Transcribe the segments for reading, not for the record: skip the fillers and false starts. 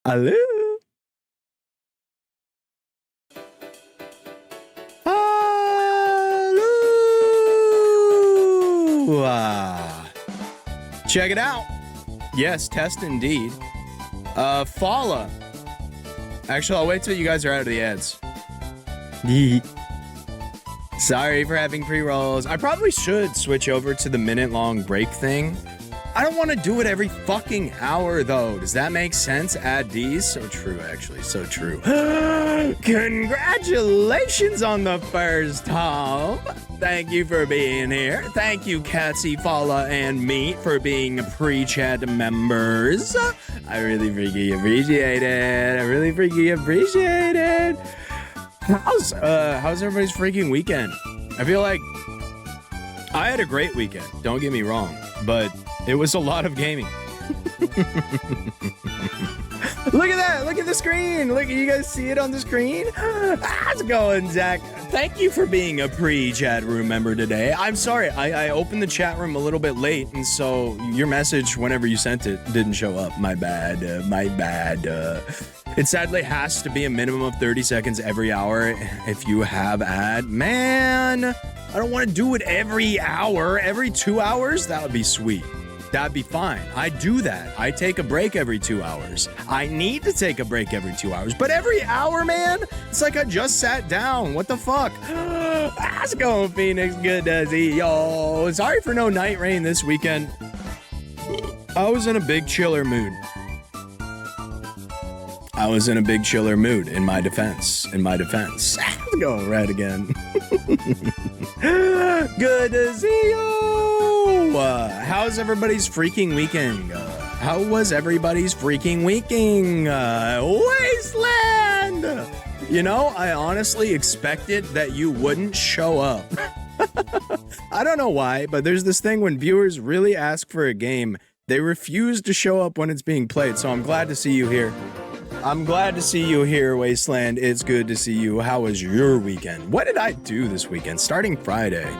Hello. Hello. Check it out. Yes, test indeed. Fala. Actually, I'll wait till you guys are out of the ads. Sorry for having pre-rolls. I probably should switch over to the minute-long break thing. I don't want to do it every fucking hour, though. Does that make sense? Add these? So true, actually. So true. Congratulations on the first home. Thank you for being here. Thank you, Catsy, Fala, and Meat for being pre-chat members. I really freaking appreciate it. I really freaking appreciate it. How's everybody's freaking weekend? I feel like I had a great weekend. Don't get me wrong, but it was a lot of gaming. Look at that! Look at the screen! Look, you guys see it on the screen? How's it going, Zach? Thank you for being a pre-chat room member today. I'm sorry, I opened the chat room a little bit late, and so your message, whenever you sent it, didn't show up. My bad. My bad. It sadly has to be a minimum of 30 seconds every hour if you have ad. Man, I don't want to do it every hour. Every 2 hours? That would be sweet. That'd be fine. I do that. I take a break every 2 hours. I need to take a break every 2 hours. But every hour, man, it's like I just sat down. What the fuck? How's it going, Phoenix? Good to see y'all. Sorry for no night rain this weekend. I was in a big chiller mood. I was in a big chiller mood, in my defense. How's it going, Red again? Good to see you! How's everybody's freaking weekend? How was everybody's freaking weekend? Wasteland! You know, I honestly expected that you wouldn't show up. I don't know why, but there's this thing when viewers really ask for a game, they refuse to show up when it's being played, so I'm glad to see you here. I'm glad to see you here, Wasteland. It's good to see you. How was your weekend? What did I do this weekend? Starting Friday.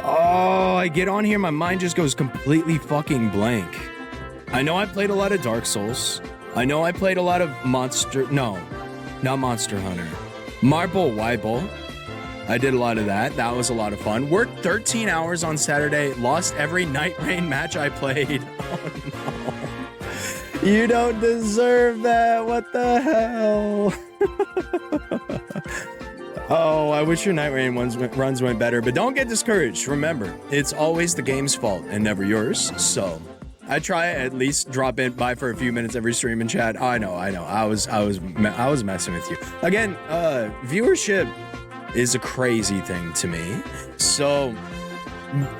Oh, I get on here, my mind just goes completely fucking blank. I know I played a lot of Dark Souls. I know I played a lot of not Monster Hunter. Marble Weible. I did a lot of that. That was a lot of fun. Worked 13 hours on Saturday. Lost every Night Rain match I played. Oh, no. You don't deserve that. What the hell? Oh, I wish your Night Rain runs went better, but don't get discouraged. Remember, it's always the game's fault and never yours. So I try at least drop in by for a few minutes every stream and chat. Oh, I know. I was messing with you. Again, viewership is a crazy thing to me. So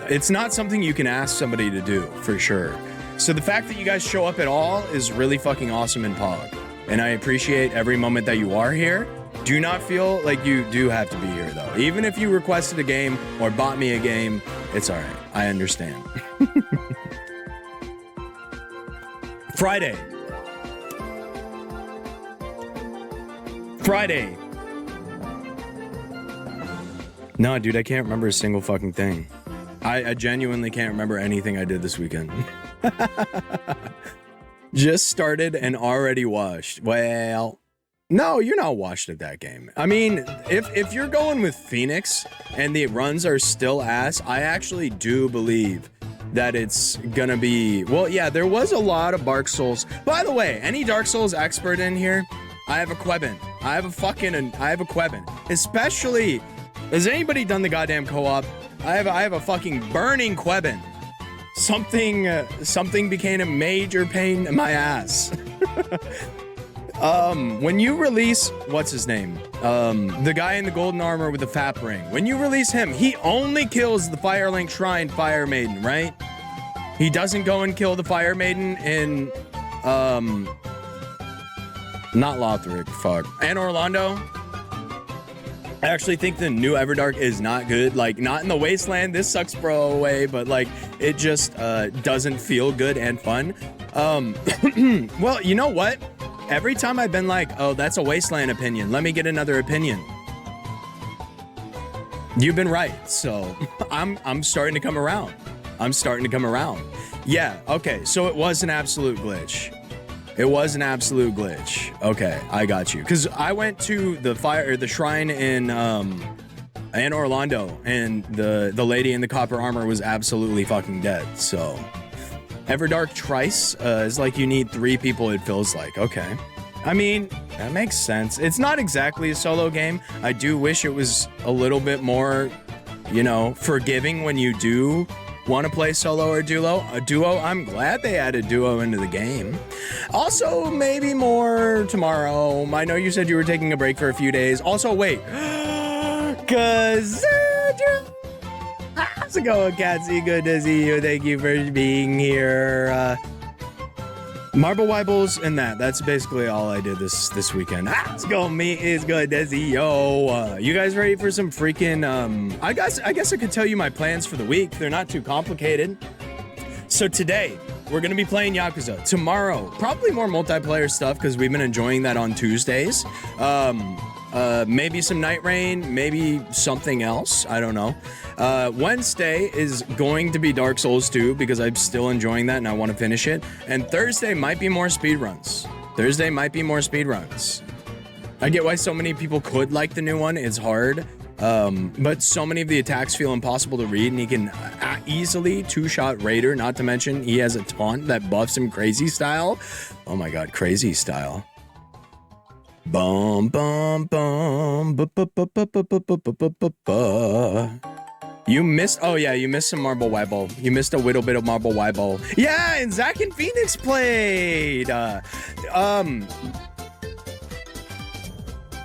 it's not something you can ask somebody to do for sure. So the fact that you guys show up at all is really fucking awesome in Pog. And I appreciate every moment that you are here. Do not feel like you do have to be here, though. Even if you requested a game or bought me a game, it's all right. I understand. Friday. No, dude, I can't remember a single fucking thing. I genuinely can't remember anything I did this weekend. Just started and already washed. Well, no, you're not washed at that game. I mean, if you're going with Phoenix and the runs are still ass, I actually do believe that it's gonna be... Well, yeah, there was a lot of Dark Souls. By the way, any Dark Souls expert in here? I have a Quebin. I have a Quebin. Especially... Has anybody done the goddamn co-op? I have a fucking burning Quebin. Something became a major pain in my ass. When you release, what's his name? The guy in the golden armor with the FAP ring. When you release him, he only kills the Firelink Shrine Fire Maiden, right? He doesn't go and kill the Fire Maiden in, not Lothric, fuck. And Orlando. I actually think the new Everdark is not good. Like, not in the Wasteland, this sucks bro way, but like, it just doesn't feel good and fun. Well, you know what? Every time I've been like, oh, that's a Wasteland opinion, let me get another opinion. You've been right, so I'm starting to come around. Yeah, okay, so it was an absolute glitch. It was an absolute glitch. Okay, I got you. Because I went to the shrine in Orlando, and the lady in the copper armor was absolutely fucking dead. So, Everdark Trice is like you need 3 people, it feels like. Okay. I mean, that makes sense. It's not exactly a solo game. I do wish it was a little bit more, you know, forgiving when you do want to play solo or duo. I'm glad they added duo into the game. Also, maybe more tomorrow. I know you said you were taking a break for a few days. Also, wait. Cause how's it going, Catsy? Good to see you. Thank you for being here. Marble Wibbles and that's basically all I did this weekend. How's it going, me? It's good to see you. You guys ready for some freaking I guess I could tell you my plans for the week. They're not too complicated. So today we're gonna be playing Yakuza. Tomorrow, probably more multiplayer stuff because we've been enjoying that on Tuesdays. Maybe some Night Rain, maybe something else. I don't know. Wednesday is going to be Dark Souls 2 because I'm still enjoying that and I want to finish it. And Thursday might be more speedruns. I get why so many people could like the new one. It's hard. But so many of the attacks feel impossible to read, and he can easily 2-shot Raider, not to mention he has a taunt that buffs him crazy style. Oh my god, crazy style. Bum bum bum ba ba ba ba ba ba ba ba ba. You missed some Marble Wibble. You missed a little bit of Marble Wibble. Yeah, and Zack and Phoenix played.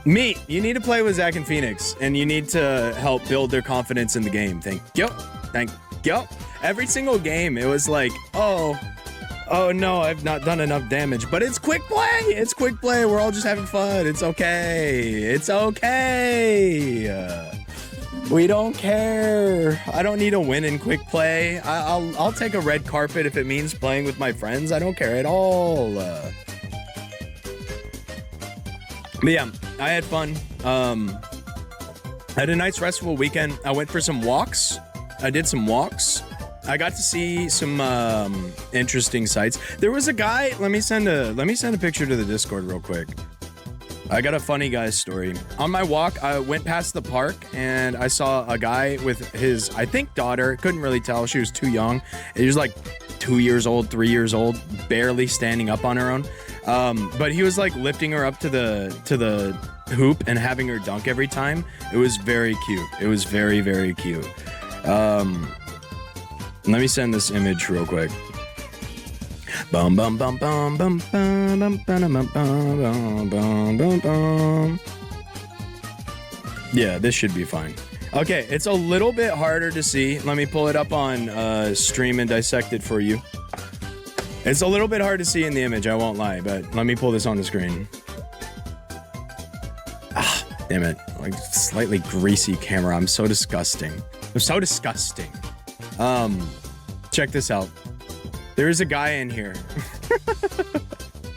Meat, you need to play with Zack and Phoenix, and you need to help build their confidence in the game. Thank you. Every single game, it was like, oh no, I've not done enough damage. But it's quick play. We're all just having fun. It's okay. We don't care. I don't need a win in quick play. I'll take a red carpet if it means playing with my friends. I don't care at all. But yeah, I had fun. I had a nice restful weekend. I went for some walks. I did some walks. I got to see some interesting sights. There was a guy. Let me send a picture to the Discord real quick. I got a funny guy's story. On my walk, I went past the park and I saw a guy with his, I think, daughter. Couldn't really tell. She was too young. He was like 2 years old, 3 years old, barely standing up on her own. But he was like lifting her up to the hoop and having her dunk every time. It was very cute. It was very, very cute. Let me send this image real quick. Bum bum bum bum bum bum bum bum bum bum bum bum. Yeah, this should be fine. Okay, it's a little bit harder to see. Let me pull it up on stream and dissect it for you. It's a little bit hard to see in the image, I won't lie, but let me pull this on the screen. Ah, damn it. Like, slightly greasy camera. I'm so disgusting. Check this out. There's a guy in here.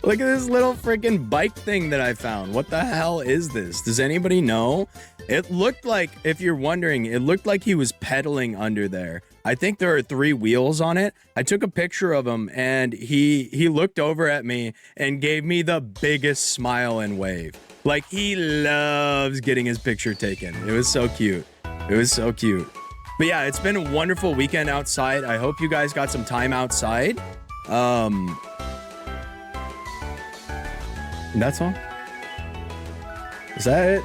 Look at this little freaking bike thing that I found. What the hell is this? Does anybody know? It looked like, if you're wondering, it looked like he was pedaling under there. I think there are 3 wheels on it. I took a picture of him and he looked over at me and gave me the biggest smile and wave. Like, he loves getting his picture taken. It was so cute. But yeah, it's been a wonderful weekend outside. I hope you guys got some time outside. That's all. Is that it?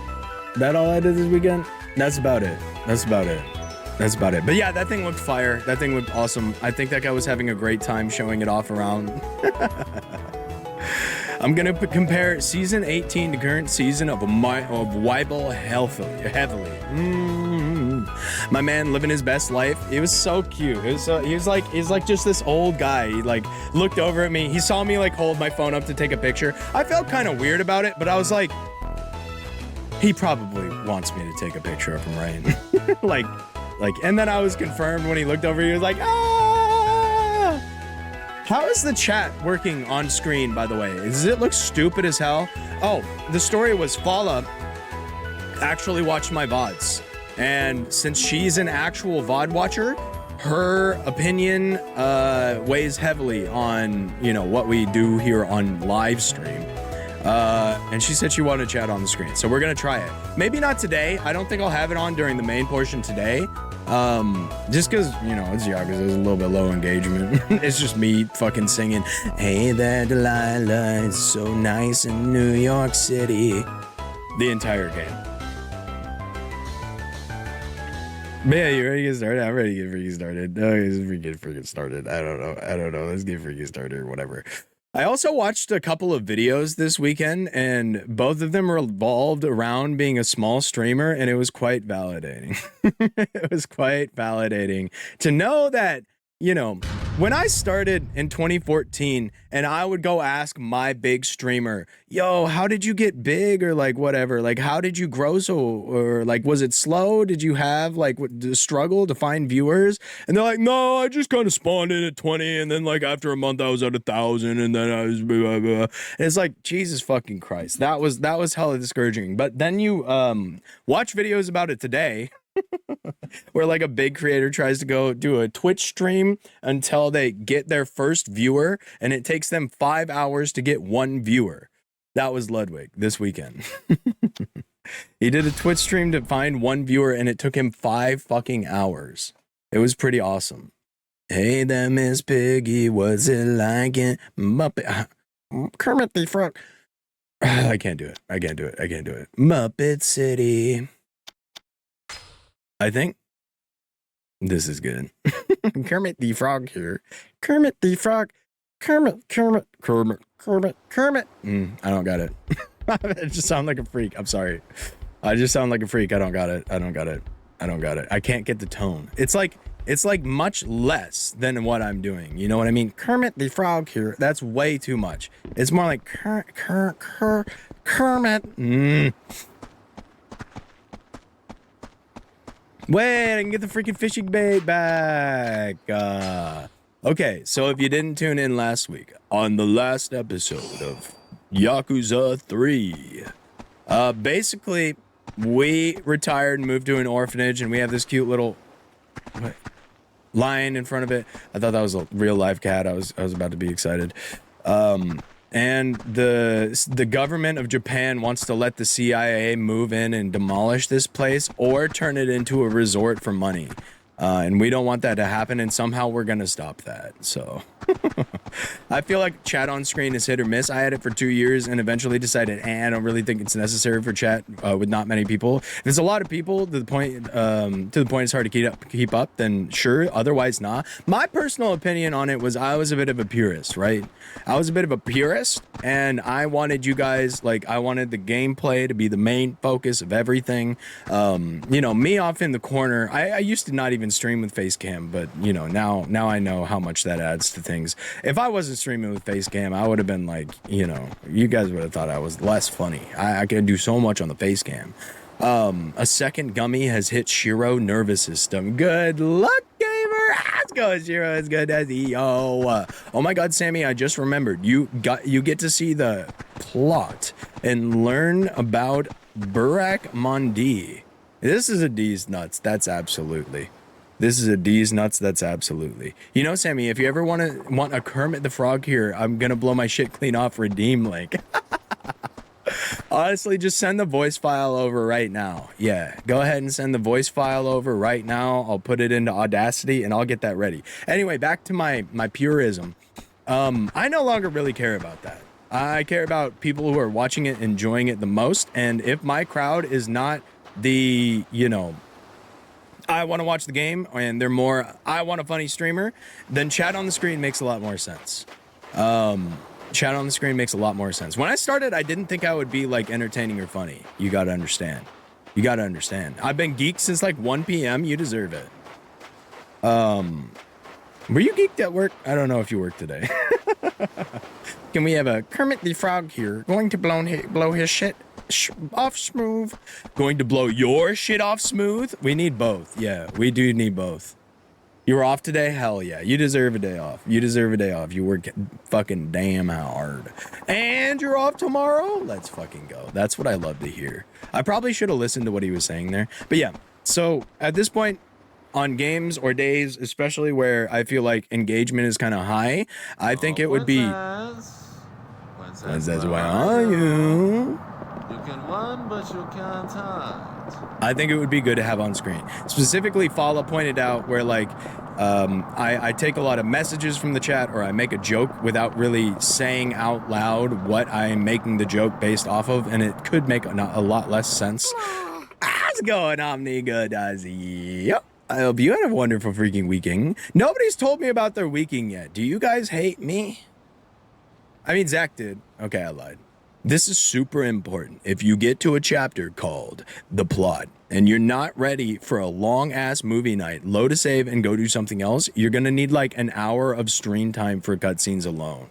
That all I did this weekend? That's about it. But yeah, that thing looked fire. That thing looked awesome. I think that guy was having a great time showing it off around. I'm gonna compare season 18 to current season of Weibel heavily. My man living his best life. It was so cute. He's like just this old guy. He like looked over at me. He saw me like hold my phone up to take a picture. I felt kind of weird about it, but I was like, he probably wants me to take a picture of him, right? like, and then I was confirmed when he looked over. He was like, ah. How is the chat working on screen, by the way? Does it look stupid as hell? Oh, the story was Fala actually watched my VODs. And since she's an actual VOD watcher, her opinion weighs heavily on, you know, what we do here on live stream. And she said she wanted to chat on the screen, so we're gonna try it. Maybe not today. I don't think I'll have it on during the main portion today. Just because, you know, it's Yakuza, there's a little bit low engagement. It's just me fucking singing, "Hey there, Delilah, it's so nice in New York City," the entire game. But yeah, you ready to get started? I'm ready to get freaking started. Let's get freaking started. I don't know. Let's get freaking started or whatever. I also watched a couple of videos this weekend, and both of them revolved around being a small streamer, and it was quite validating. It was quite validating to know that, you know, when I started in 2014 and I would go ask my big streamer, "Yo, how did you get big?" or like whatever, like how did you grow so, or like was it slow? Did you have like the struggle to find viewers? And they're like, "No, I just kind of spawned in at 20 and then like after a month I was at 1,000 and then I was blah, blah, blah." And it's like, Jesus fucking Christ. That was hella discouraging. But then you watch videos about it today. Where like a big creator tries to go do a Twitch stream until they get their first viewer, and it takes them 5 hours to get one viewer. That was Ludwig this weekend. He did a Twitch stream to find one viewer, and it took him 5 fucking hours. It was pretty awesome. Hey there, Miss Piggy, what's it like in Muppet? Kermit the Frog. I can't do it. Muppet City. I think this is good. Kermit the Frog here. Kermit the Frog. Kermit. I don't got it. I just sound like a freak. I'm sorry. I just sound like a freak. I don't got it. I can't get the tone. It's like much less than what I'm doing. You know what I mean? Kermit the Frog here. That's way too much. It's more like Kermit. Wait, I can get the freaking fishing bait back. Okay, so if you didn't tune in last week, on the last episode of Yakuza 3, basically, we retired and moved to an orphanage, and we have this cute little lion in front of it. I thought that was a real live cat. I was about to be excited. And the government of Japan wants to let the CIA move in and demolish this place or turn it into a resort for money. And we don't want that to happen, and somehow we're going to stop that. So I feel like chat on screen is hit or miss. I had it for 2 years and eventually decided, I don't really think it's necessary for chat with not many people. If there's a lot of people to the point it's hard to keep up, then sure, otherwise not. My personal opinion on it was I was a bit of a purist, right? I was a bit of a purist, and I wanted you guys, like, I wanted the gameplay to be the main focus of everything. You know, me off in the corner, I used to not even stream with face cam, but you know, now I know how much that adds to things. If I wasn't streaming with face cam, I would have been like, you know, you guys would have thought I was less funny. I could do so much on the face cam. A second gummy has hit Shiro nervous system. Good luck, gamer. Let's go, Shiro. It's good to see you. Oh my God, Sammy, I just remembered. You get to see the plot and learn about Burak Mondi. This is a D's nuts. That's absolutely. This is a D's nuts. That's absolutely. You know, Sammy, if you ever want a Kermit the Frog here, I'm gonna blow my shit clean off redeem link. Honestly, just send the voice file over right now. Yeah, go ahead and send the voice file over right now. I'll put it into Audacity and I'll get that ready. Anyway, back to my purism. I no longer really care about that. I care about people who are watching it, enjoying it the most. And if my crowd is not the, you know, I want to watch the game, and they're more, I want a funny streamer, then chat on the screen makes a lot more sense. Chat on the screen makes a lot more sense. When I started, I didn't think I would be like entertaining or funny. You got to understand. I've been geeked since like 1 p.m. You deserve it. Were you geeked at work? I don't know if you work today. Can we have a Kermit the Frog here going to blow his shit off smooth? Going to blow your shit off smooth? We need both. Yeah, we do need both. You were off today? Hell yeah. You deserve a day off. You work fucking damn hard. And you're off tomorrow? Let's fucking go. That's what I love to hear. I probably should have listened to what he was saying there. But yeah, so at this point, on games or days, especially where I feel like engagement is kind of high, I think it would be. Princess, where are you? You can run, but you can't hide. I think it would be good to have on screen. Specifically, Fala pointed out where like I take a lot of messages from the chat, or I make a joke without really saying out loud what I'm making the joke based off of, and it could make a lot less sense. How's it going, Omniga Dazzy? Yep. I hope you had a wonderful freaking weekend. Nobody's told me about their weekend yet. Do you guys hate me? I mean, Zach did. Okay, I lied. This is super important. If you get to a chapter called The Plot and you're not ready for a long ass movie night, load a save and go do something else, you're gonna need like an hour of screen time for cutscenes alone.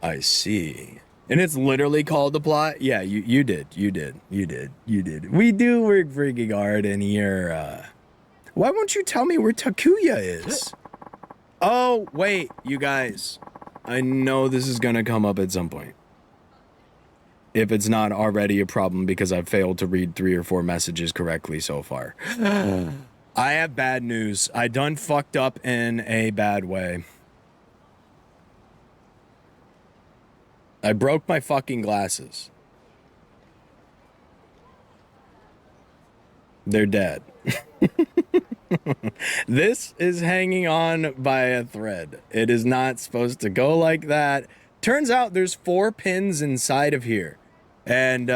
I see. And it's literally called The Plot? Yeah, you did. We do work freaking hard in here. Why won't you tell me where Takuya is? Oh, wait, you guys. I know this is gonna come up at some point. If it's not already a problem because I've failed to read 3 or 4 messages correctly so far. I have bad news. I done fucked up in a bad way. I broke my fucking glasses. They're dead. This is hanging on by a thread. It is not supposed to go like that. Turns out there's 4 pins inside of here. And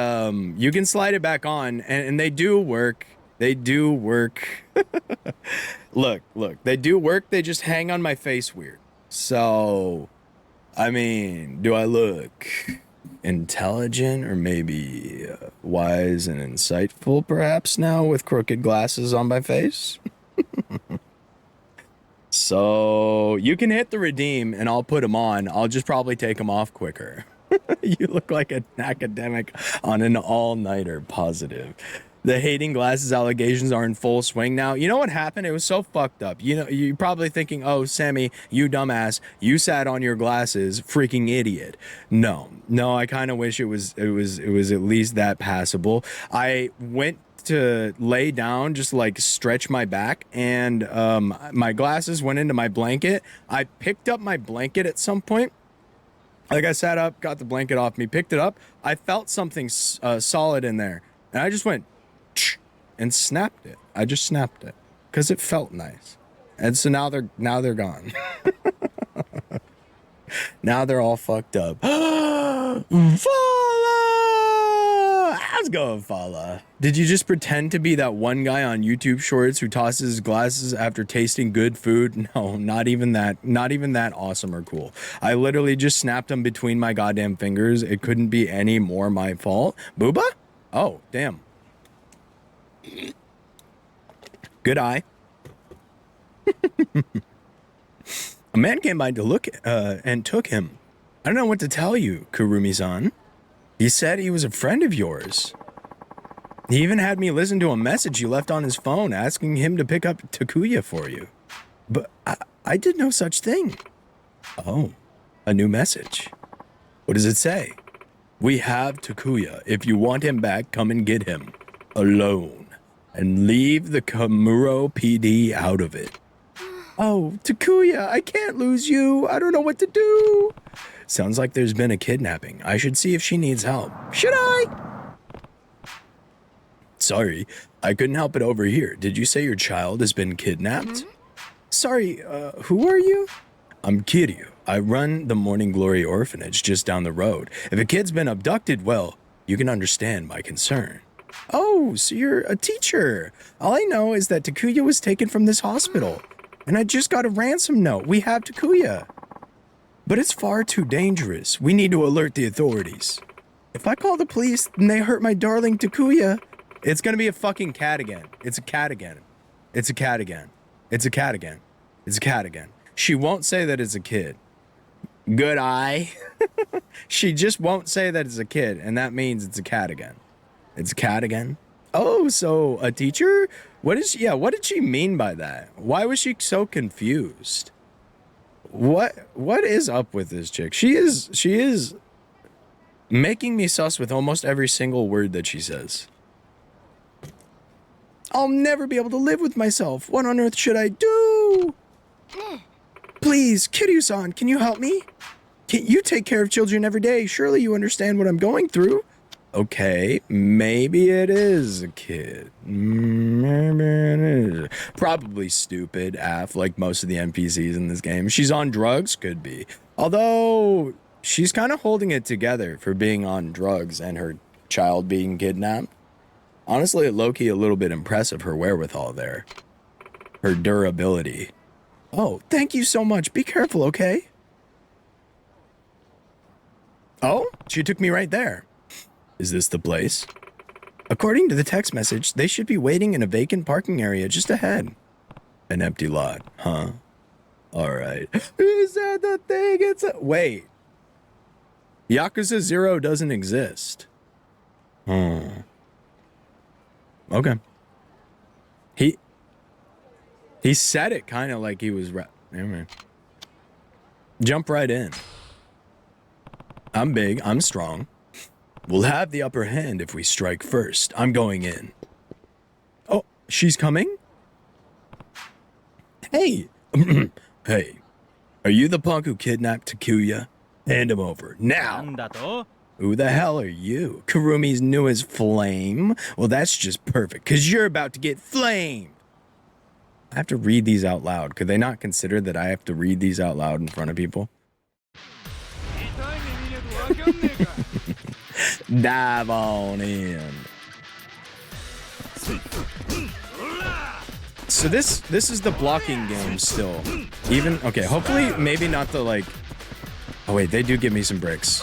you can slide it back on, and they do work. They do work. Look, they do work. They just hang on my face weird. So, I mean, do I look intelligent or maybe wise and insightful perhaps now with crooked glasses on my face? So, you can hit the redeem and I'll put them on. I'll just probably take them off quicker. You look like an academic on an all-nighter. Positive. The hating glasses allegations are in full swing now. You know what happened? It was so fucked up. You know, you're probably thinking, oh, Sammy, you dumbass, you sat on your glasses, freaking idiot. No, I kind of wish it was at least that passable. I went to lay down, just like stretch my back, and my glasses went into my blanket. I picked up my blanket at some point. Like I sat up, got the blanket off me, picked it up. I felt something solid in there, and I just went and snapped it. I just snapped it because it felt nice, and so now they're gone. Now they're all fucked up. Fala! How's it going, Fala? Did you just pretend to be that one guy on YouTube Shorts who tosses his glasses after tasting good food? No, not even that. Not even that awesome or cool. I literally just snapped them between my goddamn fingers. It couldn't be any more my fault. Booba? Oh, damn. Good eye. A man came by to look and took him. I don't know what to tell you, Kurumi-san. He said he was a friend of yours. He even had me listen to a message you left on his phone asking him to pick up Takuya for you. But I did no such thing. Oh, a new message. What does it say? We have Takuya. If you want him back, come and get him. Alone. And leave the Kamuro PD out of it. Oh, Takuya, I can't lose you. I don't know what to do. Sounds like there's been a kidnapping. I should see if she needs help. Should I? Sorry, I couldn't help it over here. Did you say your child has been kidnapped? Sorry, who are you? I'm Kiryu. I run the Morning Glory Orphanage just down the road. If a kid's been abducted, well, you can understand my concern. Oh, so you're a teacher. All I know is that Takuya was taken from this hospital. And I just got a ransom note. We have Takuya. But it's far too dangerous. We need to alert the authorities. If I call the police and they hurt my darling Takuya, it's gonna be a fucking cat again. It's a cat again. It's a cat again. It's a cat again. It's a cat again. She won't say that it's a kid. Good eye. She just won't say that it's a kid, and that means it's a cat again. It's a cat again? Oh, so a teacher? What did she mean by that? Why was she so confused? What is up with this chick? She is making me sus with almost every single word that she says. I'll never be able to live with myself. What on earth should I do? Please, Kiryu-san, can you help me? You take care of children every day. Surely you understand what I'm going through. Okay, maybe it is a kid. Maybe it is. Probably stupid, like most of the NPCs in this game. She's on drugs? Could be. Although, she's kind of holding it together for being on drugs and her child being kidnapped. Honestly, low-key a little bit impressive, her wherewithal there. Her durability. Oh, thank you so much. Be careful, okay? Oh, she took me right there. Is this the place? According to the text message, they should be waiting in a vacant parking area just ahead. An empty lot, huh? Alright. Is that the thing? Wait. Yakuza 0 doesn't exist. Okay. He said it kind of like he was jump right in. I'm big, I'm strong. We'll have the upper hand if we strike first. I'm going in. Oh, she's coming? Hey. Hey. Are you the punk who kidnapped Takuya? Hand him over. Now. Who the hell are you? Kurumi's newest flame? Well, that's just perfect, because you're about to get flamed. I have to read these out loud. Could they not consider that I have to read these out loud in front of people? Dive on in. So this is the blocking game still. Even okay, hopefully maybe not the like. Oh wait, they do give me some bricks.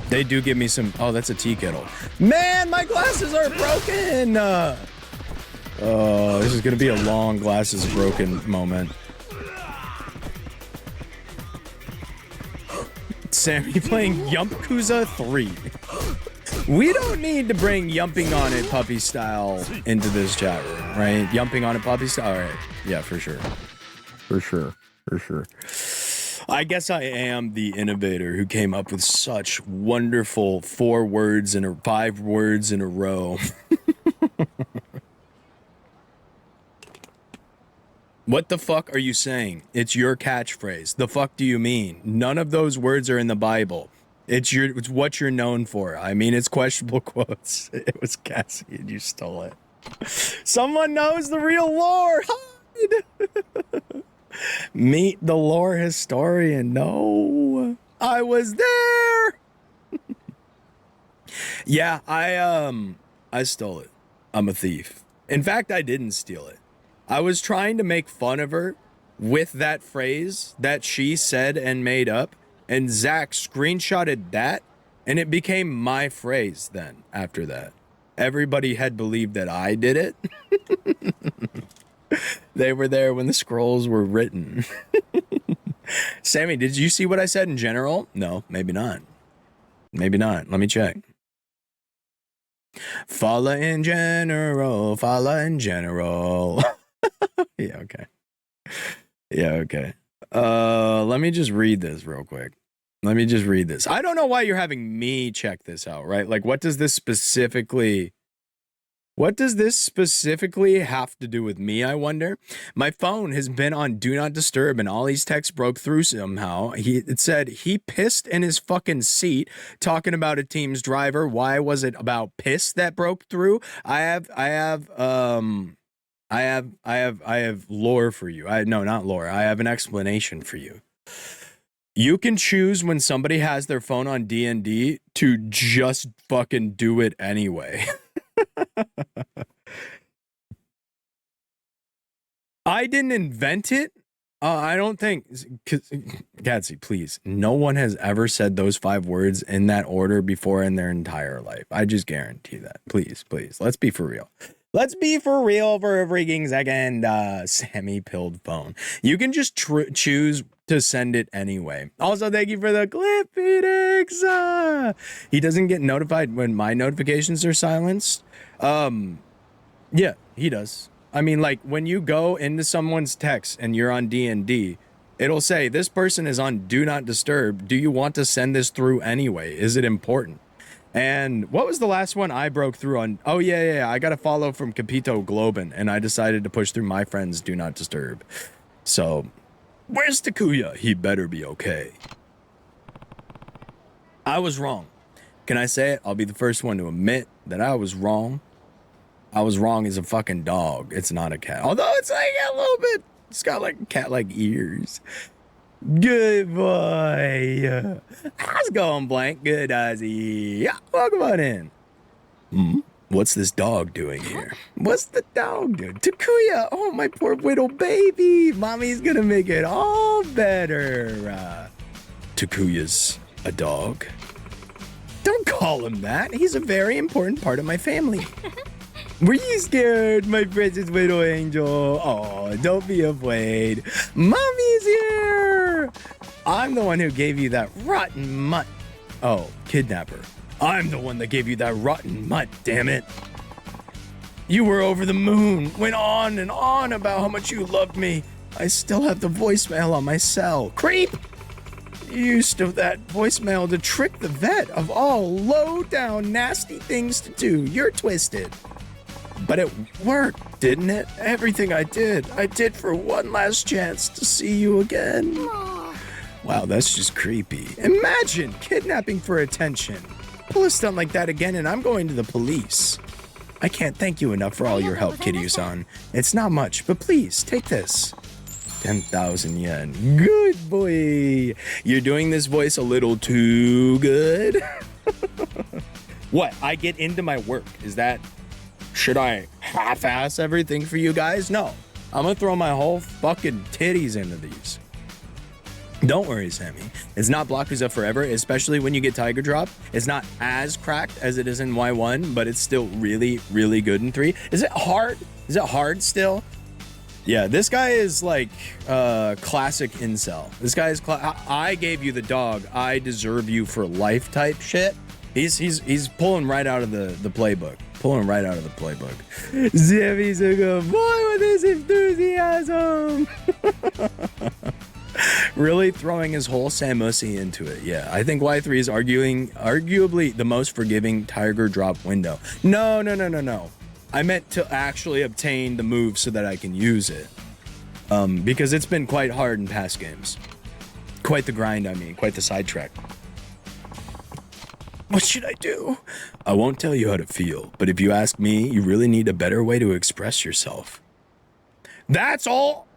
They do give me some. Oh, that's a tea kettle. Man, my glasses are broken. This is gonna be a long glasses broken moment. Sammy playing Yakuza 3. We don't need to bring yumping on it puppy style into this chat room, right? Yumping on it puppy style. All right. Yeah, for sure. For sure. For sure. I guess I am the innovator who came up with such wonderful 5 words in a row. What the fuck are you saying? It's your catchphrase. The fuck do you mean? None of those words are in the Bible. It's what you're known for. I mean, it's questionable quotes. It was Cassie and you stole it. Someone knows the real lore. Hide. Meet the lore historian. No, I was there. Yeah, I stole it. I'm a thief. In fact, I didn't steal it. I was trying to make fun of her with that phrase that she said and made up, and Zach screenshotted that, and it became my phrase then, after that. Everybody had believed that I did it. They were there when the scrolls were written. Sammy, did you see what I said in general? No, maybe not. Maybe not. Let me check. Falla in general, falla in general. Yeah, okay. Yeah, okay. Let me just read this real quick. Let me just read this. I don't know why you're having me check this out, right? Like, what does this specifically have to do with me, I wonder? My phone has been on Do Not Disturb, and all these texts broke through somehow. It said he pissed in his fucking seat talking about a team's driver. Why was it about piss that broke through? I have lore for you. No, not lore. I have an explanation for you. You can choose when somebody has their phone on D&D to just fucking do it anyway. I didn't invent it. I don't think. Gadsy, please. No one has ever said those 5 words in that order before in their entire life. I just guarantee that. Please, please. Let's be for real. Let's be for real for a freaking second. Sammy pilled phone. You can just choose to send it anyway. Also, thank you for the clip, Phoenix. He doesn't get notified when my notifications are silenced. Yeah, he does. I mean, like, when you go into someone's text and you're on D&D, it'll say, this person is on Do Not Disturb. Do you want to send this through anyway? Is it important? And what was the last one I broke through on? Oh, yeah. I got a follow from Capito Globin, and I decided to push through my friend's Do Not Disturb. So, where's Takuya? He better be okay. I was wrong. Can I say it? I'll be the first one to admit that I was wrong. I was wrong as a fucking dog. It's not a cat. Although it's like a little bit, it's got like cat-like ears. Good boy. How's it going, Blank? Good, Ozzy. Yeah, welcome on in. What's this dog doing here? What's the dog doing? Takuya! Oh, my poor little baby. Mommy's gonna make it all better. Takuya's a dog. Don't call him that. He's a very important part of my family. Were you scared, my precious little angel? Oh, don't be afraid. Mommy's here. I'm the one who gave you that rotten mutt. Oh, kidnapper. I'm the one that gave you that rotten mutt, damn it. You were over the moon, went on and on about how much you loved me. I still have the voicemail on my cell. Creep! You used that voicemail to trick the vet of all low-down, nasty things to do. You're twisted. But it worked, didn't it? Everything I did for one last chance to see you again. Aww. Wow, that's just creepy. Imagine kidnapping for attention. Pull a stunt like that again and I'm going to the police. I can't thank you enough for all your help, Kiryu-san. It's not much, but please, take this. 10,000 yen. Good boy. You're doing this voice a little too good. What? I get into my work. Is that... Should I half-ass everything for you guys? No. I'm gonna throw my whole fucking titties into these. Don't worry, Sammy. It's not Yakuza forever, especially when you get Tiger Drop. It's not as cracked as it is in Y1, but it's still really, really good in 3. Is it hard? Is it hard still? Yeah, this guy is like classic incel. This guy is I gave you the dog. I deserve you for life type shit. He's pulling right out of the playbook. Pulling right out of the playbook. Sammy's a good boy with his enthusiasm. Really throwing his whole Samusi into it. Yeah, I think Y3 is arguably the most forgiving Tiger Drop window. No. I meant to actually obtain the move so that I can use it. Because it's been quite hard in past games. Quite the grind, I mean. Quite the sidetrack. What should I do? I won't tell you how to feel, but if you ask me, you really need a better way to express yourself. That's all!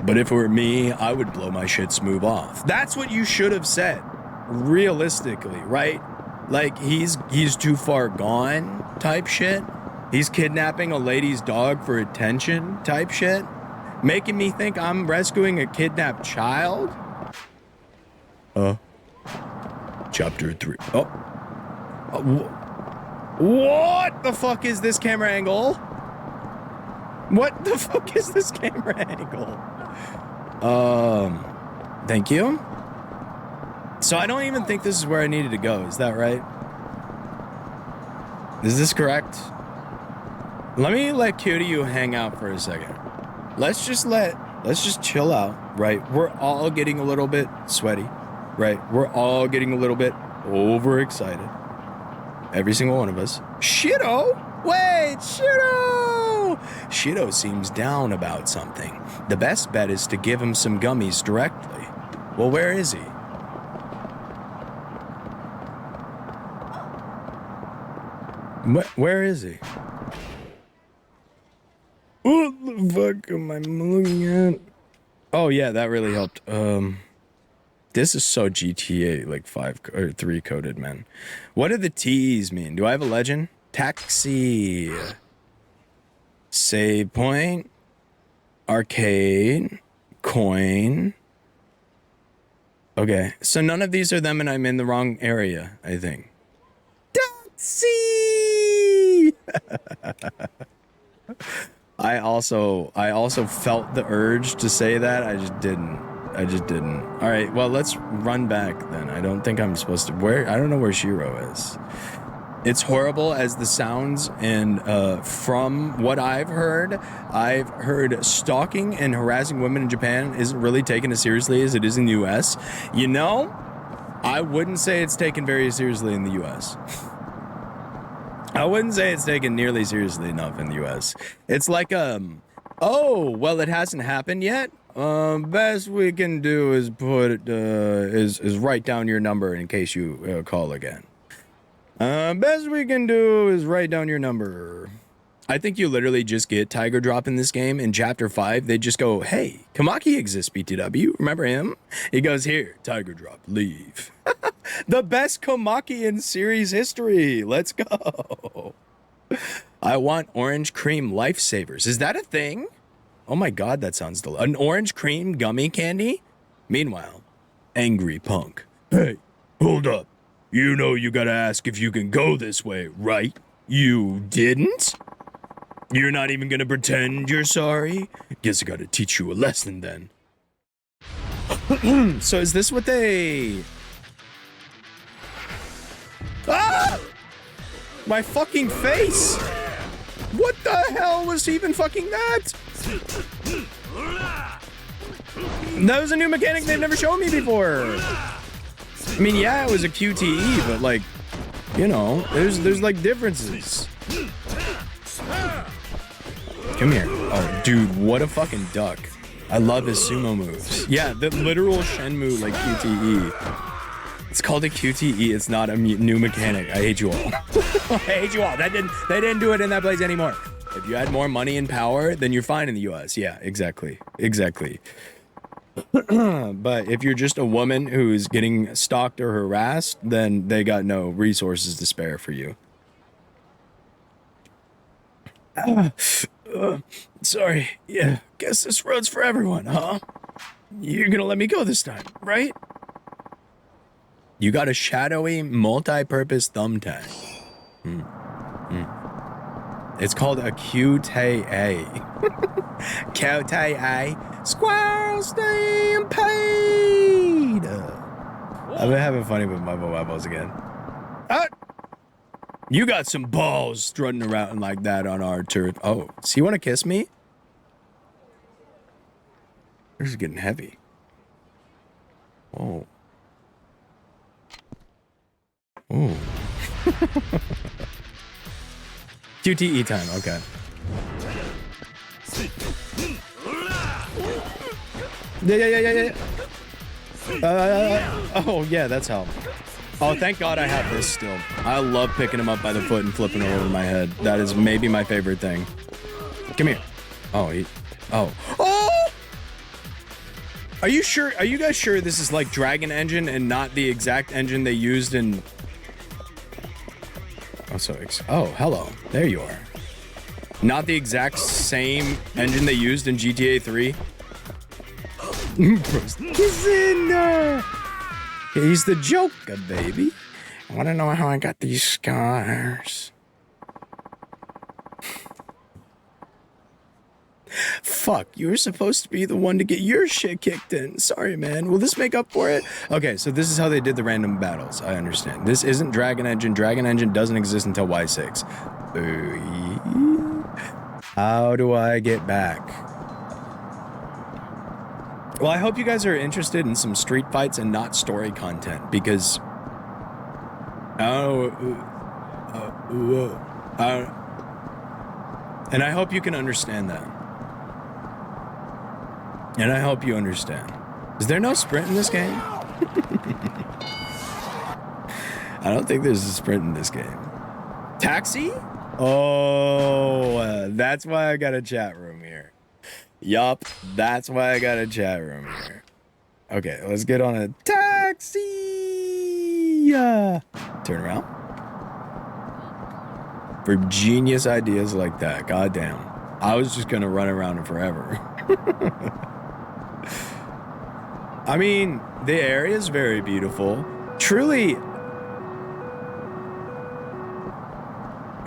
But if it were me, I would blow my shit smooth off. That's what you should have said. Realistically, right? Like, he's too far gone type shit. He's kidnapping a lady's dog for attention type shit. Making me think I'm rescuing a kidnapped child? Chapter 3. What the fuck is this camera angle? What the fuck is this camera angle? Thank you. So I don't even think this is where I needed to go. Is that right? Is this correct? Let me let Kiryu hang out for a second. Let's just chill out, right? We're all getting a little bit sweaty, right? We're all getting a little bit overexcited. Every single one of us. Shido? Wait, Shido! Shido seems down about something. The best bet is to give him some gummies directly. Well, where is he? Where is he? What the fuck am I looking at? Oh yeah, that really helped. This is so GTA like 5 or 3 coded, man. What do the T's mean? Do I have a legend? Taxi. Save point. Arcade. Coin. Okay, so none of these are them and I'm in the wrong area, I think. Taxi! I also felt the urge to say that. I just didn't. All right, well, let's run back then. I don't think I'm supposed to. I don't know where Shiro is. It's horrible as the sounds, and from what I've heard stalking and harassing women in Japan isn't really taken as seriously as it is in the US. You know, I wouldn't say it's taken very seriously in the U.S. I wouldn't say it's taken nearly seriously enough in the U.S. It's like, oh, well, it hasn't happened yet. Best we can do is is write down your number in case you call again. Best we can do is write down your number. I think you literally just get Tiger Drop in this game. In Chapter 5, they just go, hey, Kamaki exists, BTW. Remember him? He goes, here, Tiger Drop, leave. The best Kamaki in series history. Let's go. I want orange cream lifesavers. Is that a thing? Oh my god, that sounds delicious. An orange cream gummy candy? Meanwhile, angry punk. Hey, hold up. You know you gotta ask if you can go this way, right? You didn't? You're not even gonna pretend you're sorry? Guess I gotta teach you a lesson then. So is this what they... Ah! My fucking face! What the hell was even fucking that? That was a new mechanic they've never shown me before. I mean, yeah, it was a QTE, but like, you know, there's like differences. Come here. Oh, dude, what a fucking duck. I love his sumo moves. Yeah, the literal Shenmue, like, QTE. It's called a QTE. It's not a new mechanic. I hate you all. I hate you all. They didn't do it in that place anymore. If you had more money and power, then you're fine in the US. Yeah, exactly. Exactly. But if you're just a woman who's getting stalked or harassed, then they got no resources to spare for you. Sorry. Yeah, guess this road's for everyone, huh? You're gonna let me go this time, right? You got a shadowy, multi-purpose thumbtack. It's called a QTA. QTA. Squirrel Stampede. I've been having fun with my eyeballs again. You got some balls strutting around like that on our turf. Oh, so you want to kiss me? This is getting heavy. Oh. Ooh. QTE time, okay. Yeah. Oh, yeah, that's how. Oh, thank God I have this still. I love picking him up by the foot and flipping him over my head. That is maybe my favorite thing. Come here. Oh, Oh! Are you sure? Are you guys sure this is like Dragon Engine and not the exact engine they used in... Oh, hello. There you are. Not the exact same engine they used in GTA 3? He's the Joker, baby. I want to know how I got these scars. Fuck, you were supposed to be the one to get your shit kicked in. Sorry, man. Will this make up for it? Okay, so this is how they did the random battles. I understand. This isn't Dragon Engine. Dragon Engine doesn't exist until Y6. How do I get back? Well, I hope you guys are interested in some street fights and not story content, because... and I hope you can understand that. And I hope you understand. Is there no sprint in this game? I don't think there's a sprint in this game. Taxi? Oh, that's why I got a chat room here. Yup, that's why I got a chat room here. Okay, let's get on a taxi. Turn around. For genius ideas like that, goddamn. I was just gonna run around it forever. I mean, the area is very beautiful. Truly.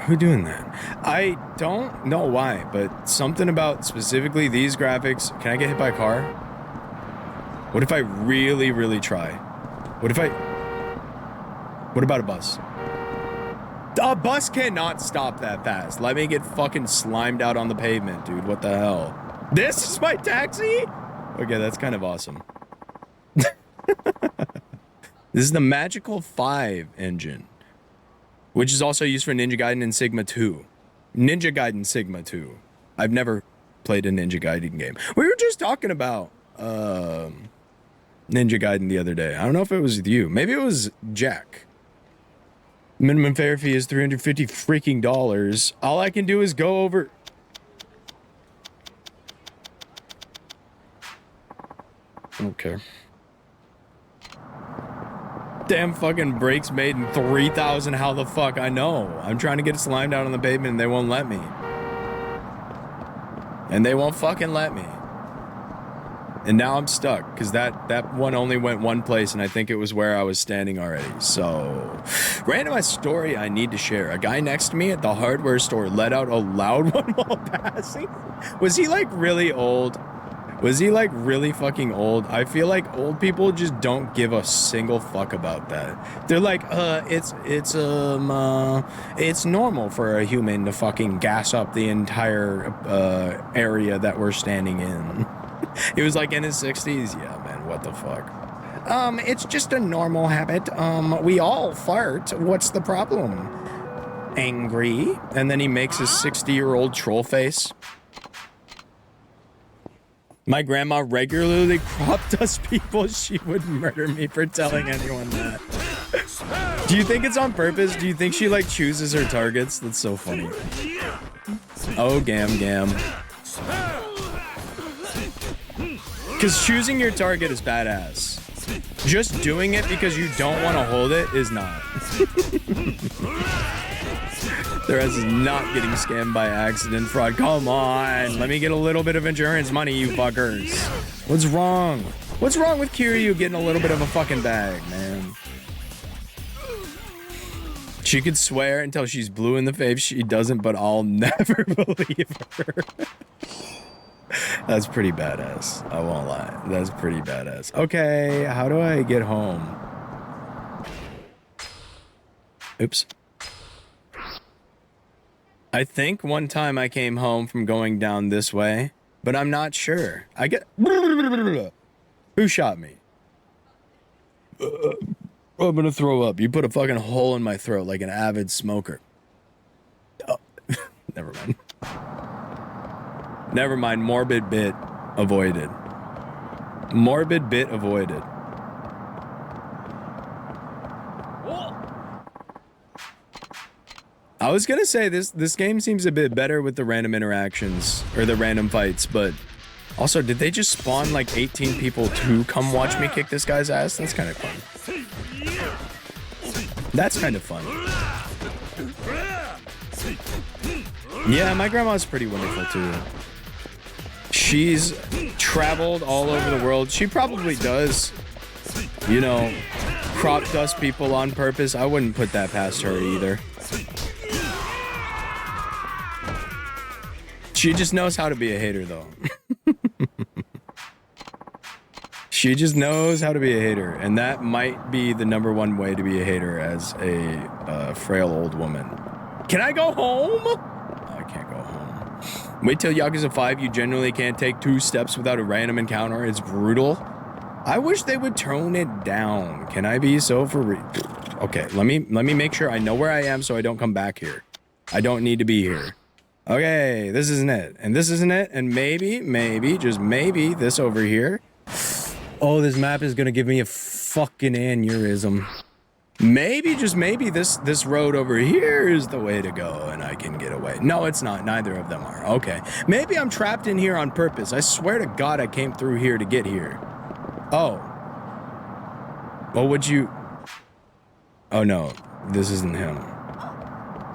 Who doing that? I don't know why, but something about specifically these graphics. Can I get hit by a car? What if I really, really try? What about a bus? A bus cannot stop that fast. Let me get fucking slimed out on the pavement, dude. What the hell? This is my taxi? Okay, that's kind of awesome. This is the Magical 5 engine, which is also used for Ninja Gaiden and Sigma 2. Ninja Gaiden Sigma 2. I've never played a Ninja Gaiden game. We were just talking about Ninja Gaiden the other day. I don't know if it was with you. Maybe it was Jack. Minimum fare fee is $350 freaking dollars. All I can do is go over... Okay. Damn fucking brakes made in 3,000. How the fuck? I know. I'm trying to get slimed out on the pavement and they won't let me. And they won't fucking let me. And now I'm stuck because that one only went one place and I think it was where I was standing already. So, randomized story I need to share. A guy next to me at the hardware store let out a loud one while passing. Was he like really old? Was he like really fucking old? I feel like old people just don't give a single fuck about that. They're like, it's normal for a human to fucking gas up the entire area that we're standing in. He was like in his 60s. Yeah, man, what the fuck? It's just a normal habit. We all fart. What's the problem? Angry. And then he makes his 60-year-old troll face. My grandma regularly crop dust people. She would murder me for telling anyone that. Do you think it's on purpose? Do you think she like chooses her targets? That's so funny. Oh, gam. Because choosing your target is badass. Just doing it because you don't want to hold it is not. The rest is not getting scammed by accident fraud. Come on, let me get a little bit of insurance money, you fuckers. What's wrong? What's wrong with Kiryu getting a little bit of a fucking bag, man? She could swear until she's blue in the face she doesn't, but I'll never believe her. That's pretty badass. I won't lie. That's pretty badass. Okay, how do I get home? Oops. I think one time I came home from going down this way, but I'm not sure. I get... Who shot me? I'm gonna throw up. You put a fucking hole in my throat like an avid smoker. Oh, never mind. Never mind. Morbid bit avoided. Morbid bit avoided. I was gonna say this game seems a bit better with the random interactions or the random fights, but also, did they just spawn like 18 people to come watch me kick this guy's ass? That's kind of fun. That's kind of fun. Yeah, my grandma's pretty wonderful too. She's traveled all over the world. She probably does, you know, crop dust people on purpose. I wouldn't put that past her either. She just knows how to be a hater, though. She just knows how to be a hater, and that might be the #1 way to be a hater as a frail old woman. Can I go home? I can't go home. Wait till Yakuza 5. You generally can't take 2 steps without a random encounter. It's brutal. I wish they would tone it down. Can I be so for real? Okay, let me make sure I know where I am so I don't come back here. I don't need to be here. Okay, this isn't it. And this isn't it. And maybe, just maybe, this over here. Oh, this map is gonna give me a fucking aneurysm. Maybe, just maybe, this road over here is the way to go and I can get away. No, it's not. Neither of them are. Okay. Maybe I'm trapped in here on purpose. I swear to God I came through here to get here. Oh. Well, would you... Oh, no. This isn't him.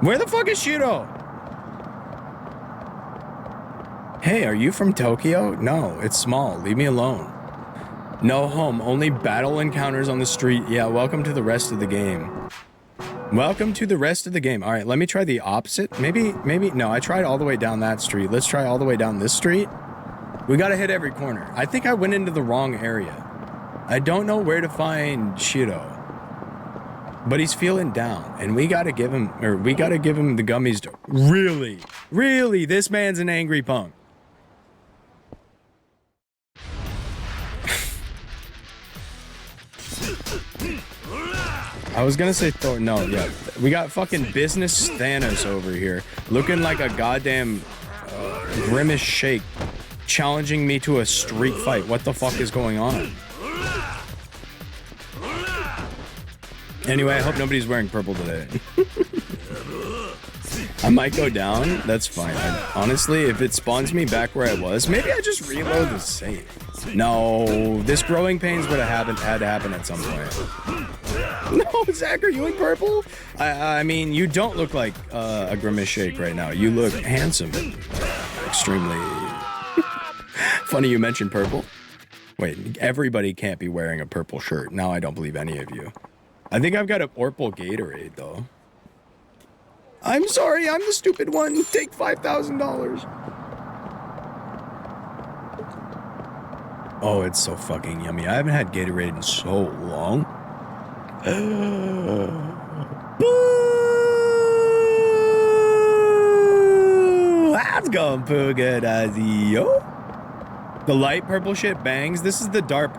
Where the fuck is Shiro? Hey, are you from Tokyo? No, it's small. Leave me alone. No home, only battle encounters on the street. Yeah, welcome to the rest of the game. Welcome to the rest of the game. All right, let me try the opposite. Maybe, no, I tried all the way down that street. Let's try all the way down this street. We gotta hit every corner. I think I went into the wrong area. I don't know where to find Shiro. But he's feeling down, and we gotta give him the gummies to... Really, this man's an angry punk. I was gonna say Thor. No, yeah. We got fucking business Thanos over here, looking like a goddamn grimace shake, challenging me to a street fight. What the fuck is going on? Anyway, I hope nobody's wearing purple today. I might go down. That's fine. Honestly, if it spawns me back where I was, maybe I just reload the save. No, this growing pains would have had to happen at some point. No, Zach, are you in purple? I mean, you don't look like a grimace shake right now. You look handsome. Extremely. Funny you mentioned purple. Wait, everybody can't be wearing a purple shirt. Now I don't believe any of you. I think I've got a purple Gatorade, though. I'm sorry, I'm the stupid one. Take $5,000. Oh, it's so fucking yummy. I haven't had Gatorade in so long. Let's go, Pugadazio. The light purple shit bangs. This is the dark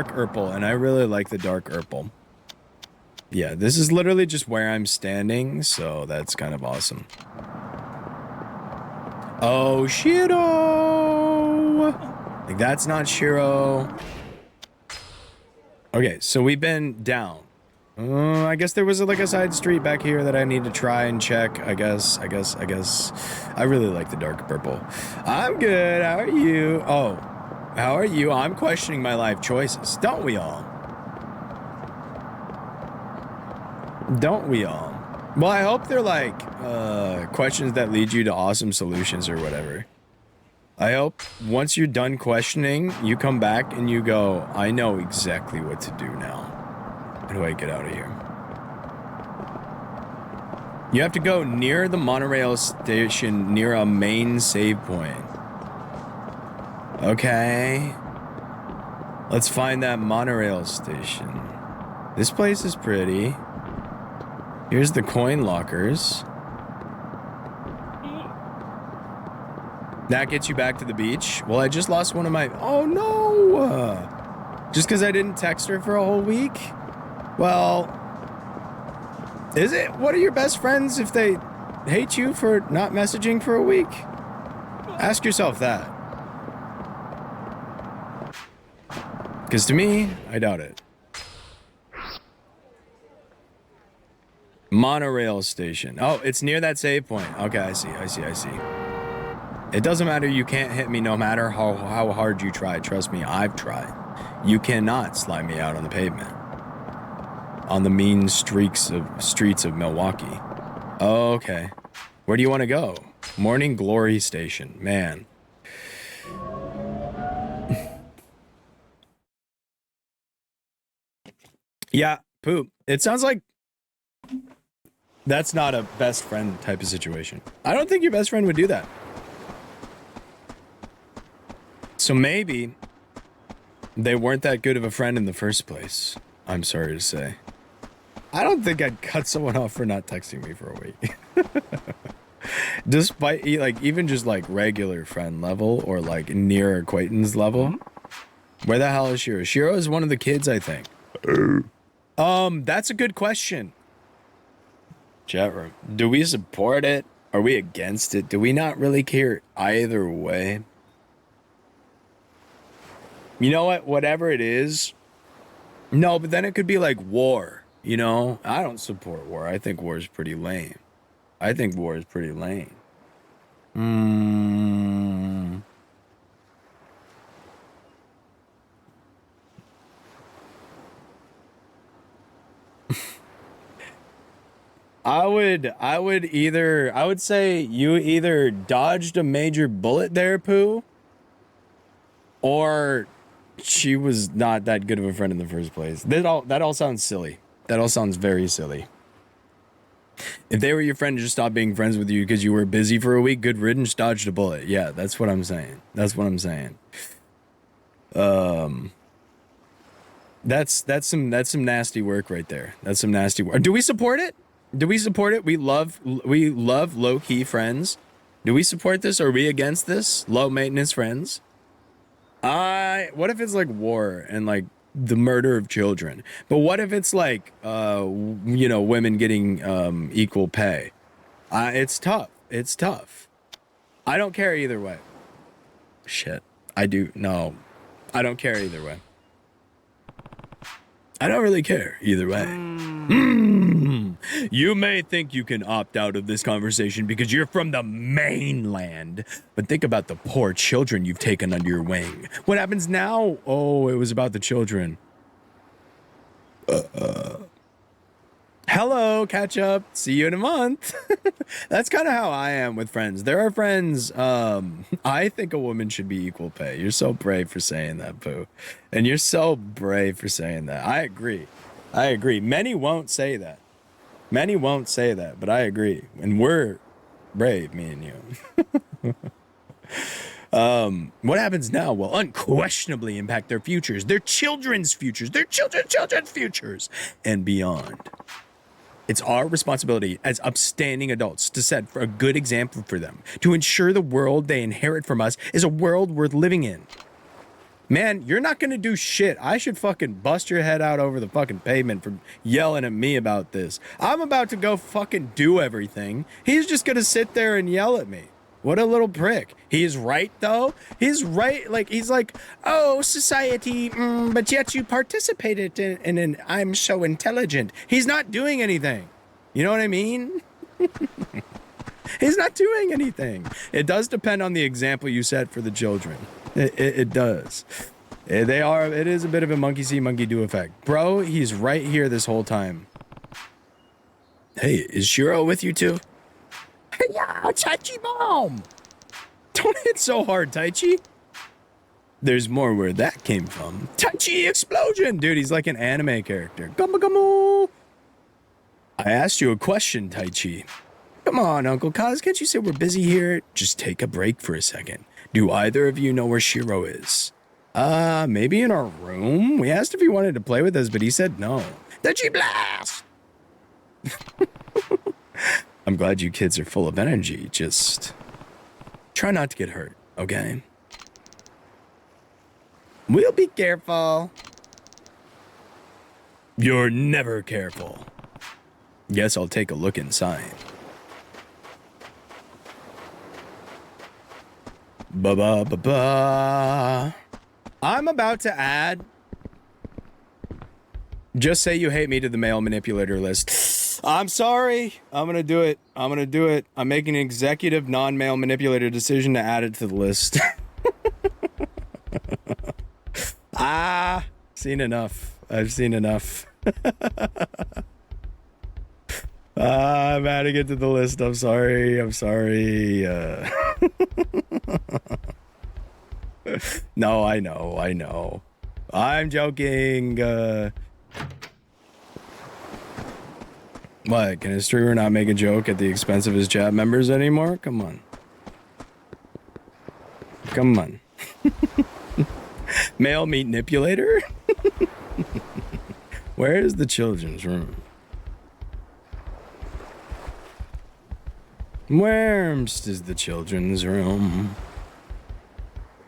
purple, and I really like the dark purple. Yeah, this is literally just where I'm standing, so that's kind of awesome. Oh, Shiro! Like, that's not Shiro. Okay, so we've been down. I guess there was like a side street back here that I need to try and check. I guess. I really like the dark purple. I'm good. How are you? Oh, how are you? I'm questioning my life choices. Don't we all? Don't we all? Well, I hope they're like questions that lead you to awesome solutions or whatever. I hope once you're done questioning, you come back and you go, I know exactly what to do now. How do I get out of here? You have to go near the monorail station near a main save point. Okay. Let's find that monorail station. This place is pretty. Here's the coin lockers. That gets you back to the beach. Well, I just lost one of my... Oh, no! Just because I didn't text her for a whole week? Well... Is it? What are your best friends if they hate you for not messaging for a week? Ask yourself that. Because to me, I doubt it. Monorail station. Oh, it's near that save point. Okay, I see. It doesn't matter. You can't hit me no matter how hard you try. Trust me, I've tried. You cannot slide me out on the pavement. On the mean streets of Milwaukee. Okay. Where do you want to go? Morning Glory Station. Man. Yeah, poop. It sounds like that's not a best friend type of situation. I don't think your best friend would do that. So maybe they weren't that good of a friend in the first place. I'm sorry to say. I don't think I'd cut someone off for not texting me for a week. Despite, like, even just, like, regular friend level or, like, near acquaintance level. Where the hell is Shiro? Shiro is one of the kids, I think. That's a good question. Chat room. Do we support it? Are we against it? Do we not really care either way? You know what? Whatever it is. No, but then it could be like war. You know? I don't support war. I think war is pretty lame. I would say you either dodged a major bullet there, Pooh, or she was not that good of a friend in the first place. That all sounds silly. That all sounds very silly. If they were your friend and just stopped being friends with you because you were busy for a week, good riddance, dodged a bullet. Yeah, that's what I'm saying. That's some nasty work right there. That's some nasty work. Do we support it? We love low-key friends. Do we support this? Are we against this? Low maintenance friends? What if it's like war and like the murder of children. But what if it's like, women getting equal pay? It's tough. It's tough. I don't care either way. Shit. I do. No. I don't care either way. I don't really care either way. You may think you can opt out of this conversation because you're from the mainland, but think about the poor children you've taken under your wing. What happens now? Oh, it was about the children. Hello, catch up. See you in a month. That's kind of how I am with friends. There are friends, I think a woman should be equal pay. You're so brave for saying that, Pooh. And you're so brave for saying that. I agree. Many won't say that. But I agree. And we're brave, me and you. What happens now will unquestionably impact their futures, their children's futures, their children's futures, and beyond. It's our responsibility as upstanding adults to set a good example for them, to ensure the world they inherit from us is a world worth living in. Man, you're not gonna do shit. I should fucking bust your head out over the fucking pavement for yelling at me about this. I'm about to go fucking do everything. He's just gonna sit there and yell at me. What a little prick. He's right, though. He's right. Like, he's like, oh, society, but yet you participated in an I'm so intelligent. He's not doing anything. You know what I mean? He's not doing anything. It does depend on the example you set for the children. It does. It is a bit of a monkey see, monkey do effect. Bro, he's right here this whole time. Hey, is Shiro with you too? Yeah, Taichi bomb! Don't hit so hard, Taichi. There's more where that came from. Taichi explosion! Dude, he's like an anime character. Gumma. I asked you a question, Taichi. Come on, Uncle Kaz, can't you say we're busy here? Just take a break for a second. Do either of you know where Shiro is? Maybe in our room? We asked if he wanted to play with us, but he said no. Taichi blast! I'm glad you kids are full of energy. Just try not to get hurt, okay? We'll be careful. You're never careful. Guess I'll take a look inside. Ba-ba-ba-ba. I'm about to add... Just say you hate me to the male manipulator list. I'm sorry. I'm going to do it. I'm making an executive non-male manipulator decision to add it to the list. Seen enough. I've seen enough. I'm adding it to the list. I'm sorry. No, I know. I'm joking. What? Can a streamer not make a joke at the expense of his chat members anymore? Come on. Male manipulator? Where is the children's room? Where's the children's room?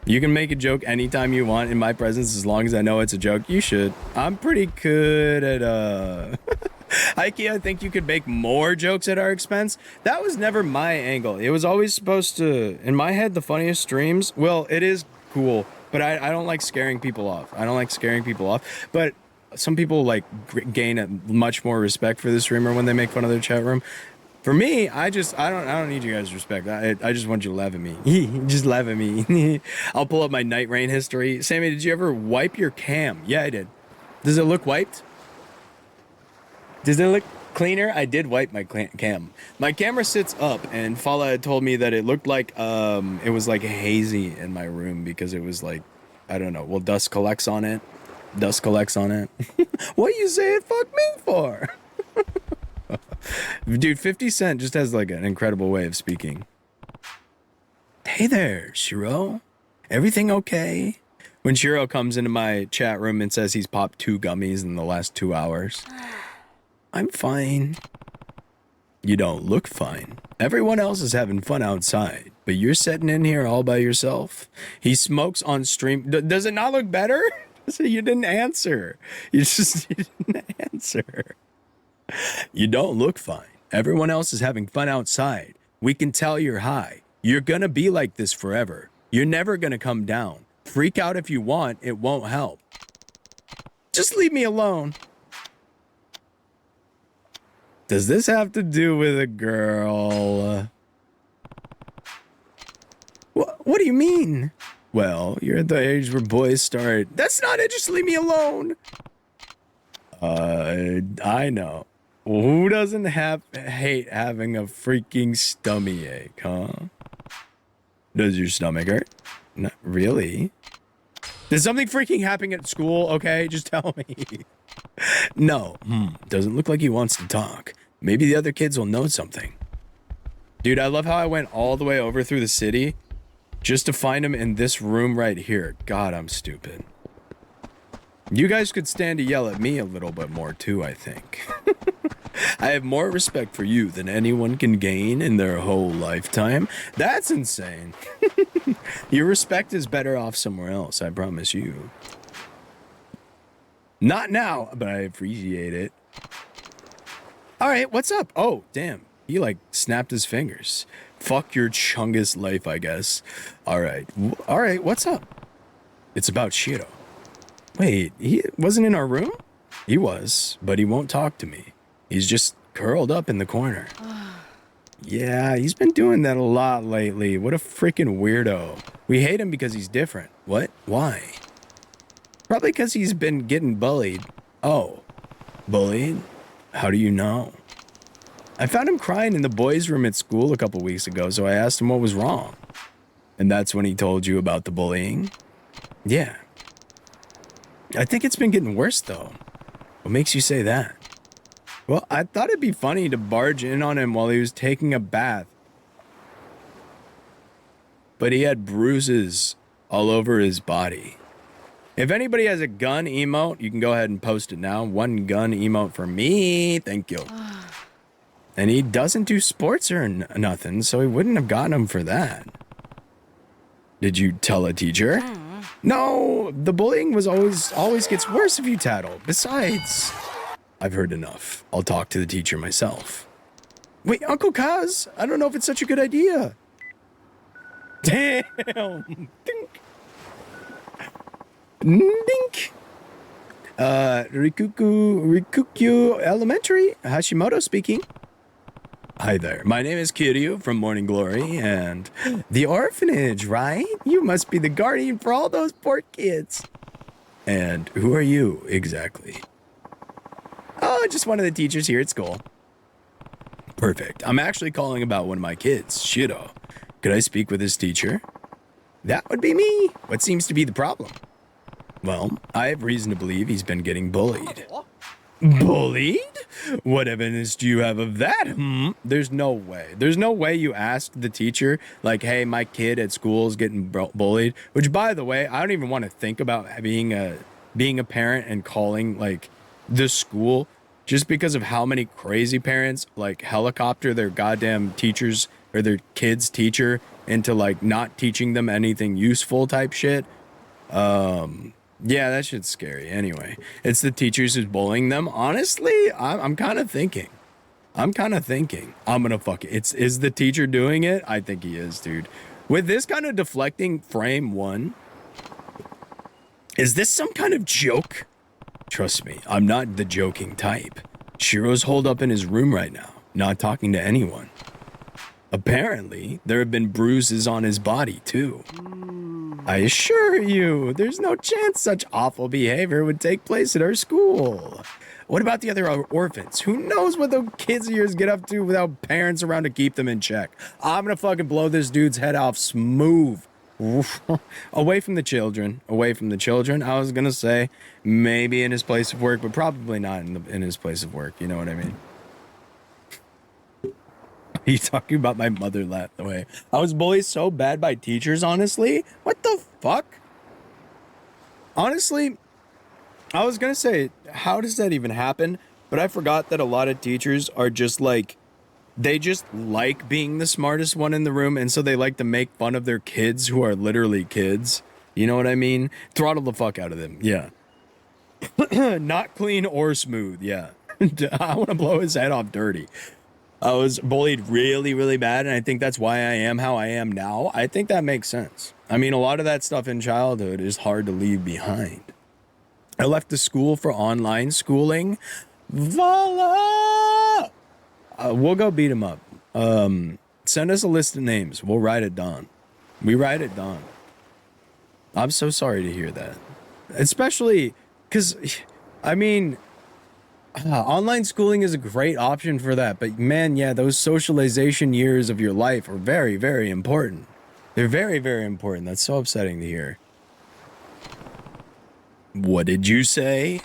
You can make a joke anytime you want in my presence as long as I know it's a joke. You should. I'm pretty good at, Ike, I think you could make more jokes at our expense. That was never my angle. It was always supposed to, in my head, the funniest streams. Well, it is cool, but I don't like scaring people off. But some people like gain a much more respect for the streamer when they make fun of their chat room. For me, I don't need you guys' respect. I just want you to laugh at me. Just laugh at me. I'll pull up my Night Rain history. Sammy, did you ever wipe your cam? Yeah, I did. Does it look wiped? Does it look cleaner? I did wipe my cam. My camera sits up, and Fala had told me that it looked like it was like hazy in my room because it was like, I don't know. Well, dust collects on it. What you saying fuck me for? Dude, 50 Cent just has like an incredible way of speaking. Hey there, Shiro. Everything okay? When Shiro comes into my chat room and says he's popped 2 gummies in the last 2 hours. I'm fine. You don't look fine. Everyone else is having fun outside, but you're sitting in here all by yourself. He smokes on stream. Does it not look better? So you didn't answer. You didn't answer. You don't look fine. Everyone else is having fun outside. We can tell you're high. You're gonna be like this forever. You're never gonna come down. Freak out if you want, it won't help. Just leave me alone. Does this have to do with a girl? What do you mean? Well, you're at the age where boys start. That's not it, just leave me alone. I know. Who doesn't hate having a freaking stomach ache, huh? Does your stomach hurt? Not really. Did something freaking happen at school? Okay, just tell me. No. Doesn't look like he wants to talk. Maybe the other kids will know something. Dude, I love how I went all the way over through the city just to find him in this room right here. God, I'm stupid. You guys could stand to yell at me a little bit more too, I think. I have more respect for you than anyone can gain in their whole lifetime. That's insane. Your respect is better off somewhere else, I promise you. Not now, but I appreciate it. All right, what's up? Oh, damn. He like snapped his fingers. Fuck your chungus life, I guess. All right, what's up? It's about Shiro. Wait, he wasn't in our room? He was, but he won't talk to me. He's just curled up in the corner. Yeah, he's been doing that a lot lately. What a freaking weirdo. We hate him because he's different. What? Why? Probably because he's been getting bullied. Oh, bullied? How do you know? I found him crying in the boys' room at school a couple weeks ago, so I asked him what was wrong. And that's when he told you about the bullying? Yeah. I think it's been getting worse, though. What makes you say that? Well, I thought it'd be funny to barge in on him while he was taking a bath. But he had bruises all over his body. If anybody has a gun emote, you can go ahead and post it now. One gun emote for me. Thank you. And he doesn't do sports or nothing, so he wouldn't have gotten him for that. Did you tell a teacher? No, the bullying was always gets worse if you tattle. Besides, I've heard enough. I'll talk to the teacher myself. Wait, Uncle Kaz, I don't know if it's such a good idea. Damn. Dink. Dink. Rikukyu Elementary, Hashimoto speaking. Hi there, my name is Kiryu from Morning Glory, and the orphanage, right? You must be the guardian for all those poor kids. And who are you, exactly? Oh, just one of the teachers here at school. Perfect. I'm actually calling about one of my kids, Shiro. Could I speak with his teacher? That would be me. What seems to be the problem? Well, I have reason to believe he's been getting bullied. Bullied? What evidence do you have of that? There's no way. There's no way you asked the teacher, like, hey, my kid at school is getting bullied. Which, by the way, I don't even want to think about being a parent and calling, like, the school, just because of how many crazy parents, like, helicopter their goddamn teachers or their kid's teacher into, like, not teaching them anything useful type shit. Yeah, that shit's scary. Anyway, it's the teachers who's bullying them. Honestly, I'm kind of thinking. I'm gonna fuck it. Is the teacher doing it? I think he is, dude. With this kind of deflecting frame one, is this some kind of joke? Trust me, I'm not the joking type. Shiro's holed up in his room right now, not talking to anyone. Apparently, there have been bruises on his body, too. I assure you, there's no chance such awful behavior would take place at our school. What about the other orphans? Who knows what the kids of yours get up to without parents around to keep them in check? I'm gonna fucking blow this dude's head off smooth. Away from the children. Away from the children. I was gonna say maybe in his place of work, but probably not in his place of work. You know what I mean? He's talking about my mother last way. I was bullied so bad by teachers, honestly. What the fuck? Honestly, I was gonna say, how does that even happen? But I forgot that a lot of teachers are just like, they just like being the smartest one in the room, and so they like to make fun of their kids who are literally kids. You know what I mean? Throttle the fuck out of them. Yeah. Not clean or smooth. Yeah. I want to blow his head off dirty. I was bullied really, really bad, and I think that's why I am how I am now. I think that makes sense. I mean, a lot of that stuff in childhood is hard to leave behind. I left the school for online schooling. Voila! We'll go beat him up. Send us a list of names. We'll write it down. We write it down. I'm so sorry to hear that. Especially because, I mean, online schooling is a great option for that. But man, yeah, those socialization years of your life are very, very important. They're very, very important. That's so upsetting to hear. What did you say?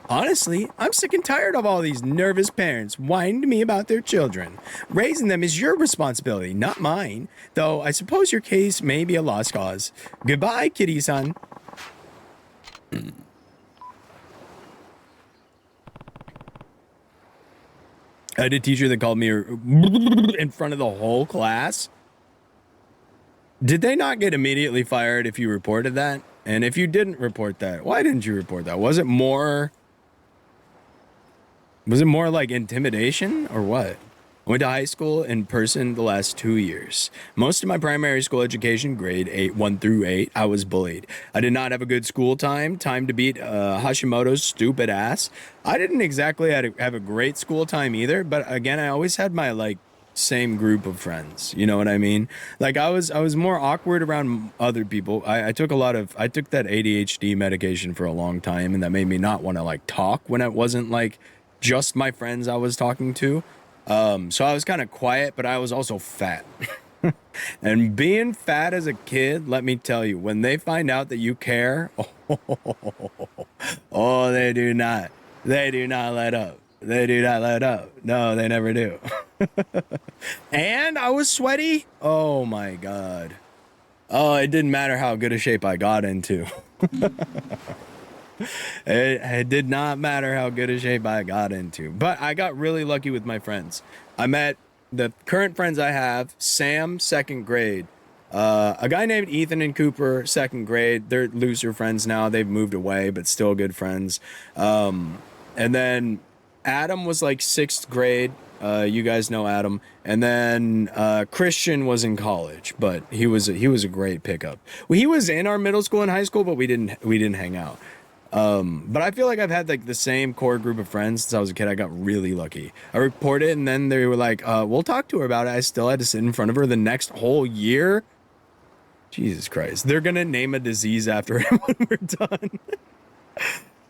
Honestly, I'm sick and tired of all these nervous parents whining to me about their children. Raising them is your responsibility, not mine. Though I suppose your case may be a lost cause. Goodbye, kitty-san. I had a teacher that called me in front of the whole class. Did they not get immediately fired if you reported that? And if you didn't report that, why didn't you report that? Was it more like intimidation or what? I went to high school in person the last 2 years. Most of my primary school education, grade 1 through 8, I was bullied. I did not have a good school time to beat Hashimoto's stupid ass. I didn't exactly have a great school time either, but again, I always had my same group of friends. You know what I mean? Like I was more awkward around other people. I took that ADHD medication for a long time, and that made me not want to talk when it wasn't just my friends I was talking to. So I was kind of quiet, but I was also fat. And being fat as a kid, let me tell you, when they find out that you care, oh, they do not. They do not let up. They do not let up. No, they never do. And I was sweaty. Oh my God. Oh, it didn't matter how good a shape I got into. It did not matter how good a shape I got into, but I got really lucky with my friends. I met the current friends I have: Sam, 2nd grade, a guy named Ethan and Cooper, 2nd grade. They're looser friends now. They've moved away, but still good friends. And then Adam was 6th grade. You guys know Adam. And then Christian was in college, but he was a great pickup. Well, he was in our middle school and high school, but we didn't hang out. But I feel like I've had the same core group of friends since I was a kid. I got really lucky. I reported, and then they were like, we'll talk to her about it. I still had to sit in front of her the next whole year. Jesus Christ. They're gonna name a disease after him when we're done.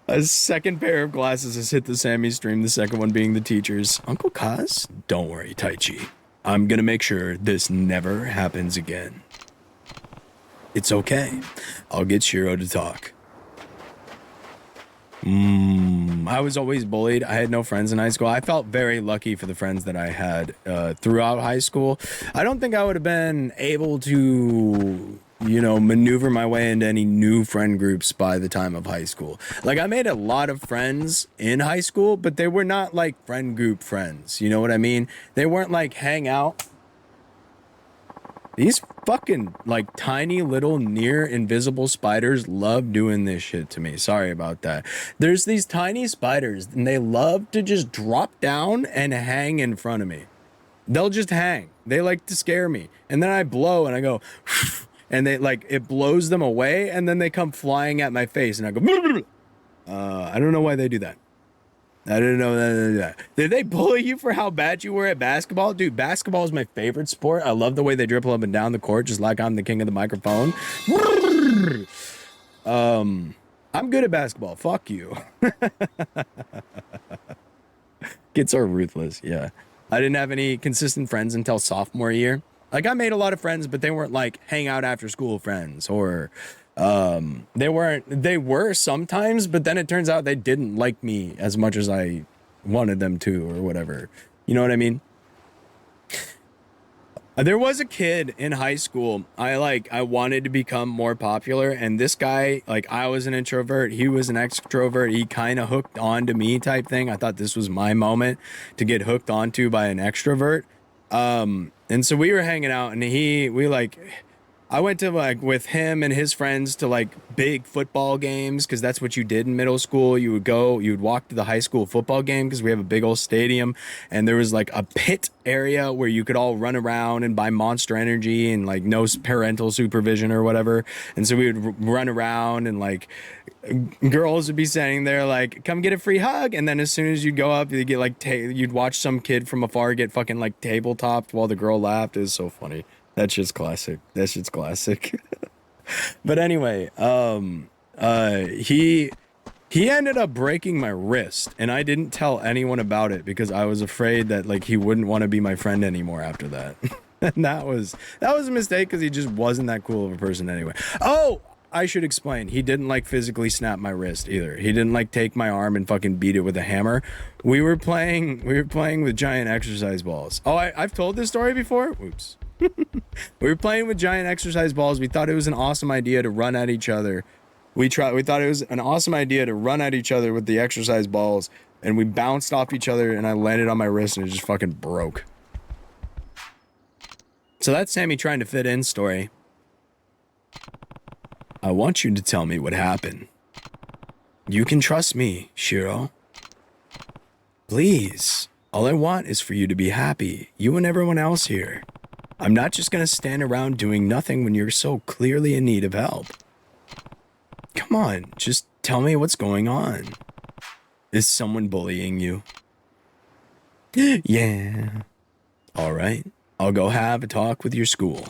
A second pair of glasses has hit the Sammy stream, the second one being the teacher's. Uncle Kaz, don't worry, Taichi. I'm gonna make sure this never happens again. It's okay. I'll get Shiro to talk. I was always bullied. I had no friends in high school. I felt very lucky for the friends that I had throughout high school. I don't think I would have been able to, maneuver my way into any new friend groups by the time of high school. I made a lot of friends in high school, but they were not friend group friends. You know what I mean? They weren't hang out. These fucking tiny little near invisible spiders love doing this shit to me. Sorry about that. There's these tiny spiders and they love to just drop down and hang in front of me. They'll just hang. They like to scare me. And then I blow and I go, and they it blows them away. And then they come flying at my face and I go, I don't know why they do that. I didn't know that. Did they bully you for how bad you were at basketball? Dude, basketball is my favorite sport. I love the way they dribble up and down the court, just like I'm the king of the microphone. I'm good at basketball. Fuck you. Kids are ruthless, yeah. I didn't have any consistent friends until sophomore year. I made a lot of friends, but they weren't hang out after school friends or... they were sometimes, but then it turns out they didn't like me as much as I wanted them to or whatever. You know what I mean? There was a kid in high school. I wanted to become more popular, and this guy, I was an introvert, he was an extrovert. He kind of hooked on to me type thing. I thought this was my moment to get hooked onto by an extrovert. And so we were hanging out and I went to like with him and his friends to like big football games because that's what you did in middle school. You would walk to the high school football game because we have a big old stadium, and there was like a pit area where you could all run around and buy Monster Energy and like no parental supervision or whatever. And so we would run around and like girls would be standing there like, come get a free hug. And then as soon as you'd go up, you'd get like, you'd watch some kid from afar get fucking like tabletopped while the girl laughed. It was so funny. That shit's classic. That shit's classic. But anyway, he ended up breaking my wrist, and I didn't tell anyone about it because I was afraid that like he wouldn't want to be my friend anymore after that. And that was a mistake because he just wasn't that cool of a person anyway. Oh, I should explain. He didn't like physically snap my wrist either. He didn't like take my arm and fucking beat it with a hammer. We were playing with giant exercise balls. Oh, I've told this story before. Oops. We were playing with giant exercise balls. We thought it was an awesome idea to run at each other. We thought it was an awesome idea to run at each other with the exercise balls, and we bounced off each other, and I landed on my wrist, and it just fucking broke. So that's Sammy trying to fit in story. I want you to tell me what happened. You can trust me, Shiro. Please. All I want is for you to be happy, you and everyone else here. I'm not just gonna stand around doing nothing when you're so clearly in need of help. Come on, just tell me what's going on. Is someone bullying you? Yeah. All right, I'll go have a talk with your school.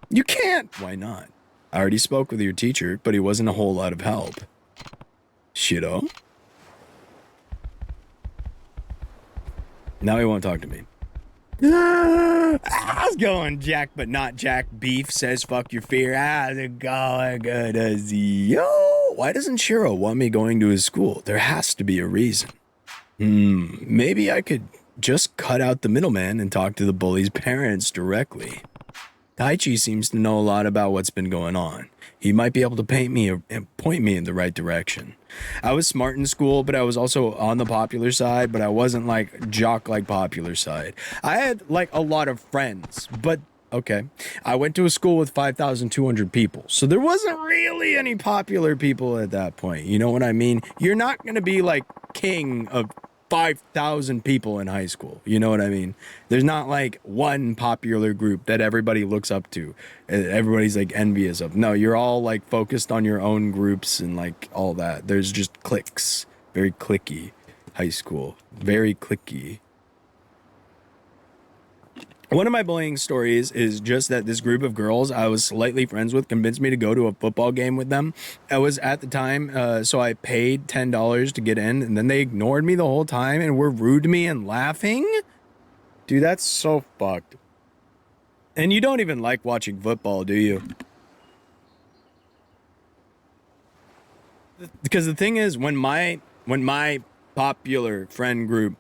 You can't! Why not? I already spoke with your teacher, but he wasn't a whole lot of help. Shiro? Now he won't talk to me. How's it going, Jack, but not Jack Beef says fuck your fear. How's it going? Good as yo. Why doesn't Shiro want me going to his school? There has to be a reason. Maybe I could just cut out the middleman and talk to the bully's parents directly. Taichi seems to know a lot about what's been going on. He might be able to point me in the right direction. I was smart in school, but I was also on the popular side, but I wasn't like jock like popular side. I had like a lot of friends, but okay. I went to a school with 5,200 people, so there wasn't really any popular people at that point. You know what I mean? You're not going to be like king of 5,000 people in high school. You know what I mean? There's not like one popular group that everybody looks up to. Everybody's like envious of. No, you're all like focused on your own groups and like all that. There's just cliques. Very cliquey. High school. Very cliquey. One of my bullying stories is just that this group of girls I was slightly friends with convinced me to go to a football game with them. I was at the time, so I paid $10 to get in, and then they ignored me the whole time and were rude to me and laughing. Dude, that's so fucked. And you don't even like watching football, do you? Because the thing is, when my popular friend group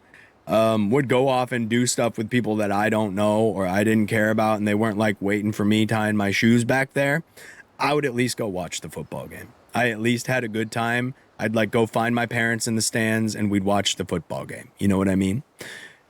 would go off and do stuff with people that I don't know or I didn't care about, and they weren't like waiting for me tying my shoes back there, I would at least go watch the football game. I at least had a good time. I'd like go find my parents in the stands and we'd watch the football game. You know what I mean?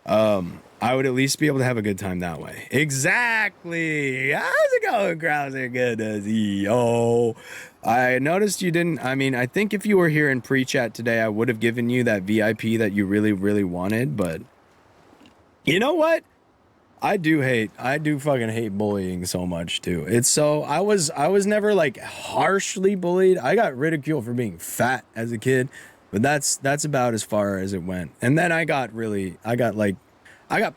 I would at least be able to have a good time that way. Exactly. How's it going, Krauser? Good to see you. I noticed you didn't. I mean, I think if you were here in pre-chat today, I would have given you that VIP that you really, really wanted. But you know what? I do fucking hate bullying so much too. It's so, I was never like harshly bullied. I got ridiculed for being fat as a kid, but that's about as far as it went. And then I got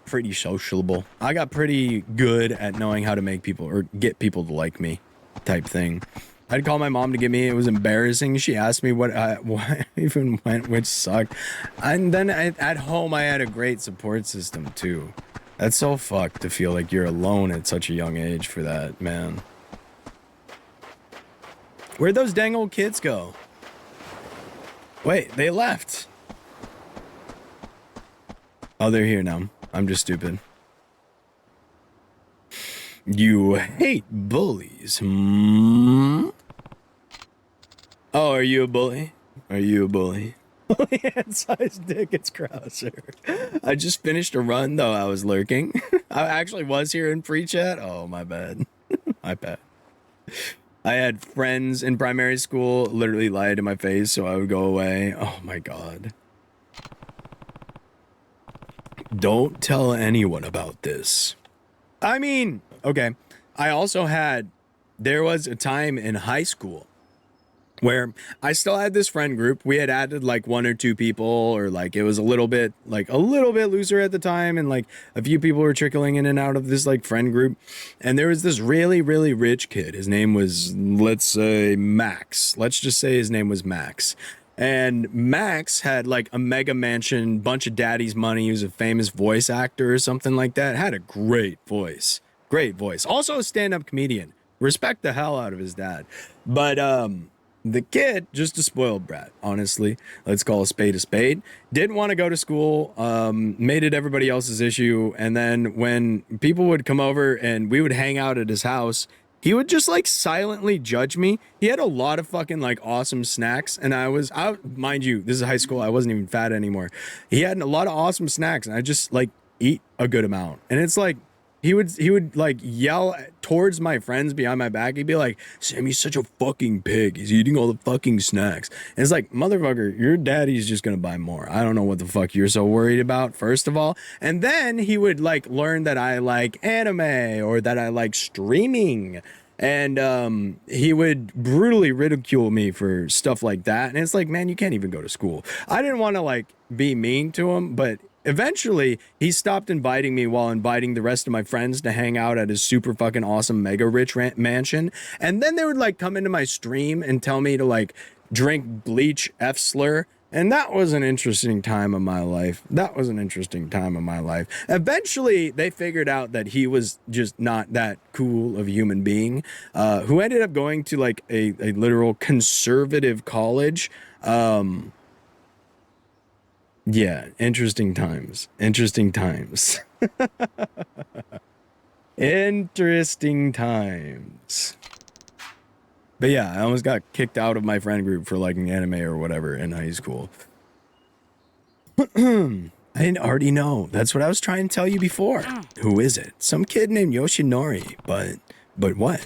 pretty sociable. I got pretty good at knowing how to make people or get people to like me type thing. I'd call my mom to get me. It was embarrassing. She asked me what I even went, which sucked. And then at home, I had a great support system too. That's so fucked to feel like you're alone at such a young age for that, man. Where'd those dang old kids go? Wait, they left. Oh, they're here now. I'm just stupid. You hate bullies, hmm? Oh, are you a bully? Are you a bully? Hand-sized dick, it's Krauser. I just finished a run, though I was lurking. I actually was here in pre-chat. Oh, my bad. My bad. I had friends in primary school literally lie to my face so I would go away. Oh my God. Don't tell anyone about this. I mean, okay. I also there was a time in high school where I still had this friend group. We had added like one or two people, or like it was a little bit looser at the time, and like a few people were trickling in and out of this like friend group. And there was this really, really rich kid. His name was, let's say, Max. Let's just say his name was Max. And Max had like a mega mansion, bunch of daddy's money. He was a famous voice actor or something like that. Had a great voice. Great voice. Also a stand-up comedian. Respect the hell out of his dad. But the kid, just a spoiled brat, honestly. Let's call a spade a spade. Didn't want to go to school, made it everybody else's issue. And then when people would come over and we would hang out at his house, he would just like silently judge me. He had a lot of fucking like awesome snacks. And mind you, this is high school. I wasn't even fat anymore. He had a lot of awesome snacks and I just like eat a good amount. And it's like, he would like yell towards my friends behind my back. He'd be like, Sammy's such a fucking pig. He's eating all the fucking snacks. And it's like, motherfucker, your daddy's just going to buy more. I don't know what the fuck you're so worried about, first of all. And then he would like learn that I like anime or that I like streaming. And he would brutally ridicule me for stuff like that. And it's like, man, you can't even go to school. I didn't want to like be mean to him, but eventually, he stopped inviting me while inviting the rest of my friends to hang out at his super fucking awesome mega rich mansion. And then they would like come into my stream and tell me to like drink bleach F slur. And that was an interesting time of my life. Eventually, they figured out that he was just not that cool of a human being, who ended up going to like a literal conservative college. Yeah, interesting times. Interesting times. But yeah, I almost got kicked out of my friend group for liking anime or whatever in high school. I didn't already know. That's what I was trying to tell you before. Who is it? Some kid named Yoshinori, but what?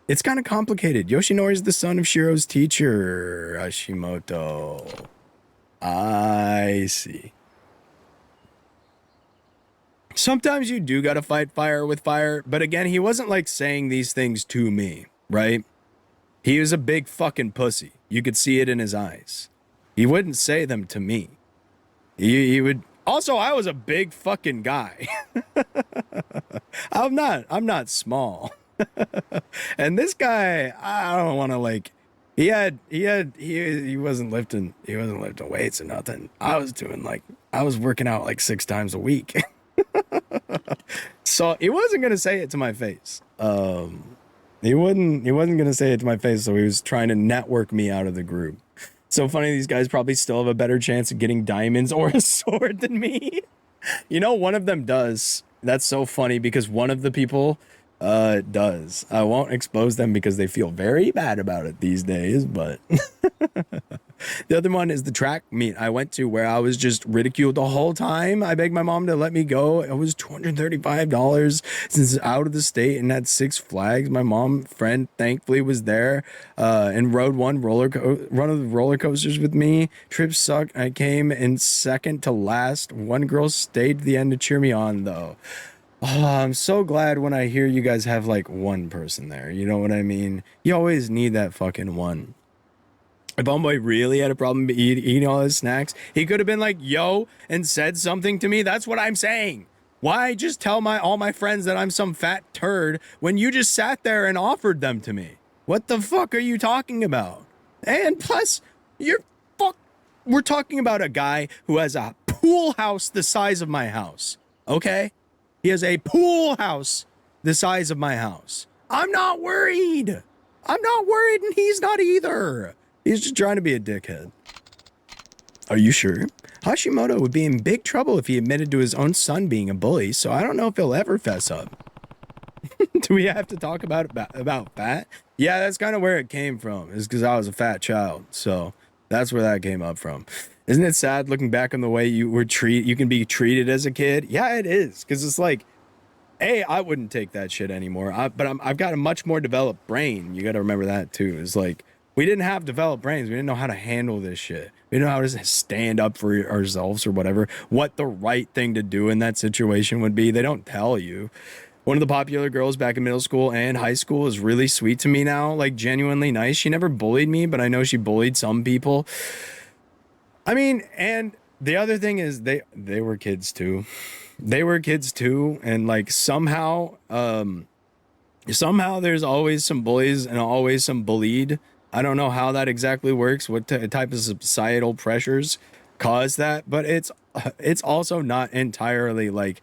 It's kind of complicated. Yoshinori's the son of Shiro's teacher, Hashimoto. I see. Sometimes you do gotta fight fire with fire, but again, he wasn't like saying these things to me, right? He was a big fucking pussy. You could see it in his eyes. He wouldn't say them to me. He would. Also, I was a big fucking guy. I'm not small. And this guy, I don't want to like. He wasn't lifting weights or nothing. I was working out like 6 times a week. So he wasn't gonna say it to my face. He wasn't gonna say it to my face, so he was trying to network me out of the group. So funny, these guys probably still have a better chance of getting diamonds or a sword than me. You know, one of them does. That's so funny because one of the people does. I won't expose them because they feel very bad about it these days, but the other one is the track meet I went to where I was just ridiculed the whole time. I begged my mom to let me go. It was $235 since out of the state and had 6 Flags. My mom friend thankfully was there and rode one of the roller coasters with me. Trip sucked. I came in second to last. One girl stayed to the end to cheer me on though. Oh, I'm so glad when I hear you guys have like one person there. You know what I mean? You always need that fucking one. If homeboy really had a problem eating all his snacks, he could have been like, yo, and said something to me. That's what I'm saying. Why just tell all my friends that I'm some fat turd when you just sat there and offered them to me? What the fuck are you talking about? And plus, we're talking about a guy who has a pool house the size of my house. Okay? He has a pool house the size of my house. I'm not worried, and he's not either. He's just trying to be a dickhead. Are you sure? Hashimoto would be in big trouble if he admitted to his own son being a bully, so I don't know if he'll ever fess up. Do we have to talk about fat? Yeah, that's kind of where it came from, is because I was a fat child, so that's where that came up from. Isn't it sad looking back on the way you can be treated as a kid? Yeah, it is, because it's like, I wouldn't take that shit anymore. I've got a much more developed brain. You got to remember that too. It's like we didn't have developed brains. We didn't know how to handle this shit. We didn't know how to stand up for ourselves or whatever. What the right thing to do in that situation would be. They don't tell you. One of the popular girls back in middle school and high school is really sweet to me now, like genuinely nice. She never bullied me, but I know she bullied some people. I mean, and the other thing is they were kids too. They were kids too, and like somehow there's always some bullies and always some bullied. I don't know how that exactly works, what type of societal pressures cause that, but it's also not entirely like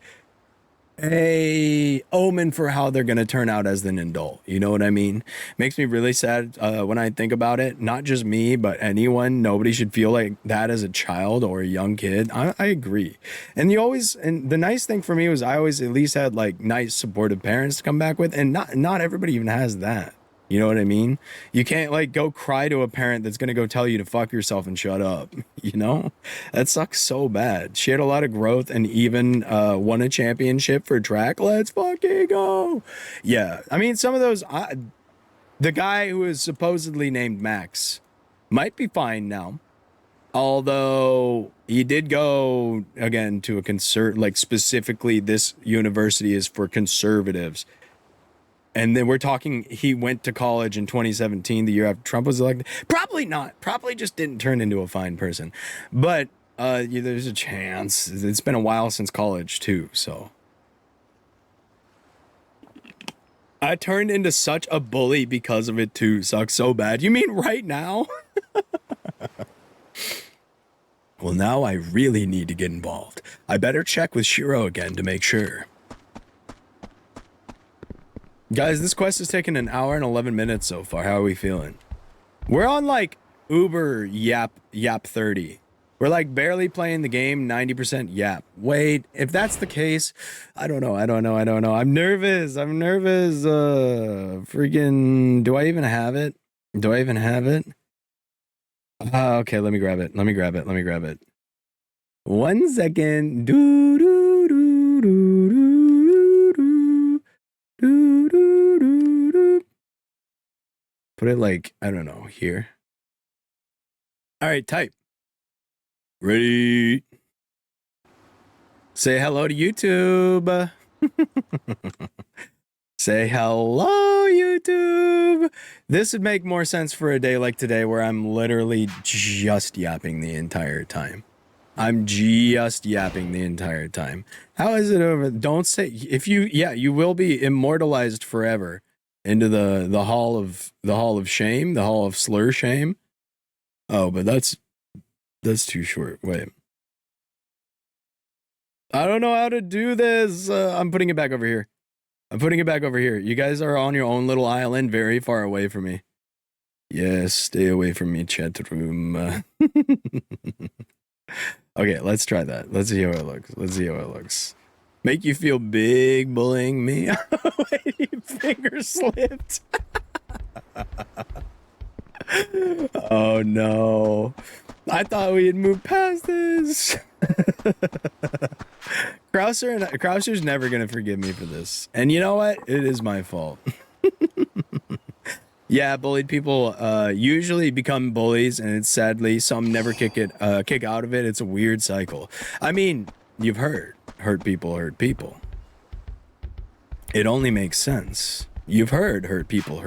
a omen for how they're going to turn out as an adult. You know what I mean? Makes me really sad when I think about it. Not just me, but anyone. Nobody should feel like that as a child or a young kid. I agree. And the nice thing for me was I always at least had like nice supportive parents to come back with, and not everybody even has that. You know what I mean? You can't like go cry to a parent that's gonna go tell you to fuck yourself and shut up. You know? That sucks so bad. She had a lot of growth and even won a championship for track. Let's fucking go. Yeah. I mean, some of those, the guy who is supposedly named Max might be fine now. Although he did go again to a like specifically this university is for conservatives. And then we're talking, he went to college in 2017, the year after Trump was elected. Probably not. Probably just didn't turn into a fine person. But yeah, there's a chance. It's been a while since college, too, so. I turned into such a bully because of it, too. Sucks so bad. You mean right now? Well, now I really need to get involved. I better check with Shiro again to make sure. Guys, this quest has taken an hour and 11 minutes so far. How are we feeling? We're on like Uber Yap 30. We're like barely playing the game, 90% Yap. Wait, if that's the case, I don't know. I'm nervous. Freaking, do I even have it? Okay, let me grab it. 1 second. Do do do do do do. Do, do, do, do. Put it like, I don't know, here. All right, type. Ready. Say hello to YouTube. Say hello, YouTube. This would make more sense for a day like today where I'm literally just yapping the entire time. How is it over? Don't say you will be immortalized forever into the hall of shame, the hall of slur shame. Oh, but that's too short. Wait. I don't know how to do this. I'm putting it back over here. You guys are on your own little island very far away from me. Yes, stay away from me, chat room. Okay, let's try that. Let's see how it looks. Make you feel big bullying me. Wait, finger slipped. Oh no. I thought we had moved past this. Krauser's never gonna forgive me for this. And you know what? It is my fault. Yeah, bullied people usually become bullies, and it's sadly some never kick out of it. It's a weird cycle. I mean, you've heard hurt people hurt people. It only makes sense. You've heard hurt people.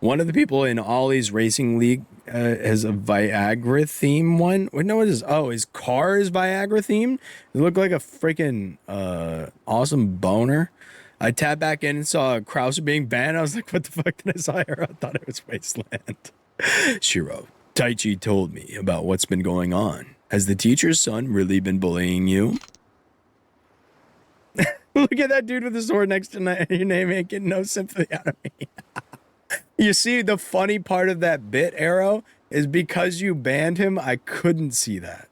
One of the people in Ollie's Racing League has a Viagra theme one. Wait, no, what is? Oh, his car is Viagra themed. It looked like a freaking awesome boner. I tapped back in and saw Krauser being banned. I was like, what the fuck did I saw here? I thought it was Wasteland. Shiro, Taichi told me about what's been going on. Has the teacher's son really been bullying you? Look at that dude with the sword next to your name. Ain't getting no sympathy out of me. You see, the funny part of that bit, Arrow, is because you banned him, I couldn't see that.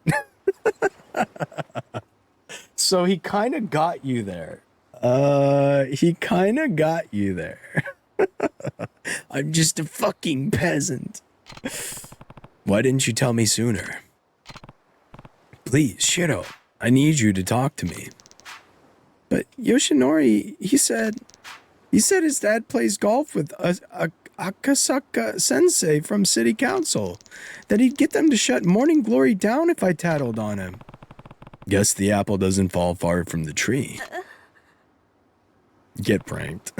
So he kind of got you there. I'm just a fucking peasant. Why didn't you tell me sooner? Please, Shiro, I need you to talk to me. But Yoshinori, he said his dad plays golf with a Akasaka sensei from city council. That he'd get them to shut Morning Glory down if I tattled on him. Guess the apple doesn't fall far from the tree. Get pranked.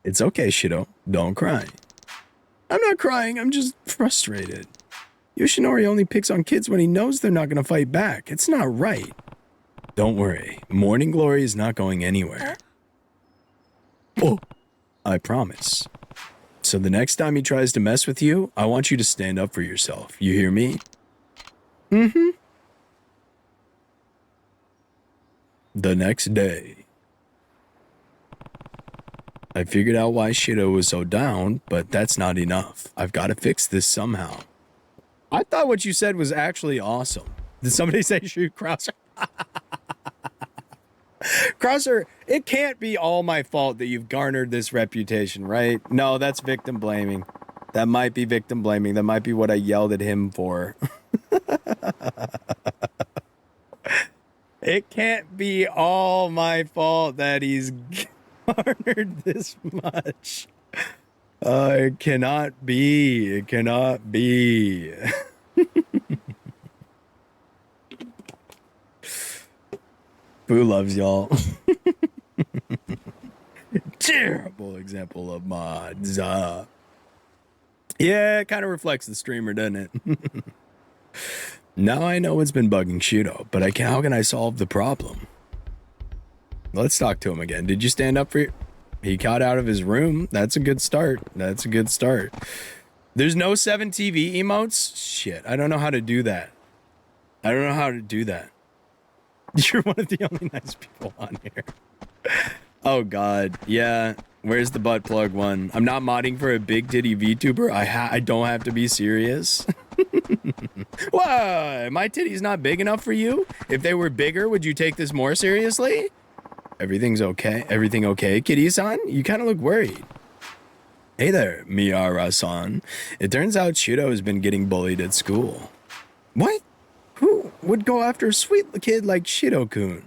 It's okay, Shido. Don't cry. I'm not crying, I'm just frustrated. Yoshinori only picks on kids when he knows they're not going to fight back. It's not right. Don't worry. Morning Glory is not going anywhere. Oh, I promise. So the next time he tries to mess with you, I want you to stand up for yourself. You hear me? Mm-hmm. The next day. I figured out why Shido was so down, but that's not enough. I've got to fix this somehow. I thought what you said was actually awesome. Did somebody say shoot Krauser? Krauser, it can't be all my fault that you've garnered this reputation, right? No, that's victim blaming. That might be victim blaming. That might be what I yelled at him for. It can't be all my fault that he's garnered this much. It cannot be. It cannot be. Boo loves y'all. Terrible example of mods. Yeah, it kind of reflects the streamer, doesn't it? Now I know what's been bugging Shido, but how can I solve the problem? Let's talk to him again. Did you stand up for your... He got out of his room. That's a good start. That's a good start. There's no 7 TV emotes? Shit, I don't know how to do that. I don't know how to do that. You're one of the only nice people on here. Oh, God. Yeah. Where's the butt plug one? I'm not modding for a big titty VTuber. I don't have to be serious. Why? My titty's not big enough for you? If they were bigger, would you take this more seriously? Everything's okay? Everything okay, Kitty-san? You kind of look worried. Hey there, Miara-san. It turns out Shido has been getting bullied at school. What? Who would go after a sweet kid like Shido-kun?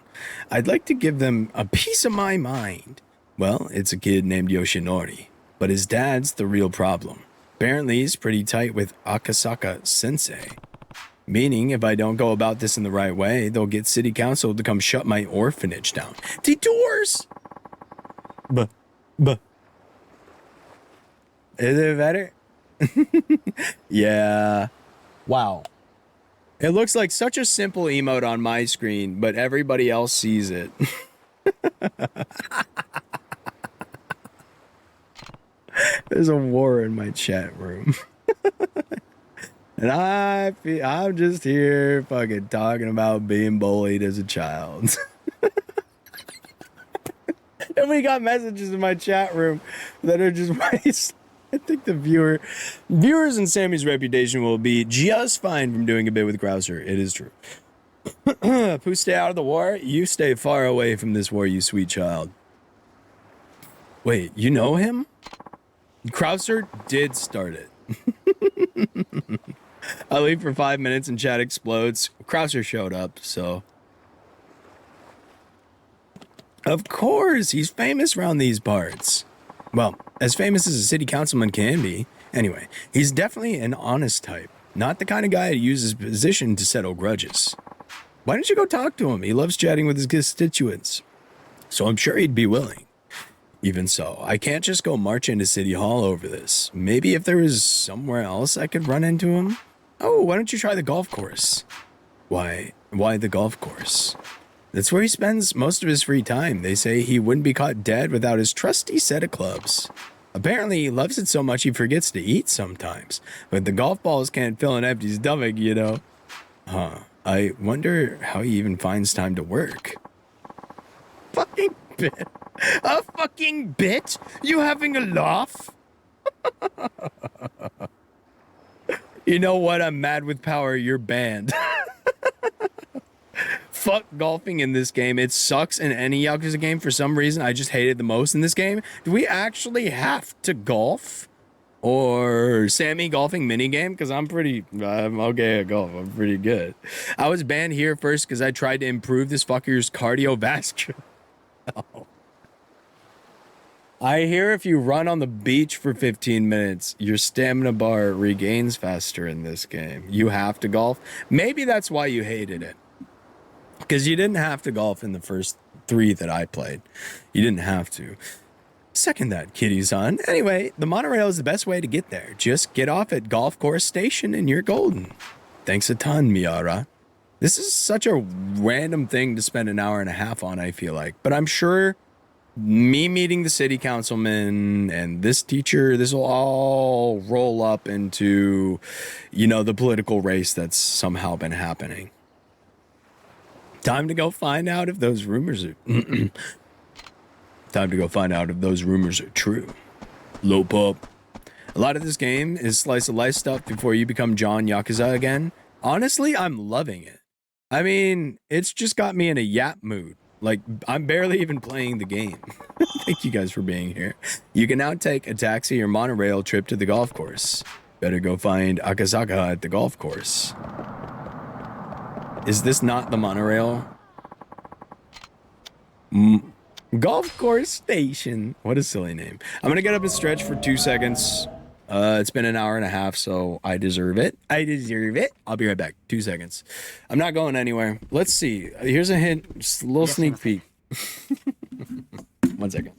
I'd like to give them a piece of my mind. Well, it's a kid named Yoshinori, but his dad's the real problem. Apparently, he's pretty tight with Akasaka Sensei. Meaning, if I don't go about this in the right way, they'll get city council to come shut my orphanage down. Detours! Buh. Is it better? Yeah. Wow. It looks like such a simple emote on my screen, but everybody else sees it. There's a war in my chat room. And I'm just here fucking talking about being bullied as a child. And we got messages in my chat room that are just wasted. I think the viewers and Sammy's reputation will be just fine from doing a bit with Grouser. It is true. Pooh, stay out of the war. You stay far away from this war, you sweet child. Wait, you know him? Krauser did start it. I leave for 5 minutes and chat explodes. Krauser showed up, so... Of course, he's famous around these parts. Well, as famous as a city councilman can be. Anyway, he's definitely an honest type. Not the kind of guy who uses his position to settle grudges. Why don't you go talk to him? He loves chatting with his constituents. So I'm sure he'd be willing. Even so, I can't just go march into City Hall over this. Maybe if there was somewhere else I could run into him? Oh, why don't you try the golf course? Why the golf course? That's where he spends most of his free time. They say he wouldn't be caught dead without his trusty set of clubs. Apparently, he loves it so much he forgets to eat sometimes. But the golf balls can't fill an empty stomach, you know. Huh. I wonder how he even finds time to work. Fucking bit. A fucking bit? You having a laugh? You know what? I'm mad with power. You're banned. Fuck golfing in this game. It sucks in any Yakuza game. For some reason, I just hate it the most in this game. Do we actually have to golf? Or Sammy golfing minigame, because I'm okay at golf. I'm pretty good. I was banned here first because I tried to improve this fucker's cardiovascular. I hear if you run on the beach for 15 minutes, your stamina bar regains faster in this game. You have to golf. Maybe that's why you hated it. Because you didn't have to golf in the first 3 that I played. You didn't have to. Second that, kitty-son. Anyway, the monorail is the best way to get there. Just get off at Golf Course Station and you're golden. Thanks a ton, Miara. This is such a random thing to spend an hour and a half on, I feel like. But I'm sure me meeting the city councilman and this teacher, this will all roll up into, the political race that's somehow been happening. Time to go find out if those rumors are... Time to go find out if those rumors are true. Low pup. A lot of this game is slice of life stuff before you become John Yakuza again. Honestly, I'm loving it. I mean, it's just got me in a yap mood. Like, I'm barely even playing the game. Thank you guys for being here. You can now take a taxi or monorail trip to the golf course. Better go find Akazaka at the golf course. Is this not the monorail? Golf Course Station. What a silly name. I'm gonna get up and stretch for 2 seconds. It's been an hour and a half, so I deserve it. I deserve it. I'll be right back. 2 seconds. I'm not going anywhere. Let's see. Here's a hint. Just a little sneak peek. 1 second.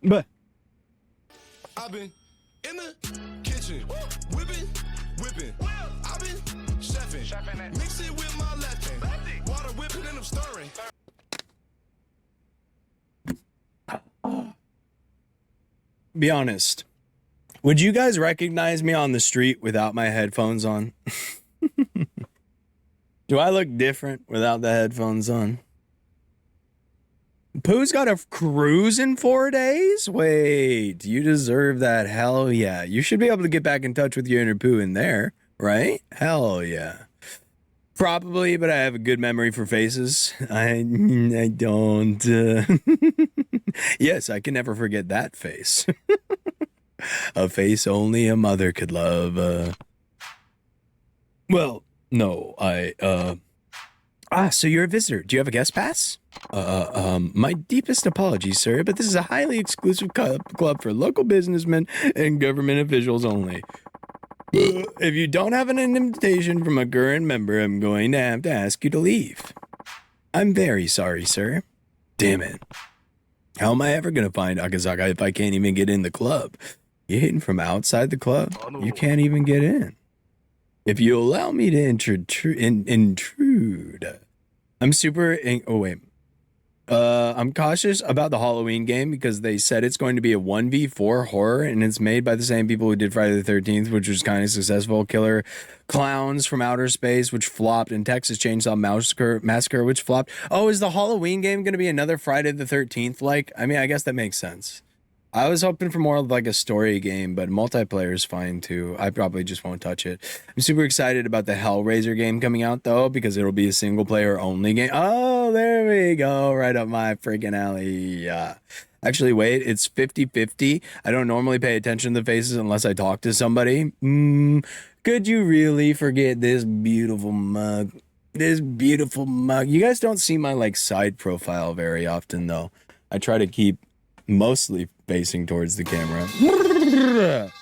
But I've been in the kitchen, whipping. I've been chefing, mix it with my left hand, water whipping and I'm stirring. be honest. Would you guys recognize me on the street without my headphones on? Do I look different without the headphones on? Pooh's got a cruise in 4 days? Wait, you deserve that. Hell yeah. You should be able to get back in touch with your inner Pooh in there, right? Hell yeah. Probably, but I have a good memory for faces. I don't. Yes, I can never forget that face. A face only a mother could love. Well, no, so you're a visitor. Do you have a guest pass? My deepest apologies, sir, but this is a highly exclusive club for local businessmen and government officials only. If you don't have an invitation from a current member, I'm going to have to ask you to leave. I'm very sorry, sir. Damn it. How am I ever going to find Akazaka if I can't even get in the club? You're hitting from outside the club? You can't even get in. If you allow me to intrude, I'm I'm cautious about the Halloween game because they said it's going to be a 1v4 horror and it's made by the same people who did Friday the 13th, which was kind of successful. Killer Clowns from Outer Space, which flopped, and Texas Chainsaw Massacre, which flopped. Oh, is the Halloween game going to be another Friday the 13th? I guess that makes sense. I was hoping for more of like a story game, but multiplayer is fine too. I probably just won't touch it. I'm super excited about the Hellraiser game coming out though, because it'll be a single player only game. Oh, there we go. Right up my freaking alley. Actually, wait, it's 50-50. I don't normally pay attention to the faces unless I talk to somebody. Could you really forget this beautiful mug? This beautiful mug. You guys don't see my side profile very often though. I try to keep mostly facing towards the camera. How's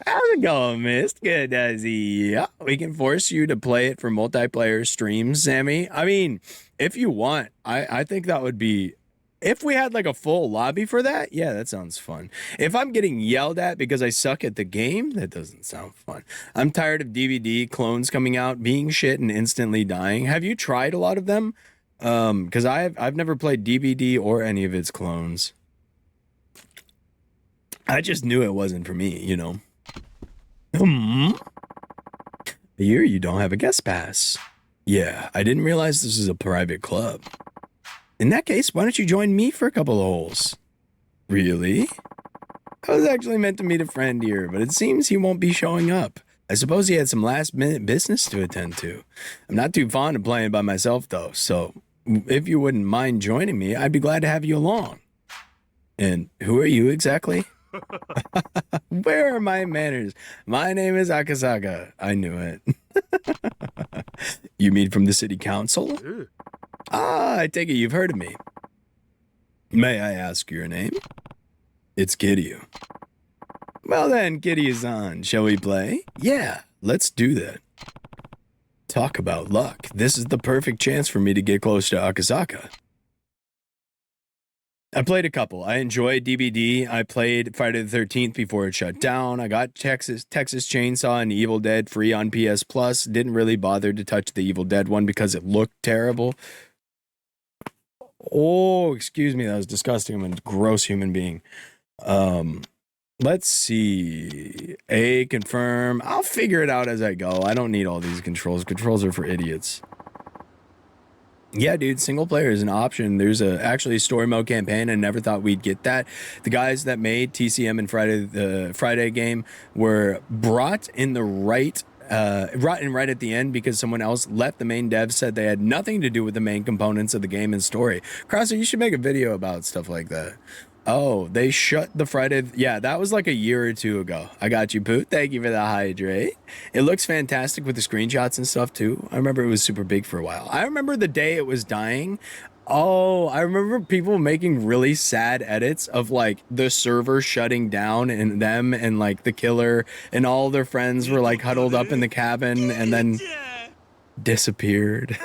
it going, Miss? Good, does he? Yeah, we can force you to play it for multiplayer streams, Sammy. I mean, if you want, I think that would be. If we had like a full lobby for that, yeah, that sounds fun. If I'm getting yelled at because I suck at the game, that doesn't sound fun. I'm tired of DVD clones coming out, being shit, and instantly dying. Have you tried a lot of them? Because I've never played DVD or any of its clones. I just knew it wasn't for me, you know. Here you don't have a guest pass. Yeah, I didn't realize this is a private club. In that case, why don't you join me for a couple of holes? Really? I was actually meant to meet a friend here, but it seems he won't be showing up. I suppose he had some last-minute business to attend to. I'm not too fond of playing by myself, though, so if you wouldn't mind joining me, I'd be glad to have you along. And who are you exactly? Where are my manners? My name is Akasaka. I knew it. You mean from the city council? Ah, I take it you've heard of me. May I ask your name? It's Kiryu. Well then, Kiryu-san, shall we play? Yeah, let's do that. Talk about luck. This is the perfect chance for me to get close to Akasaka. I played a couple. I enjoyed DBD. I played Friday the 13th before it shut down. I got Texas Chainsaw and Evil Dead free on PS Plus. Didn't really bother to touch the Evil Dead one because it looked terrible. Oh, excuse me. That was disgusting. I'm a gross human being. Let's see. Confirm. I'll figure it out as I go. I don't need all these controls. Controls are for idiots. Yeah, dude, single player is an option. There's actually a story mode campaign. I never thought we'd get that. The guys that made TCM and the Friday game were brought in right at the end because someone else left. The main dev said they had nothing to do with the main components of the game and story. Crosser, you should make a video about stuff like that. Oh, they shut the Friday. Yeah, that was like a year or two ago. I got you, Poot. Thank you for the hydrate. It looks fantastic with the screenshots and stuff too. I remember it was super big for a while. I remember the day it was dying. Oh, I remember people making really sad edits of like the server shutting down and them and like the killer and all their friends were like huddled up in the cabin and then disappeared.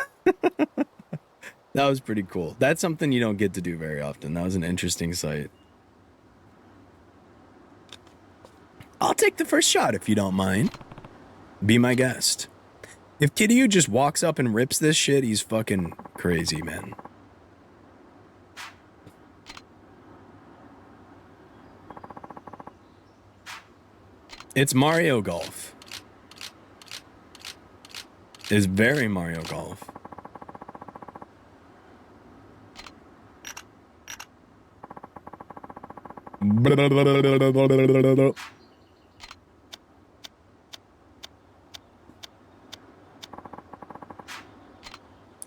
That was pretty cool. That's something you don't get to do very often. That was an interesting sight. I'll take the first shot if you don't mind. Be my guest. If Kiryu just walks up and rips this shit, he's fucking crazy, man. It's Mario Golf. It's very Mario Golf.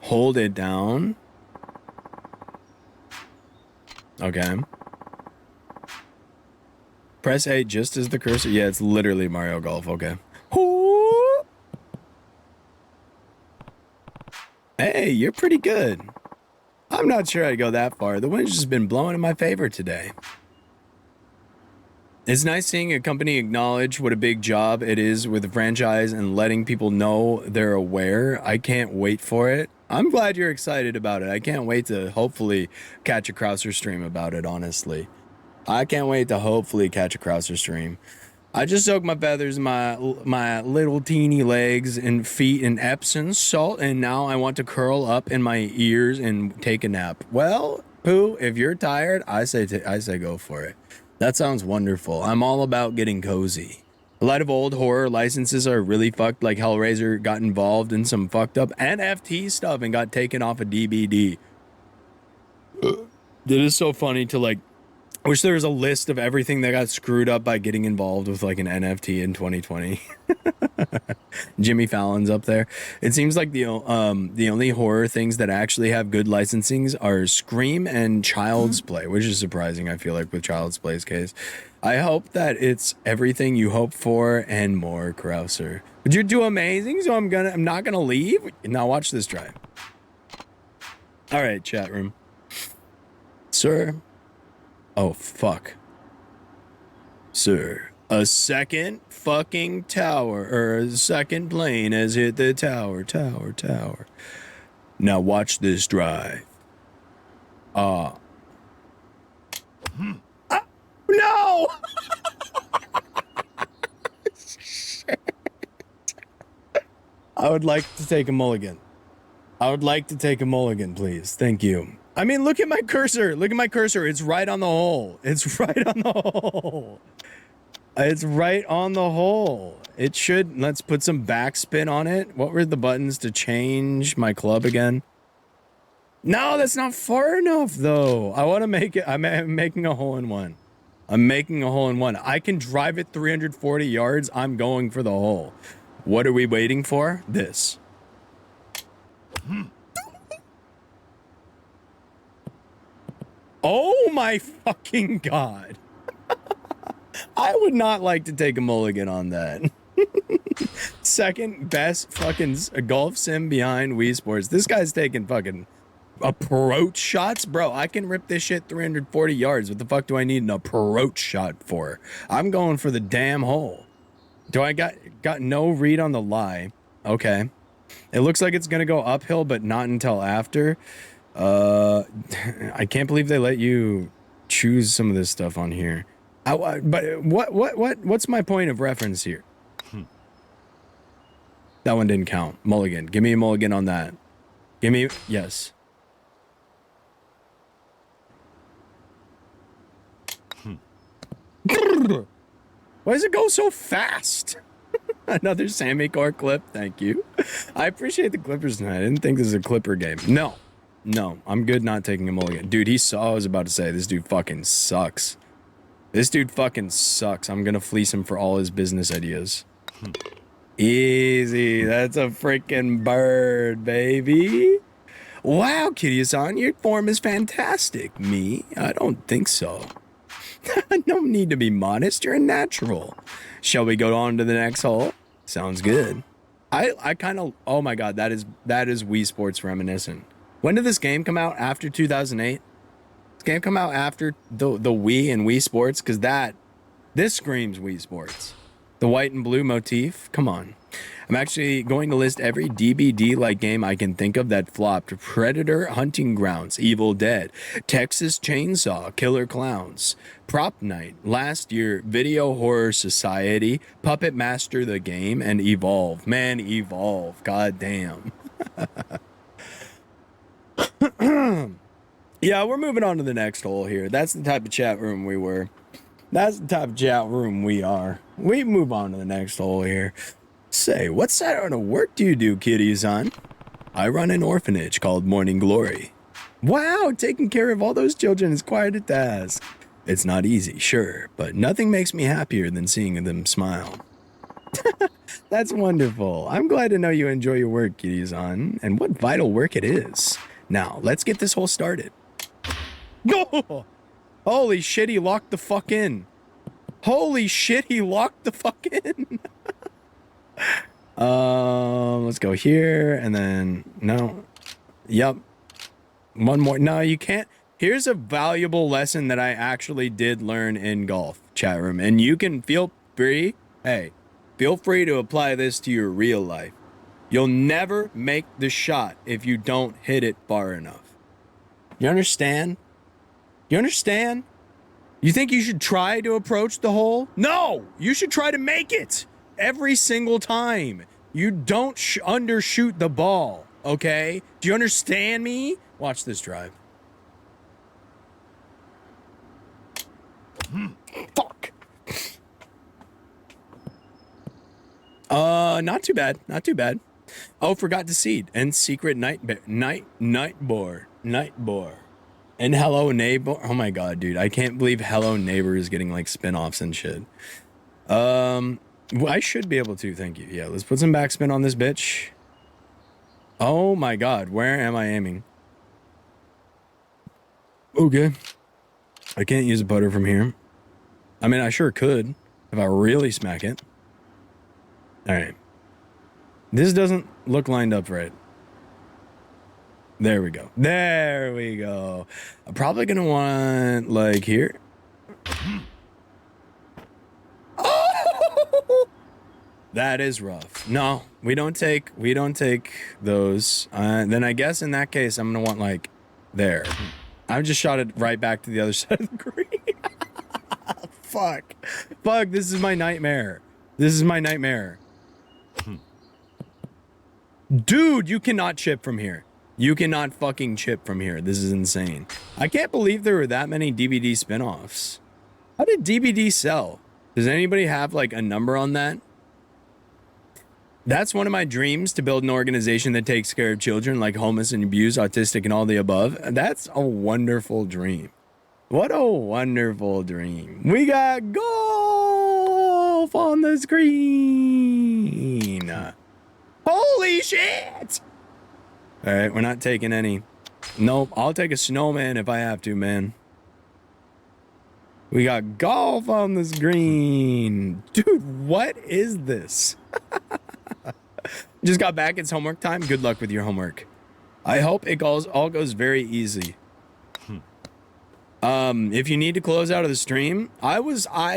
Hold it down. Okay. Press A just as the cursor. Yeah, it's literally Mario Golf. Okay. Hey, you're pretty good. I'm not sure I'd go that far. The wind's just been blowing in my favor today. It's nice seeing a company acknowledge what a big job it is with the franchise and letting people know they're aware. I can't wait for it. I'm glad you're excited about it. I can't wait to hopefully catch a Krauser stream about it, honestly. I can't wait to hopefully catch a Krauser stream. I just soaked my feathers, my little teeny legs and feet in Epsom salt, and now I want to curl up in my ears and take a nap. Well, Pooh, if you're tired, I say go for it. That sounds wonderful. I'm all about getting cozy. A lot of old horror licenses are really fucked, like Hellraiser got involved in some fucked up NFT stuff and got taken off of DBD. It is so funny to like, I wish there was a list of everything that got screwed up by getting involved with like an NFT in 2020. Jimmy Fallon's up there. It seems like the only horror things that actually have good licensings are Scream and Child's Play, which is surprising, I feel like, with Child's Play's case. I hope that it's everything you hope for and more, Krauser. But you do amazing, so I'm not gonna leave. Now watch this try. All right, chat room. Sir. Oh, fuck. Sir, A second fucking tower, or a second plane has hit the tower. Now watch this drive. No! I would like to take a mulligan. I would like to take a mulligan, please. Thank you. I mean, look at my cursor. Look at my cursor. It's right on the hole. It's right on the hole. It's right on the hole. It should. Let's put some backspin on it. What were the buttons to change my club again? No, that's not far enough, though. I want to make it. I'm making a hole in one. I'm making a hole in one. I can drive it 340 yards. I'm going for the hole. What are we waiting for? This. Oh my fucking God. I would not like to take a mulligan on that. Second best fucking golf sim behind Wii Sports. This guy's taking fucking approach shots. Bro, I can rip this shit 340 yards. What the fuck do I need an approach shot for? I'm going for the damn hole. Do I got no read on the lie? Okay. It looks like it's gonna go uphill, but not until after. I can't believe they let you choose some of this stuff on here. But what's my point of reference here? That one didn't count. Mulligan. Give me a mulligan on that. Give me, yes. Why does it go so fast? Another Sammy Core clip. Thank you. I appreciate the Clippers tonight. I didn't think this was a Clipper game. No, I'm good not taking a mulligan. Dude, he saw I was about to say, this dude fucking sucks. This dude fucking sucks. I'm gonna fleece him for all his business ideas. Easy. That's a freaking bird, baby. Wow, Kitty-san, your form is fantastic. Me? I don't think so. No need to be modest. You're a natural. Shall we go on to the next hole? Sounds good. I kind of, oh my God, that is Wii Sports reminiscent. When did this game come out? After 2008? This game come out after the Wii and Wii Sports? Because this screams Wii Sports. The white and blue motif? Come on. I'm actually going to list every DBD-like game I can think of that flopped. Predator, Hunting Grounds, Evil Dead, Texas Chainsaw, Killer Clowns, Prop Night, Last Year, Video Horror Society, Puppet Master the Game, and Evolve. Man, Evolve. God damn. Yeah, we're moving on to the next hole here. That's the type of chat room we were. That's the type of chat room we are. We move on to the next hole here. Say, what side of work do you do, Kitty-san? I run an orphanage called Morning Glory. Wow, taking care of all those children is quite a task. It's not easy, sure, but nothing makes me happier than seeing them smile. That's wonderful. I'm glad to know you enjoy your work, Kitty-san, and what vital work it is. Now, let's get this hole started. No! Holy shit, he locked the fuck in. Holy shit, he locked the fuck in. Let's go here, and then, no. Yep. One more. No, you can't. Here's a valuable lesson that I actually did learn in golf, chat room, and you can feel free, hey, feel free to apply this to your real life. You'll never make the shot if you don't hit it far enough. You understand? You understand? You think you should try to approach the hole? No! You should try to make it every single time. You don't undershoot the ball, okay? Do you understand me? Watch this drive. Fuck. Not too bad. Not too bad. Oh, forgot to seed. And secret nightboard. And Hello Neighbor. Oh my God, dude. I can't believe Hello Neighbor is getting like spin-offs and shit. Well, I should be able to, thank you. Yeah, let's put some backspin on this bitch. Oh my God, where am I aiming? Okay. I can't use a putter from here. I mean, I sure could if I really smack it. All right. This doesn't look lined up right. There we go. There we go. I'm probably going to want like here. Oh! That is rough. No, we don't take those. Then I guess in that case, I'm gonna want like there. I just shot it right back to the other side of the green. Fuck. This is my nightmare. Dude, you cannot chip from here. You cannot fucking chip from here. This is insane. I can't believe there were that many DBD spinoffs. How did DBD sell? Does anybody have like a number on that? That's one of my dreams, to build an organization that takes care of children like homeless and abused, autistic, and all the above. That's a wonderful dream. What a wonderful dream. We got golf on the screen. Holy shit! All right, we're not taking any. Nope, I'll take a snowman if I have to, man. We got golf on the screen. Dude, what is this? Just got back. It's homework time. Good luck with your homework. I hope it all goes very easy. If you need to close out of the stream, I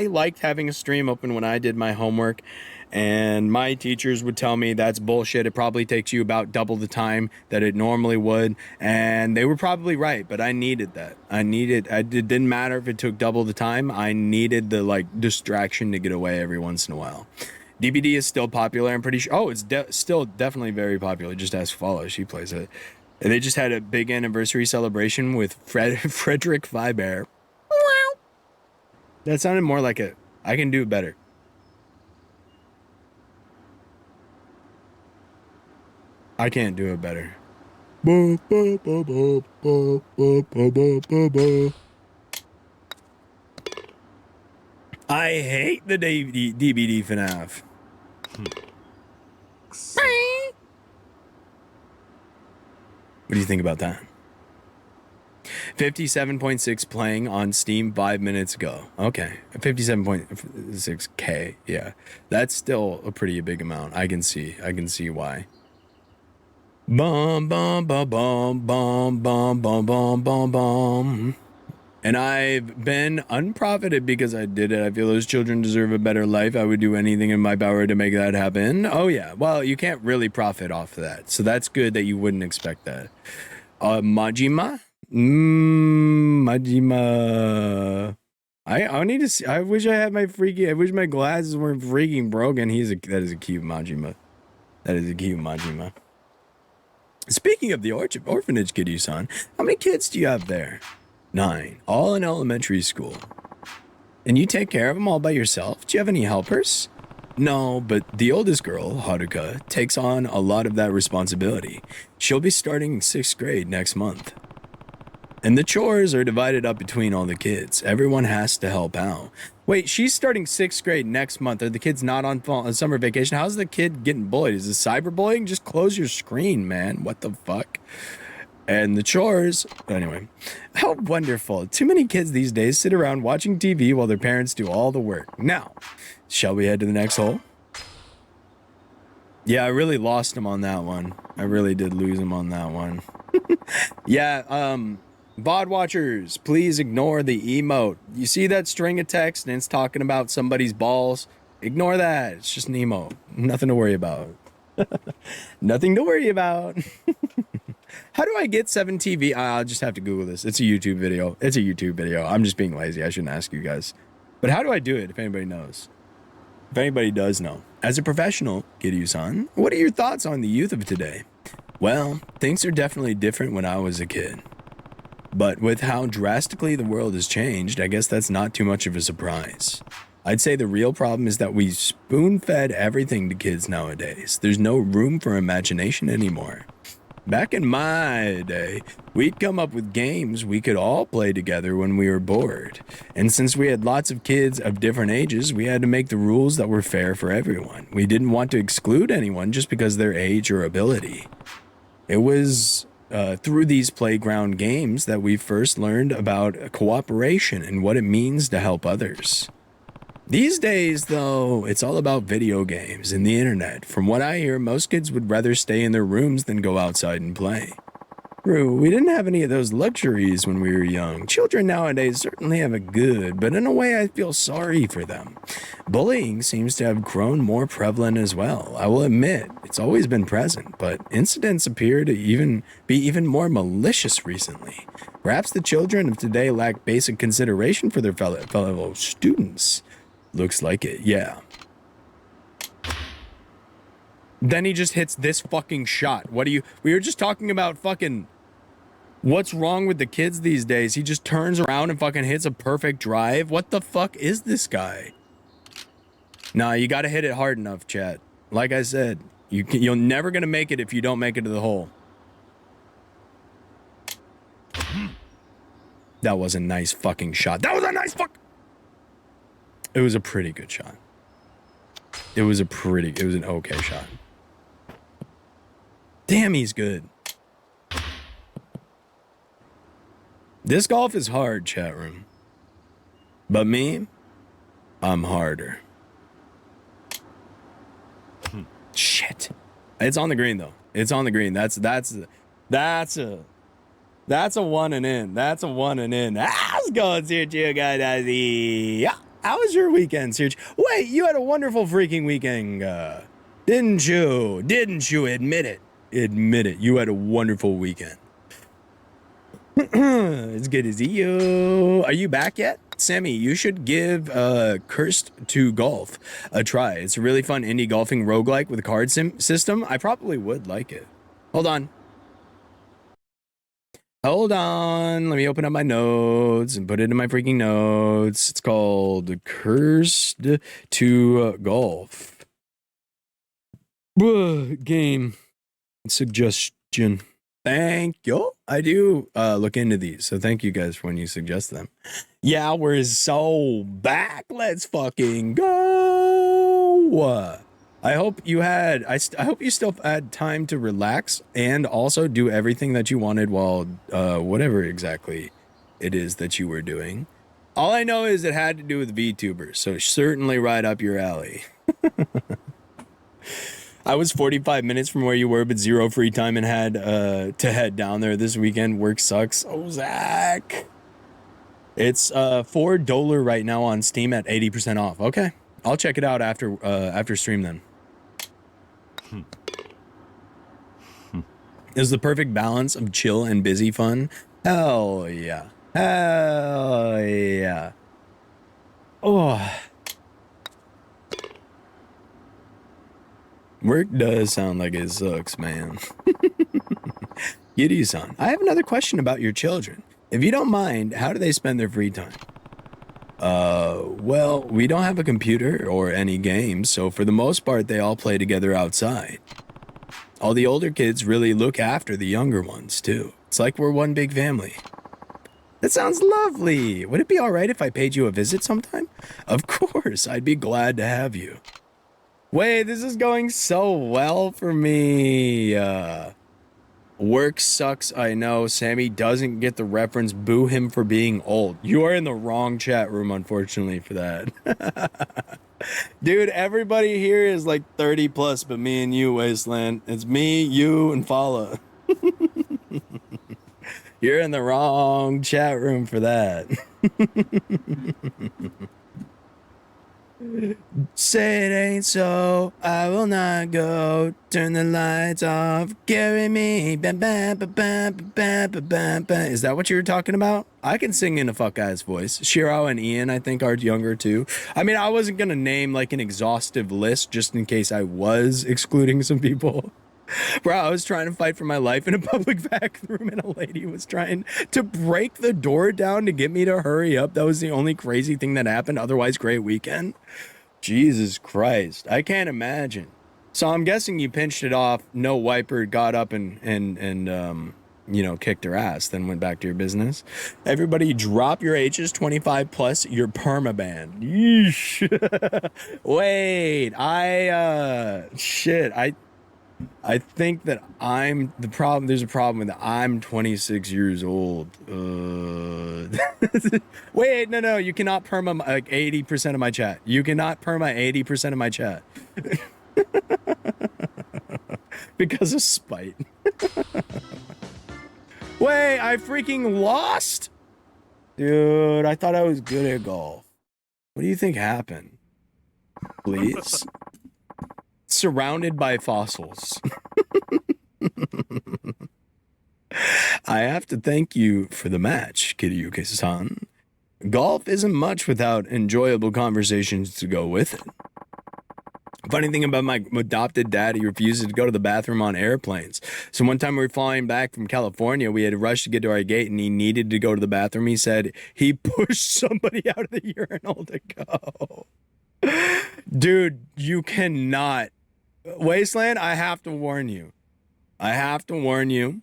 liked having a stream open when I did my homework, and my teachers would tell me that's bullshit. It probably takes you about double the time that it normally would, and they were probably right, but I needed that. It didn't matter if it took double the time. I needed the like distraction to get away every once in a while. DBD is still popular, I'm pretty sure. Oh, it's still definitely very popular. Just ask Follow, she plays it. And they just had a big anniversary celebration with Frederick Viber. That sounded more like a... I can do it better. I can't do it better. I hate the DBD FNAF. What do you think about that? 57.6 playing on Steam 5 minutes ago. Okay. 57.6K. Yeah. That's still a pretty big amount. I can see why. Bum bum bum bum bum bum bum bum bum bum. And I've been unprofited because I did it. I feel those children deserve a better life. I would do anything in my power to make that happen. Oh, yeah. Well, you can't really profit off of that. So that's good that you wouldn't expect that. Majima? Majima. I need to see. I wish I had my I wish my glasses weren't freaking broken. That is a cute Majima. That is a cute Majima. Speaking of the orphanage, Kiryu-san, how many kids do you have there? 9, all in elementary school. And you take care of them all by yourself? Do you have any helpers? No, but the oldest girl, Haruka, takes on a lot of that responsibility. She'll be starting 6th grade next month. And the chores are divided up between all the kids. Everyone has to help out. Wait, she's starting 6th grade next month. Are the kids not on summer vacation? How's the kid getting bullied? Is it cyberbullying? Just close your screen, man. What the fuck? And the chores, anyway, how wonderful. Too many kids these days sit around watching TV while their parents do all the work. Now, shall we head to the next hole? Yeah, I really lost him on that one. I really did lose him on that one. Yeah, VOD watchers, please ignore the emote. You see that string of text and it's talking about somebody's balls? Ignore that. It's just an emote. Nothing to worry about. Nothing to worry about. How do I get 7TV? I'll just have to Google this. It's a YouTube video. I'm just being lazy. I shouldn't ask you guys. But how do I do it if anybody knows? If anybody does know. As a professional, Kiryu-san, what are your thoughts on the youth of today? Well, things are definitely different when I was a kid. But with how drastically the world has changed, I guess that's not too much of a surprise. I'd say the real problem is that we spoon-fed everything to kids nowadays. There's no room for imagination anymore. Back in my day, we'd come up with games we could all play together when we were bored. And since we had lots of kids of different ages, we had to make the rules that were fair for everyone. We didn't want to exclude anyone just because of their age or ability. It was through these playground games that we first learned about cooperation and what it means to help others. These days, though, it's all about video games and the internet. From what I hear, most kids would rather stay in their rooms than go outside and play. True, we didn't have any of those luxuries when we were young. Children nowadays certainly have it good, but in a way I feel sorry for them. Bullying seems to have grown more prevalent as well. I will admit, it's always been present, but incidents appear to be even more malicious recently. Perhaps the children of today lack basic consideration for their fellow students. Looks like it, yeah. Then he just hits this fucking shot. We were just talking about fucking what's wrong with the kids these days. He just turns around and fucking hits a perfect drive. What the fuck is this guy? Nah, you gotta hit it hard enough, chat. Like I said, you're never gonna make it if you don't make it to the hole. That was a nice fucking shot. That was a nice fuck. It was a pretty good shot. It was an okay shot. Damn, he's good. This golf is hard, chat room. But me, I'm harder. Shit. It's on the green though. It's on the green. That's a one and in. That's a one and in. How's it going, Sergio guys? How was your weekend, Sergio? Wait, you had a wonderful freaking weekend, didn't you? Didn't you admit it? Admit it. You had a wonderful weekend. It's good to see you. Are you back yet? Sammy, you should give Cursed to Golf a try. It's a really fun indie golfing roguelike with a card system. I probably would like it. Hold on. Hold on. Let me open up my notes and put it in my freaking notes. It's called Cursed to Golf. Game suggestion. Thank you. I do look into these, so thank you guys when you suggest them. Yeah, we're so back. Let's fucking go. I hope you had. I hope you still had time to relax and also do everything that you wanted while whatever exactly it is that you were doing. All I know is it had to do with VTubers, so certainly right up your alley. I was 45 minutes from where you were, but zero free time and had to head down there this weekend. Work sucks. Oh, Zach. It's $4 right now on Steam at 80% off. Okay, I'll check it out after stream then. Is the perfect balance of chill and busy fun? Hell yeah. Hell yeah. Oh. Work does sound like it sucks, man. Giddy-san, I have another question about your children. If you don't mind, how do they spend their free time? Well, we don't have a computer or any games, so for the most part, they all play together outside. All the older kids really look after the younger ones, too. It's like we're one big family. That sounds lovely. Would it be all right if I paid you a visit sometime? Of course, I'd be glad to have you. Wait, this is going so well for me. Work sucks, I know. Sammy doesn't get the reference. Boo him for being old. You are in the wrong chat room, unfortunately, for that. Dude, everybody here is like 30 plus, but me and you, Wasteland. It's me, you, and Fala. You're in the wrong chat room for that. Say it ain't so, I will not go. Turn the lights off, carry me. Bam, bam, bam, bam, bam, bam, bam, bam. Is that what you were talking about? I can sing in a fuck guy's voice. Shiro and Ian, I think, are younger too. I mean, I wasn't gonna name like an exhaustive list just in case I was excluding some people. Bro, I was trying to fight for my life in a public bathroom and a lady was trying to break the door down to get me to hurry up. That was the only crazy thing that happened. Otherwise, great weekend. Jesus Christ. I can't imagine. So I'm guessing you pinched it off. No wiper, got up and you know, kicked her ass, then went back to your business. Everybody drop your ages, 25 plus, you're permabanned. Yeesh. Wait, I think that I'm the problem. There's a problem with that. I'm 26 years old. Wait, no. You cannot perma like 80% of my chat. You cannot perma 80% of my chat. Because of spite. Wait, I freaking lost? Dude, I thought I was good at golf. What do you think happened? Please? Surrounded by fossils. I have to thank you for the match, Kiryuki-san. Golf isn't much without enjoyable conversations to go with it. Funny thing about my adopted dad, he refuses to go to the bathroom on airplanes. So one time we were flying back from California, we had to rush to get to our gate and he needed to go to the bathroom. He said he pushed somebody out of the urinal to go. Dude, you cannot. Wasteland, I have to warn you. I have to warn you.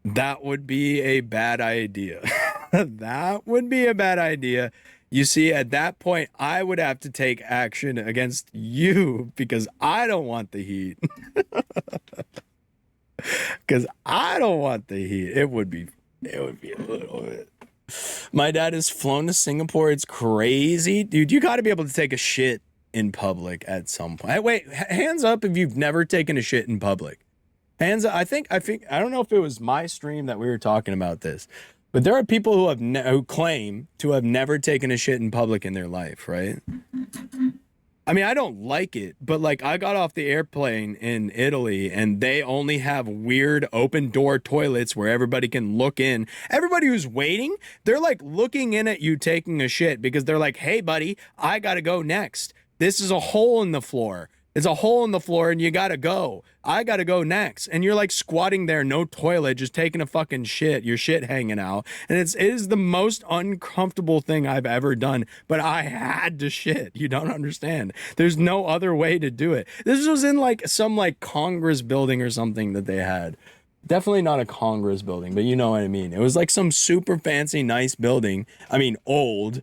That would be a bad idea. That would be a bad idea. You see, at that point, I would have to take action against you because I don't want the heat. Because I don't want the heat. It would be a little bit. My dad has flown to Singapore. It's crazy. Dude, you got to be able to take a shit in public at some point. Hey, wait, hands up if you've never taken a shit in public. Hands up. I think, I don't know if it was my stream that we were talking about this. But there are people who have who claim to have never taken a shit in public in their life, right? I mean, I don't like it, but like I got off the airplane in Italy and they only have weird open door toilets where everybody can look in. Everybody who's waiting, they're like looking in at you taking a shit because they're like, hey, buddy, I got to go next. This is a hole in the floor. It's a hole in the floor and you gotta go. I gotta go next. And you're like squatting there, no toilet, just taking a fucking shit, your shit hanging out. And it is the most uncomfortable thing I've ever done. But I had to shit. You don't understand. There's no other way to do it. This was in like some like Congress building or something that they had. Definitely not a Congress building, but you know what I mean. It was like some super fancy, nice building. I mean, old.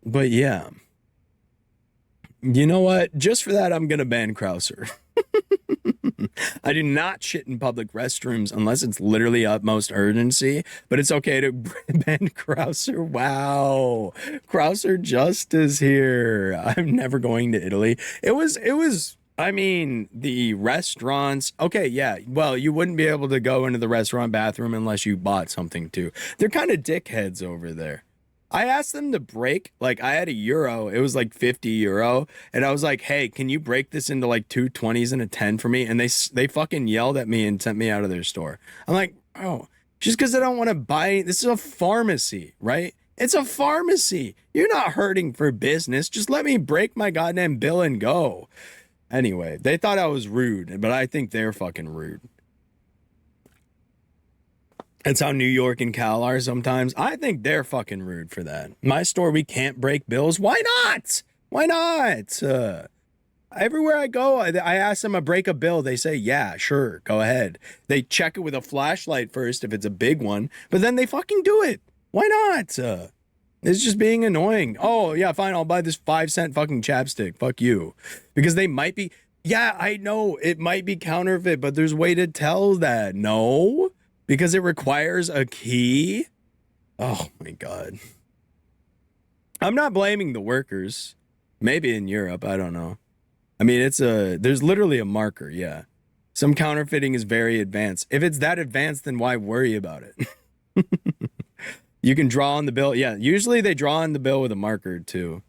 But yeah. You know what? Just for that, I'm gonna ban Krauser. I do not shit in public restrooms unless it's literally utmost urgency, but it's okay to ban Krauser. Wow. Krauser justice here. I'm never going to Italy. It was, I mean, the restaurants. Okay, yeah. Well, you wouldn't be able to go into the restaurant bathroom unless you bought something too. They're kind of dickheads over there. I asked them to break, like I had €1, it was like 50 euro. And I was like, hey, can you break this into like 2 20s and a 10 for me? And they fucking yelled at me and sent me out of their store. I'm like, oh, just because I don't want to buy, this is a pharmacy, right? It's a pharmacy. You're not hurting for business. Just let me break my goddamn bill and go. Anyway, they thought I was rude, but I think they're fucking rude. That's how New York and Cal are sometimes. I think they're fucking rude for that. My store, we can't break bills. Why not? Why not? Everywhere I go, I ask them to break a bill. They say, yeah, sure, go ahead. They check it with a flashlight first if it's a big one, but then they fucking do it. Why not? It's just being annoying. Oh, yeah, fine, I'll buy this 5-cent fucking chapstick. Fuck you. Because they might be, yeah, I know, it might be counterfeit, but there's a way to tell that. No? Because it requires a key? Oh my God. I'm not blaming the workers. Maybe in Europe, I don't know. I mean, there's literally a marker, yeah. Some counterfeiting is very advanced. If it's that advanced, then why worry about it? You can draw on the bill. Yeah, usually they draw on the bill with a marker too.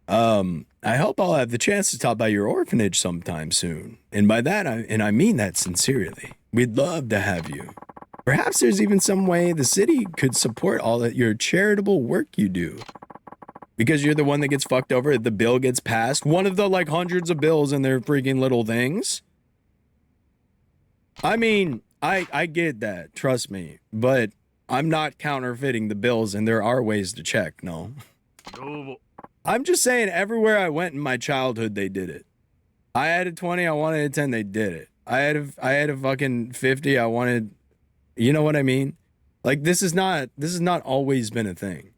I hope I'll have the chance to stop by your orphanage sometime soon. And by that, I mean that sincerely. We'd love to have you. Perhaps there's even some way the city could support all that your charitable work you do. Because you're the one that gets fucked over, the bill gets passed. One of the like hundreds of bills in their freaking little things. I mean, I get that, trust me. But I'm not counterfeiting the bills and there are ways to check, no. I'm just saying everywhere I went in my childhood, they did it. I had a 20, I wanted a 10, they did it. I had a fucking 50, I wanted... You know what I mean? Like, this has not always been a thing.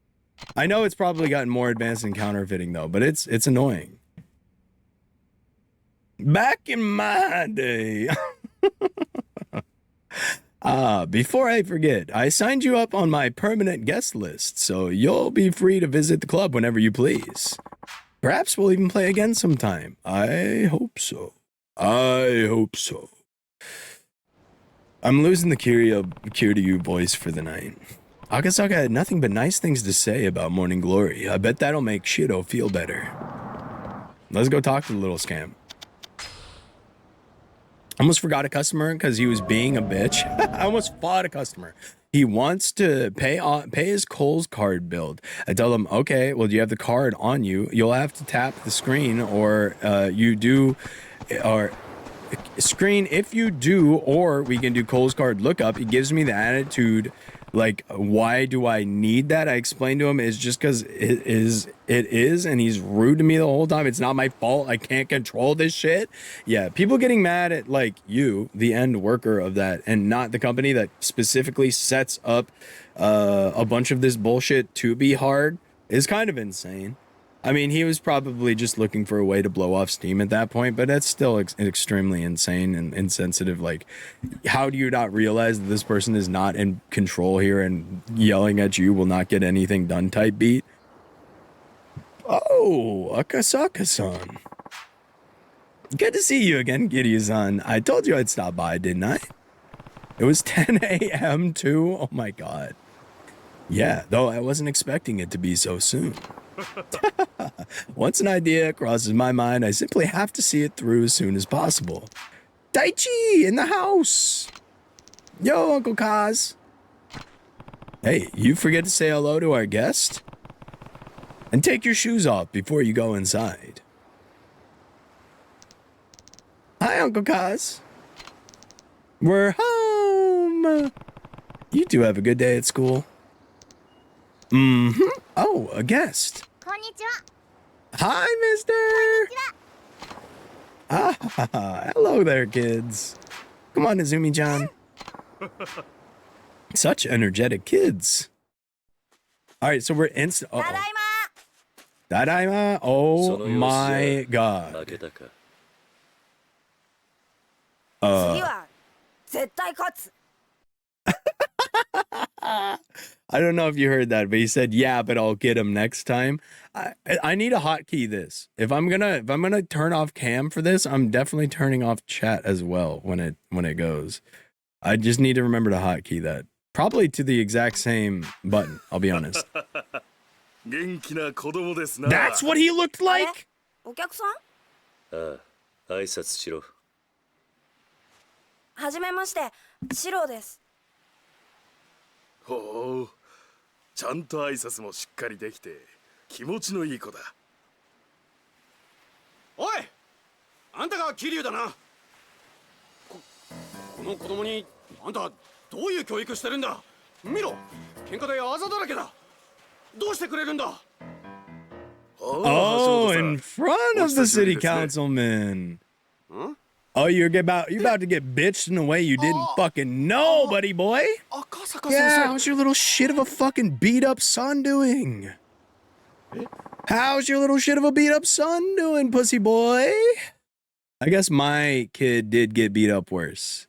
I know it's probably gotten more advanced in counterfeiting, though, but it's annoying. Back in my day. Before I forget, I signed you up on my permanent guest list, so you'll be free to visit the club whenever you please. Perhaps we'll even play again sometime. I hope so. I hope so. I'm losing the Kiryu voice for the night. Akasaka had nothing but nice things to say about Morning Glory. I bet that'll make Shiro feel better. Let's go talk to the little scamp. Almost forgot a customer because he was being a bitch. I almost fought a customer. He wants to pay his Kohl's card bill. I tell him, okay, well, do you have the card on you? You'll have to tap the screen, or you do, or screen if you do, or we can do Kohl's card lookup. He gives me the attitude, like, why do I need that? I explained to him it's just because it is, and he's rude to me the whole time. It's not my fault. I can't control this shit. Yeah, people getting mad at, like, you, the end worker of that, and not the company that specifically sets up a bunch of this bullshit to be hard is kind of insane. I mean, he was probably just looking for a way to blow off steam at that point, but that's still extremely insane and insensitive. Like, how do you not realize that this person is not in control here, and yelling at you will not get anything done type beat? Oh, Akasaka-san. Good to see you again, Kiryu-san. I told you I'd stop by, didn't I? It was 10 a.m. too? Oh my god. Yeah, though I wasn't expecting it to be so soon. Once an idea crosses my mind, I simply have to see it through as soon as possible. Daichi in the house. Yo, Uncle Kaz. Hey, you forget to say hello to our guest? And take your shoes off before you go inside. Hi, Uncle Kaz. We're home. You two have a good day at school. Mm-hmm. Oh, a guest. Hi, mister. Ah, hello there, kids. Come on, Izumi-chan. Such energetic kids. All right, so we're instant. Tadaima. Oh my god. I don't know if you heard that, but he said, "Yeah, but I'll get him next time." I need a hotkey this. If I'm gonna turn off cam for this, I'm definitely turning off chat as well when it goes. I just need to remember to hotkey that. Probably to the exact same button. I'll be honest. That's what he looked like. 挨拶しろ。はじめまして、シロです。ほう、ちゃんと挨拶もしっかりできて気持ちのいい子だ。おい、あんたが桐生だな。この子供にあんたどういう教育してるんだ。見ろ、喧嘩であざだらけだ。どうしてくれるんだ。Oh, in front of the city councilman. Huh? Oh, you're about to get bitched in a way you didn't fucking know, buddy boy. Yeah, how's your little shit of a fucking beat up son doing? How's your little shit of a beat up son doing, pussy boy? I guess my kid did get beat up worse.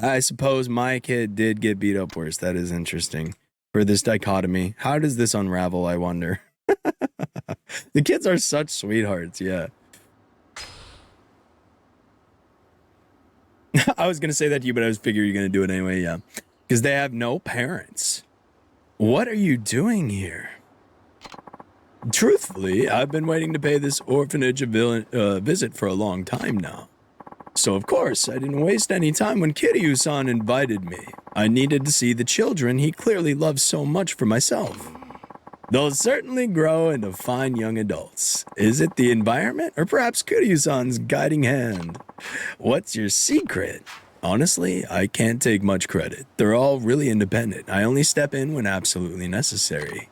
I suppose my kid did get beat up worse. That is interesting. For this dichotomy. How does this unravel, I wonder? The kids are such sweethearts, yeah. I was going to say that to you, but I was figuring you're going to do it anyway, yeah. Because they have no parents. What are you doing here? Truthfully, I've been waiting to pay this orphanage a visit for a long time now. So, of course, I didn't waste any time when Kiryu-san invited me. I needed to see the children he clearly loves so much for myself. They'll certainly grow into fine young adults. Is it the environment, or perhaps Kiryu-san's guiding hand? What's your secret? Honestly, I can't take much credit. They're all really independent. I only step in when absolutely necessary.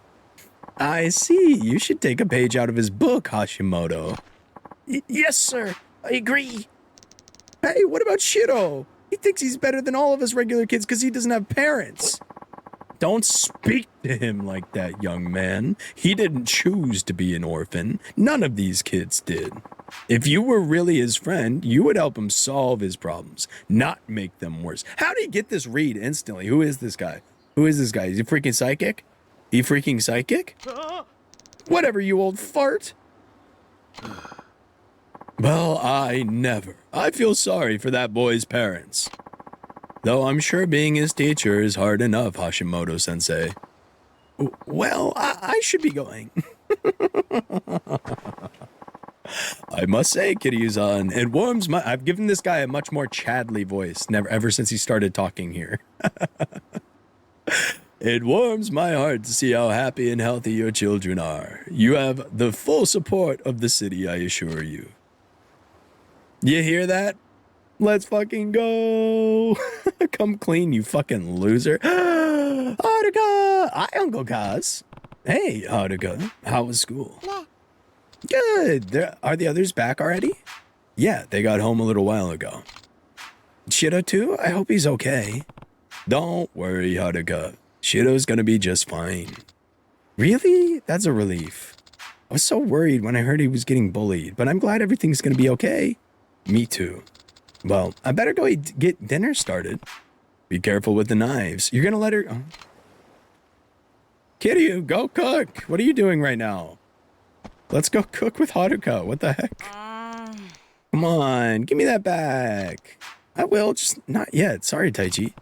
I see. You should take a page out of his book, Hashimoto. Yes, sir. I agree. Hey, what about Shiro? He thinks he's better than all of us regular kids because he doesn't have parents. Don't speak to him like that, young man. He didn't choose to be an orphan. None of these kids did. If you were really his friend, you would help him solve his problems, not make them worse. How did he get this read instantly? Who is this guy? Who is this guy? Is he freaking psychic? He freaking psychic? Whatever, you old fart. Well, I feel sorry for that boy's parents. Though I'm sure being his teacher is hard enough, Hashimoto-sensei. Well, I should be going. I must say, Kiryu-san, it warms my... I've given this guy a much more Chadley voice, ever since he started talking here. It warms my heart to see how happy and healthy your children are. You have the full support of the city, I assure you. You hear that? Let's fucking go. Come clean, you fucking loser. Haruka! Hi, Uncle Kaz. Hey, Haruka. How was school? Good. Are the others back already? Yeah, they got home a little while ago. Shiro too? I hope he's okay. Don't worry, Haruka. Shiro's gonna be just fine. Really? That's a relief. I was so worried when I heard he was getting bullied, but I'm glad everything's gonna be okay. Me too. Well, I better go get dinner started. Be careful with the knives. You're gonna let her... Oh. Kiryu, go cook. What are you doing right now? Let's go cook with Haruka. What the heck? Come on, give me that back. I will, just not yet. Sorry, Taichi.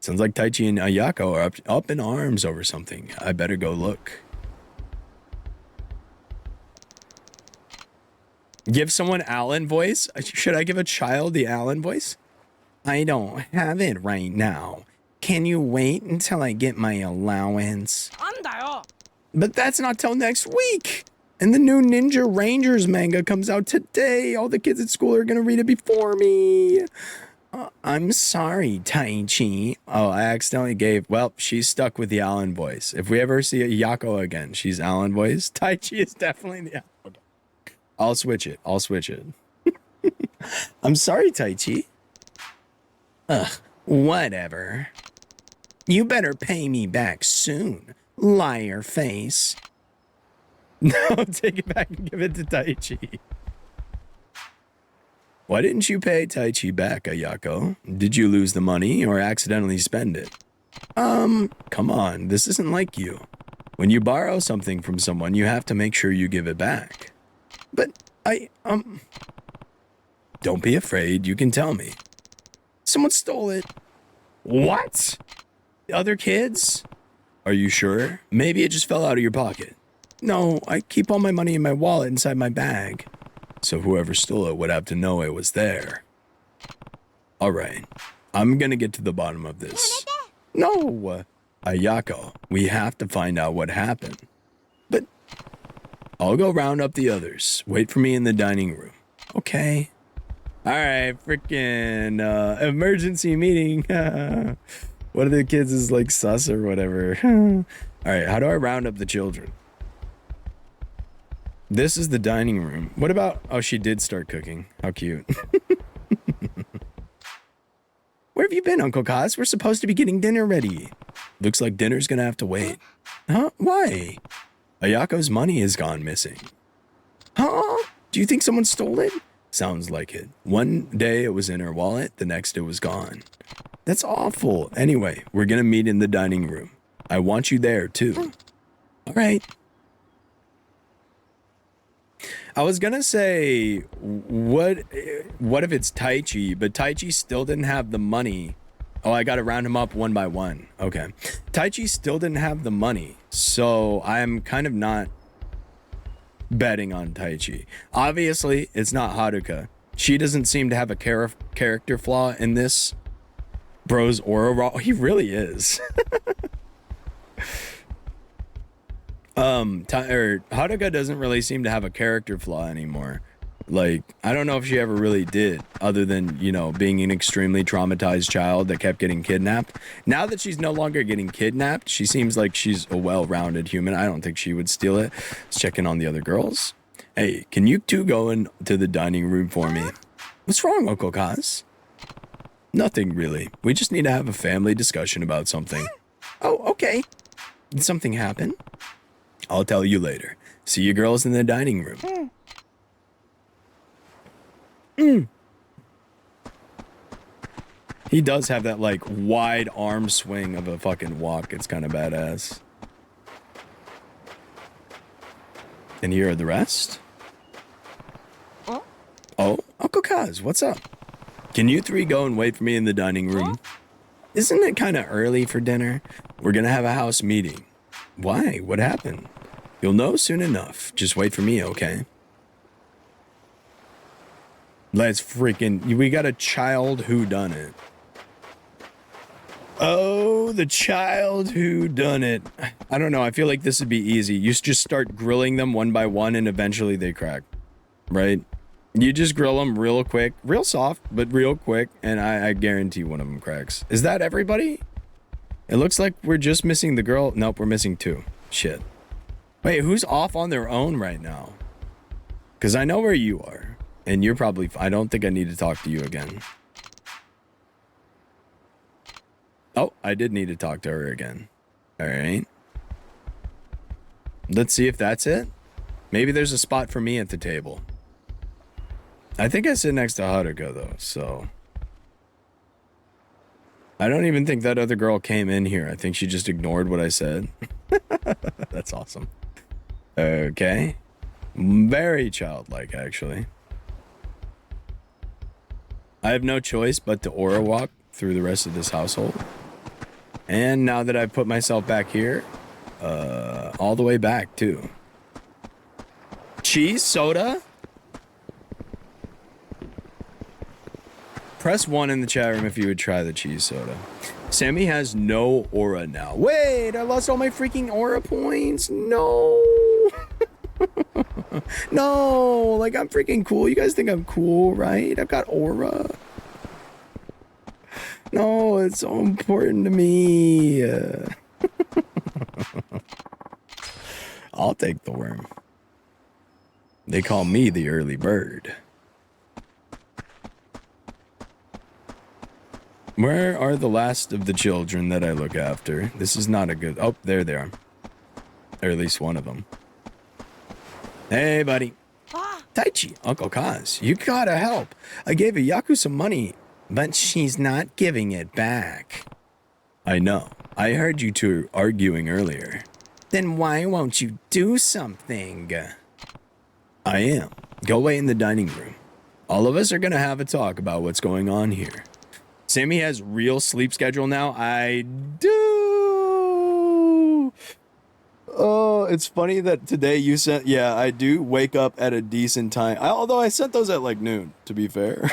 Sounds like Taichi and Ayako are up in arms over something. I better go look. Give someone Alan voice? Should I give a child the Alan voice? I don't have it right now. Can you wait until I get my allowance? But that's not till next week. And the new Ninja Rangers manga comes out today. All the kids at school are going to read it before me. I'm sorry, Taichi. Oh, I accidentally gave... Well, she's stuck with the Alan voice. If we ever see a Yako again, she's Alan voice. Taichi is definitely the Alan. I'll switch it. I'm sorry, Taichi. Ugh, whatever. You better pay me back soon, liar face. No, take it back and give it to Taichi. Why didn't you pay Taichi back, Ayako? Did you lose the money or accidentally spend it? Come on, this isn't like you. When you borrow something from someone, you have to make sure you give it back. But Don't be afraid, you can tell me. Someone stole it. What? The other kids? Are you sure? Maybe it just fell out of your pocket. No, I keep all my money in my wallet inside my bag. So whoever stole it would have to know it was there. Alright, I'm gonna get to the bottom of this. No! Ayako, we have to find out what happened. But I'll go round up the others. Wait for me in the dining room. Okay. Alright, freaking emergency meeting. One of the kids is like sus or whatever. Alright, how do I round up the children? This is the dining room. What about... Oh, she did start cooking. How cute. Where have you been, Uncle Kaz? We're supposed to be getting dinner ready. Looks like dinner's gonna have to wait. Huh? Why? Ayako's money has gone missing. Huh? Do you think someone stole it? Sounds like it. One day it was in her wallet, the next it was gone. That's awful. Anyway, we're gonna meet in the dining room. I want you there, too. All right. I was gonna say, what if it's Taichi, but Taichi still didn't have the money. Oh, I gotta round him up one by one. Okay. Taichi still didn't have the money, so I'm kind of not betting on Taichi. Obviously, it's not Haruka. She doesn't seem to have a character flaw in this. Bro's aura, he really is. Haruka doesn't really seem to have a character flaw anymore. Like, I don't know if she ever really did, other than, you know, being an extremely traumatized child that kept getting kidnapped. Now that she's no longer getting kidnapped, she seems like she's a well-rounded human. I don't think she would steal it. Let's check in on the other girls. Hey, can you two go into the dining room for me? What's wrong, Uncle Kaz? Nothing, really. We just need to have a family discussion about something. Oh, okay. Did something happen? I'll tell you later. See you girls in the dining room. He does have that, like, wide arm swing of a fucking walk. It's kind of badass. And here are the rest. Kaz, what's up? Can you three go and wait for me in the dining room? Isn't it kind of early for dinner? We're gonna have a house meeting. Why? What happened? You'll know soon enough. Just wait for me, okay? Let's freaking... We got a child whodunit. Oh, the child whodunit. I don't know. I feel like this would be easy. You just start grilling them one by one and eventually they crack. Right? You just grill them real quick. Real soft, but real quick. And I guarantee one of them cracks. Is that everybody? It looks like we're just missing the girl. Nope, we're missing two. Shit. Wait, who's off on their own right now? Because I know where you are. And you're probably... I don't think I need to talk to you again. Oh, I did need to talk to her again. Alright. Let's see if that's it. Maybe there's a spot for me at the table. I think I sit next to Haruka, though, so... I don't even think that other girl came in here. I think she just ignored what I said. That's awesome. Okay. Very childlike, actually. I have no choice but to aura walk through the rest of this household. And now that I've put myself back here, all the way back, too. Cheese soda? Press 1 in the chat room if you would try the cheese soda. Sammy has no aura now. Wait, I lost all my freaking aura points. No. No, like I'm freaking cool. You guys think I'm cool, right? I've got aura. No, it's so important to me. I'll take the worm. They call me the early bird. Where are the last of the children that I look after? This is not a good... Oh, there they are. Or at least one of them. Hey, buddy. Taichi, Uncle Kaz, you gotta help. I gave a Yakuza money, but she's not giving it back. I know. I heard you two arguing earlier. Then why won't you do something? I am. Go wait in the dining room. All of us are gonna have a talk about what's going on here. Sammy has real sleep schedule now. I do. Oh, it's funny that today you sent... Yeah, I do wake up at a decent time. Although I sent those at like noon, to be fair.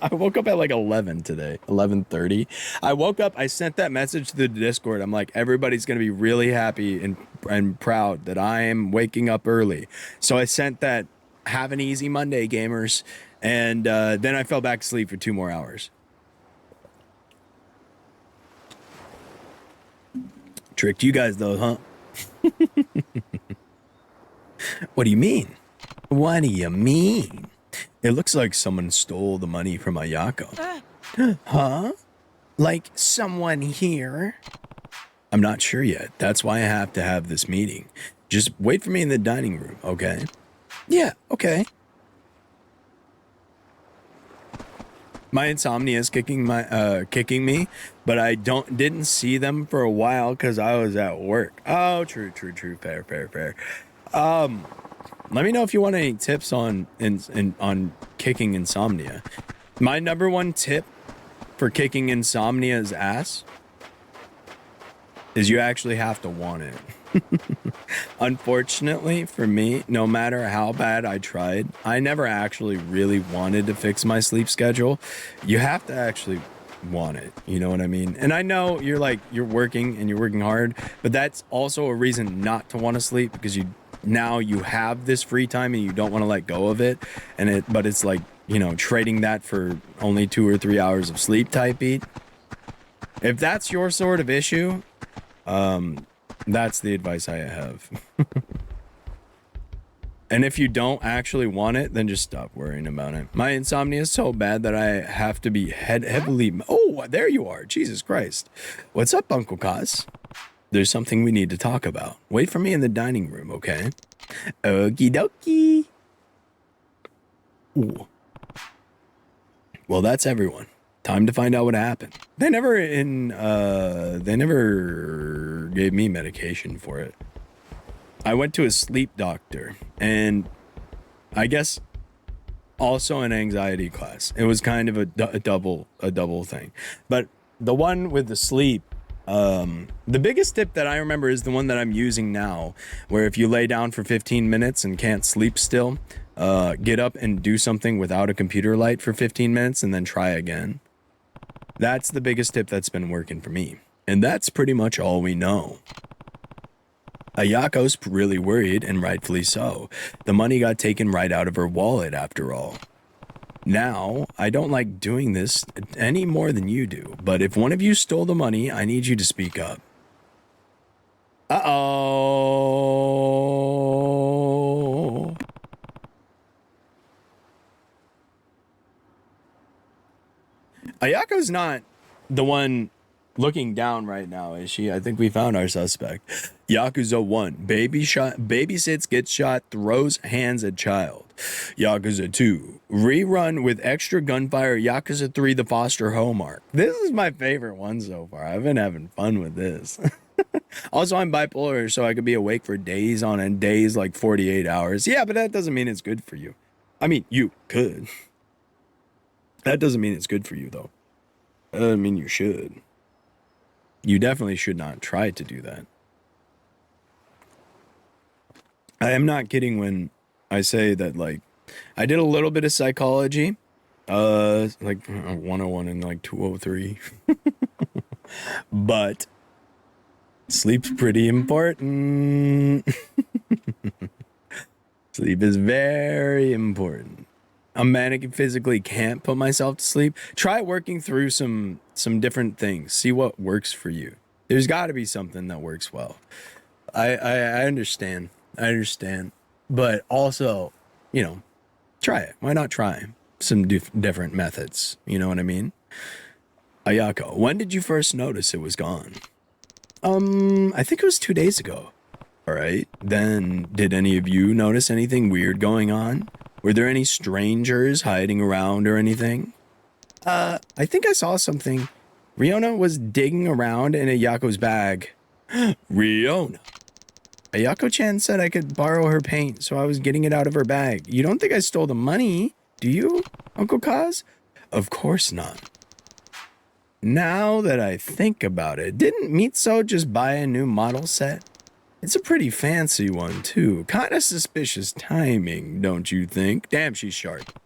I woke up at like 11 today. 11:30. I woke up, I sent that message to the Discord. I'm like, everybody's going to be really happy and proud that I am waking up early. So I sent that, have an easy Monday, gamers. And then I fell back asleep for 2 more hours. Tricked you guys though, huh? What do you mean? What do you mean? It looks like someone stole the money from Ayako. Huh? Like someone here? I'm not sure yet. That's why I have to have this meeting. Just wait for me in the dining room, okay? Yeah, okay. My insomnia is kicking me, but I didn't see them for a while because I was at work. Oh, true. Fair. Let me know if you want any tips on kicking insomnia. My number one tip for kicking insomnia's ass is you actually have to want it. Unfortunately for me, no matter how bad I tried, I never actually really wanted to fix my sleep schedule. You have to actually want it, you know what I mean? And I know you're working hard, but that's also a reason not to want to sleep, because you have this free time and you don't want to let go of it. But it's like, you know, trading that for only 2 or 3 hours of sleep type beat. If that's your sort of issue, that's the advice I have. And if you don't actually want it, then just stop worrying about it. My insomnia is so bad that I have to be heavily... Oh, there you are. Jesus Christ. What's up, Uncle Kaz? There's something we need to talk about. Wait for me in the dining room, okay? Okie dokie. Ooh. Well, that's everyone. Time to find out what happened. They never gave me medication for it. I went to a sleep doctor, and I guess also an anxiety class. It was kind of a double thing. But the one with the sleep, the biggest tip that I remember is the one that I'm using now, where if you lay down for 15 minutes and can't sleep still, get up and do something without a computer light for 15 minutes and then try again. That's the biggest tip that's been working for me. And that's pretty much all we know. Ayako's really worried, and rightfully so. The money got taken right out of her wallet, after all. Now, I don't like doing this any more than you do, but if one of you stole the money, I need you to speak up. Uh-oh. Ayako's not the one looking down right now, is she? I think we found our suspect. Yakuza 1. Babysits, gets shot, throws hands at child. Yakuza 2. Rerun with extra gunfire. Yakuza 3. The foster home arc. This is my favorite one so far. I've been having fun with this. Also, I'm bipolar, so I could be awake for days on end, days like 48 hours. Yeah, but that doesn't mean it's good for you. I mean, you could. That doesn't mean it's good for you, though. That doesn't mean you should. You definitely should not try to do that. I am not kidding when I say that, like, I did a little bit of psychology, like 101 and like 203. But sleep's pretty important. Sleep is very important. I'm manic and physically can't put myself to sleep. Try working through some different things. See what works for you. There's got to be something that works well. I understand. I understand. But also, you know, try it. Why not try some different methods? You know what I mean? Ayako, when did you first notice it was gone? I think it was 2 days ago. All right. Then did any of you notice anything weird going on? Were there any strangers hiding around or anything? I think I saw something. Riona was digging around in Ayako's bag. Riona. Ayako-chan said I could borrow her paint, so I was getting it out of her bag. You don't think I stole the money, do you, Uncle Kaz? Of course not. Now that I think about it, didn't Mitsuo just buy a new model set? It's a pretty fancy one, too. Kinda suspicious timing, don't you think? Damn, she's sharp.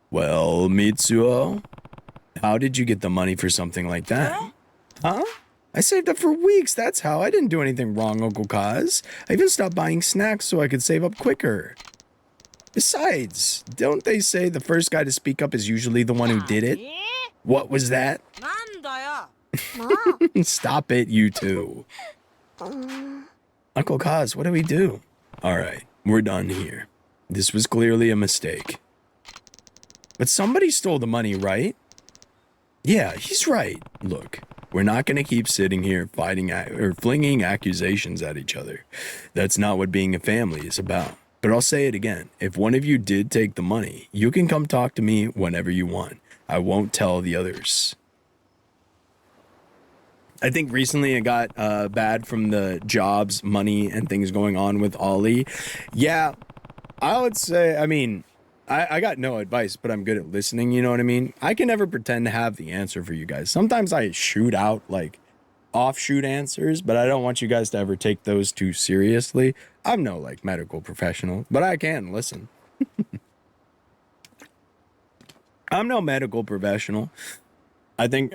Well, Mitsuo, how did you get the money for something like that? Huh? I saved up for weeks, that's how. I didn't do anything wrong, Uncle Kaz. I even stopped buying snacks so I could save up quicker. Besides, don't they say the first guy to speak up is usually the one who did it? What was that? Stop it, you two. Uncle Kaz, what do we do? All right, we're done here. This was clearly a mistake. But somebody stole the money, right? Yeah, he's right. Look, we're not going to keep sitting here fighting or flinging accusations at each other. That's not what being a family is about. But I'll say it again. If one of you did take the money, you can come talk to me whenever you want. I won't tell the others. I think recently it got bad from the jobs, money, and things going on with Ollie. Yeah, I would say, I mean, I got no advice, but I'm good at listening, you know what I mean? I can never pretend to have the answer for you guys. Sometimes I shoot out, like, offshoot answers, but I don't want you guys to ever take those too seriously. I'm no, like, medical professional, but I can listen. I'm no medical professional. I think,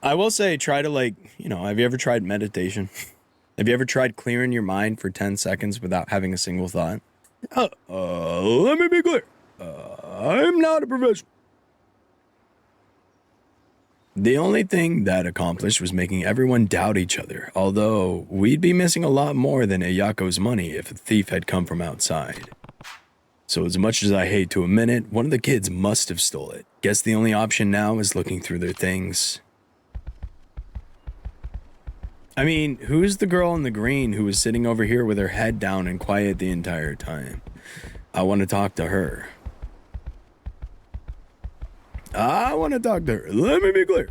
I will say, try to, like, you know, have you ever tried meditation? Have you ever tried clearing your mind for 10 seconds without having a single thought? Let me be clear. I'm not a professional. The only thing that accomplished was making everyone doubt each other, although we'd be missing a lot more than Ayako's money if a thief had come from outside. So as much as I hate to admit it, one of the kids must have stole it. Guess the only option now is looking through their things. I mean, who's the girl in the green who was sitting over here with her head down and quiet the entire time? I want to talk to her. Let me be clear.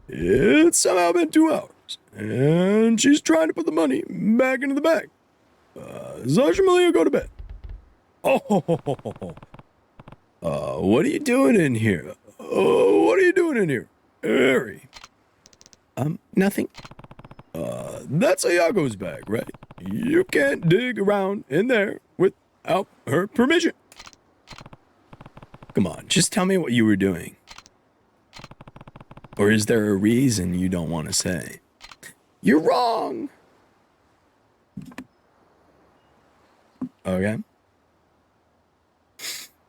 It's somehow been 2 hours, and she's trying to put the money back into the bag. Sasha Malia, go to bed. Oh, what are you doing in here? Oh, what are you doing in here? Harry. Nothing. That's Ayago's bag, right? You can't dig around in there without her permission. Come on, just tell me what you were doing. Or is there a reason you don't want to say? You're wrong. Okay.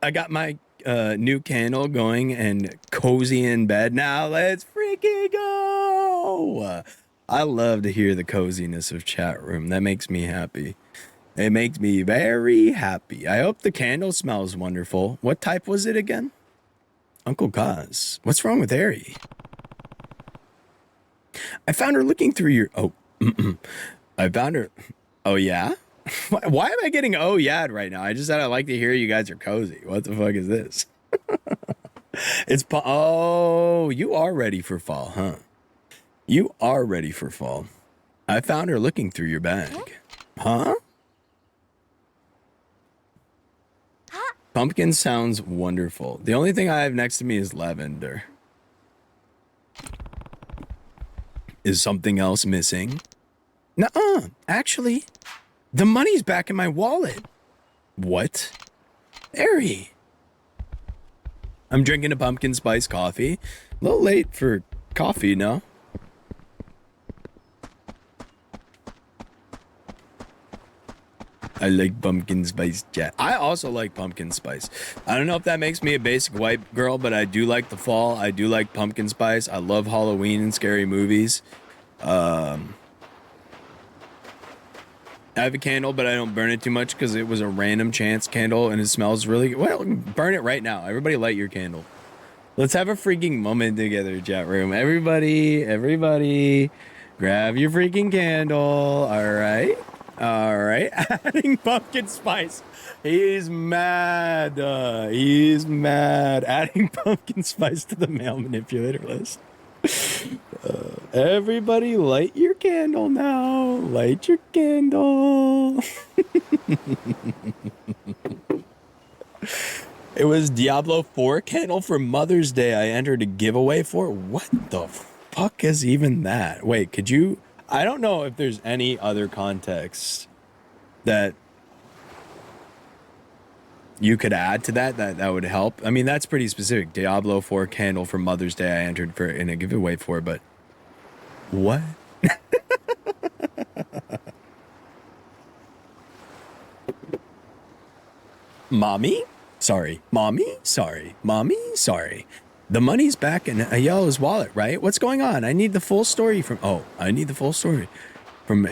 I got my new candle going and cozy in bed. Now let's freaking go. I love to hear the coziness of chat room. That makes me happy. It makes me very happy. I hope the candle smells wonderful. What type was it again? Uncle Kaz. What's wrong with Ari? I found her looking through your... Oh, I found her... Oh, yeah? Why am I getting oh, yeah right now? I just said I like to hear you guys are cozy. What the fuck is this? Oh, you are ready for fall, huh? You are ready for fall. I found her looking through your bag. Huh? Pumpkin sounds wonderful. The only thing I have next to me is lavender. Is something else missing? Nuh-uh. Actually, the money's back in my wallet. What? Ari. I'm drinking a pumpkin spice coffee. A little late for coffee, no? I like pumpkin spice, chat. I also like pumpkin spice. I don't know if that makes me a basic white girl, but I do like the fall. I do like pumpkin spice. I love Halloween and scary movies. I have a candle, but I don't burn it too much because it was a random chance candle and it smells really good. Well, burn it right now. Everybody light your candle. Let's have a freaking moment together, chat room. Everybody, grab your freaking candle. All right. Adding pumpkin spice. He's mad. Adding pumpkin spice to the male manipulator list. Everybody light your candle now. Light your candle. It was Diablo 4 candle for Mother's Day I entered a giveaway for. What the fuck is even that? Wait, could you... I don't know if there's any other context that you could add to that would help. I mean, that's pretty specific. Diablo 4 candle for Mother's Day I entered for in a giveaway for, but what? Mommy? Sorry. The money's back in Ayala's wallet, right? What's going on? I need the full story from... Oh, I need the full story from...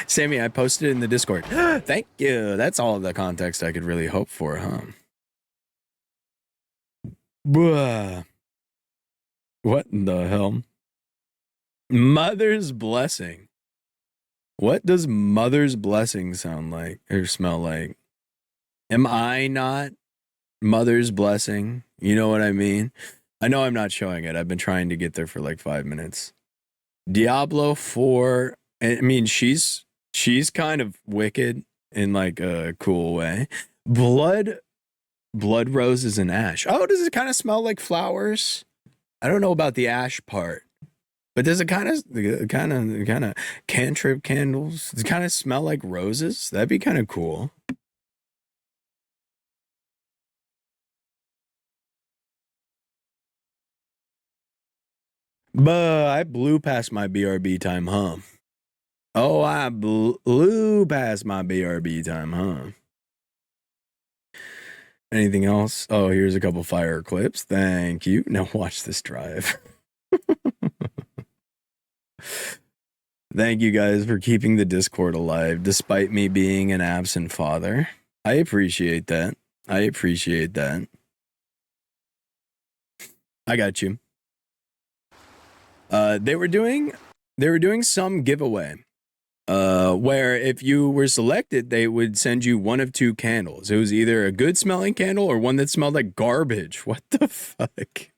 Sammy, I posted it in the Discord. Thank you. That's all the context I could really hope for, huh? What in the hell? Mother's blessing. What does mother's blessing sound like or smell like? Am I not mother's blessing? You know what I mean? I know I'm not showing it. I've been trying to get there for like 5 minutes. Diablo 4. I mean, she's kind of wicked in like a cool way. Blood roses and ash. Oh, does it kind of smell like flowers? I don't know about the ash part. But does it kind of cantrip candles? Does it kind of smell like roses? That'd be kind of cool. But I blew past my BRB time, huh? Oh, I blew past my BRB time, huh? Anything else? Oh, here's a couple fire clips. Thank you. Now watch this drive. Thank you guys for keeping the Discord alive, despite me being an absent father. I appreciate that. I got you. They were doing some giveaway where if you were selected, they would send you one of two candles. It was either a good smelling candle or one that smelled like garbage. What the fuck?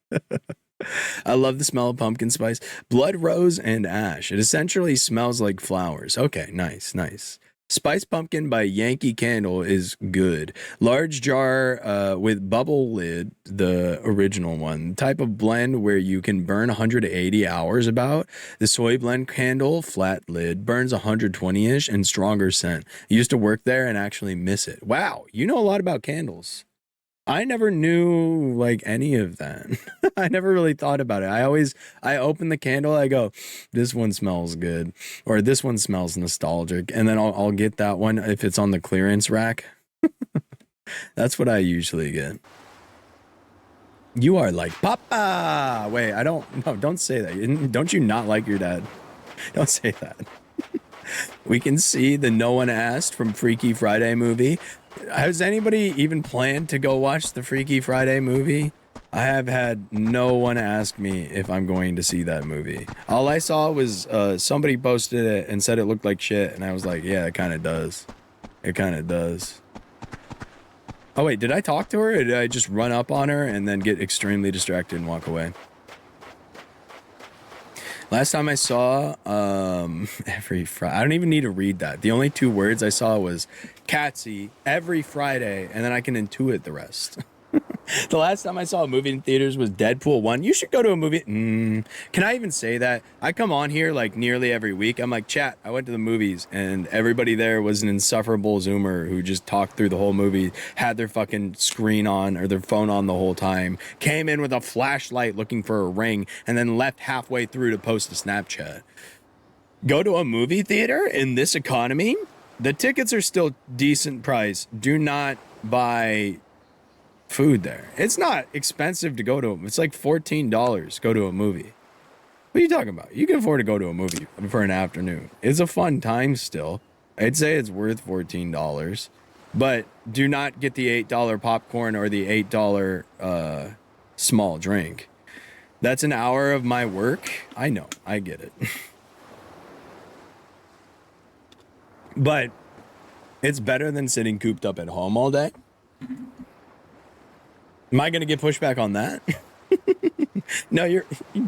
I love the smell of pumpkin spice, blood rose, and ash. It essentially smells like flowers. Okay, nice. Spice Pumpkin by Yankee Candle is good. Large jar with bubble lid, the original one. Type of blend where you can burn 180 hours about. The soy blend candle, flat lid, burns 120-ish and stronger scent. I used to work there and actually miss it. Wow, you know a lot about candles. I never knew like any of that. I never really thought about it. I open the candle, I go, this one smells good, or this one smells nostalgic, and then I'll get that one if it's on the clearance rack. That's what I usually get. You are like Papa. Wait, don't say that. Don't you not like your dad? Don't say that. We can see the No One Asked from Freaky Friday movie. Has anybody even planned to go watch the Freaky Friday movie? I have had no one ask me if I'm going to see that movie. All I saw was somebody posted it and said it looked like shit, and I was like, yeah, it kind of does. It kind of does. Oh wait, did I talk to her, or did I just run up on her and then get extremely distracted and walk away? Last time I saw, every Friday, I don't even need to read that. The only 2 words I saw was Catsy every Friday, and then I can intuit the rest. The last time I saw a movie in theaters was Deadpool 1. You should go to a movie. Can I even say that? I come on here like nearly every week. I'm like, chat, I went to the movies, and everybody there was an insufferable Zoomer who just talked through the whole movie, had their fucking screen on or their phone on the whole time, came in with a flashlight looking for a ring, and then left halfway through to post a Snapchat. Go to a movie theater in this economy? The tickets are still decent price. Do not buy food there. It's not expensive to go to. It's like $14 go to a movie. What are you talking about? You can afford to go to a movie for an afternoon. It's a fun time still. I'd say it's worth $14, but do not get the $8 popcorn or the $8 small drink. That's an hour of my work. I know, I get it. But it's better than sitting cooped up at home all day. Am I going to get pushback on that? No, you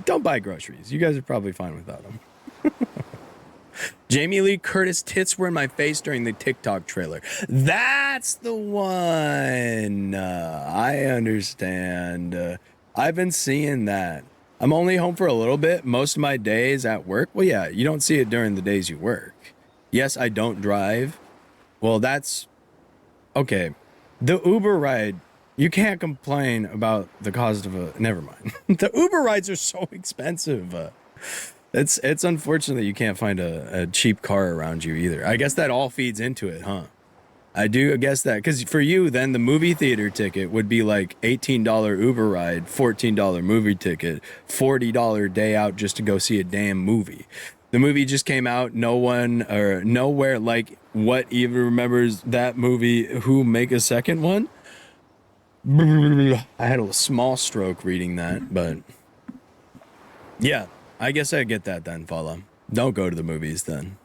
don't buy groceries. You guys are probably fine without them. Jamie Lee Curtis tits were in my face during the TikTok trailer. That's the one. I understand. I've been seeing that. I'm only home for a little bit. Most of my days at work. Well, yeah, you don't see it during the days you work. Yes, I don't drive. Well, that's okay. The Uber ride. You can't complain about the cost of a... Never mind. The Uber rides are so expensive. It's unfortunate that you can't find a cheap car around you either. I guess that all feeds into it, huh? I do guess that. Because for you, then the movie theater ticket would be like $18 Uber ride, $14 movie ticket, $40 day out just to go see a damn movie. The movie just came out. No one or nowhere like what even remembers that movie. Who make a second one? I had a small stroke reading that, but yeah, I guess I get that then, Follow. Don't go to the movies then.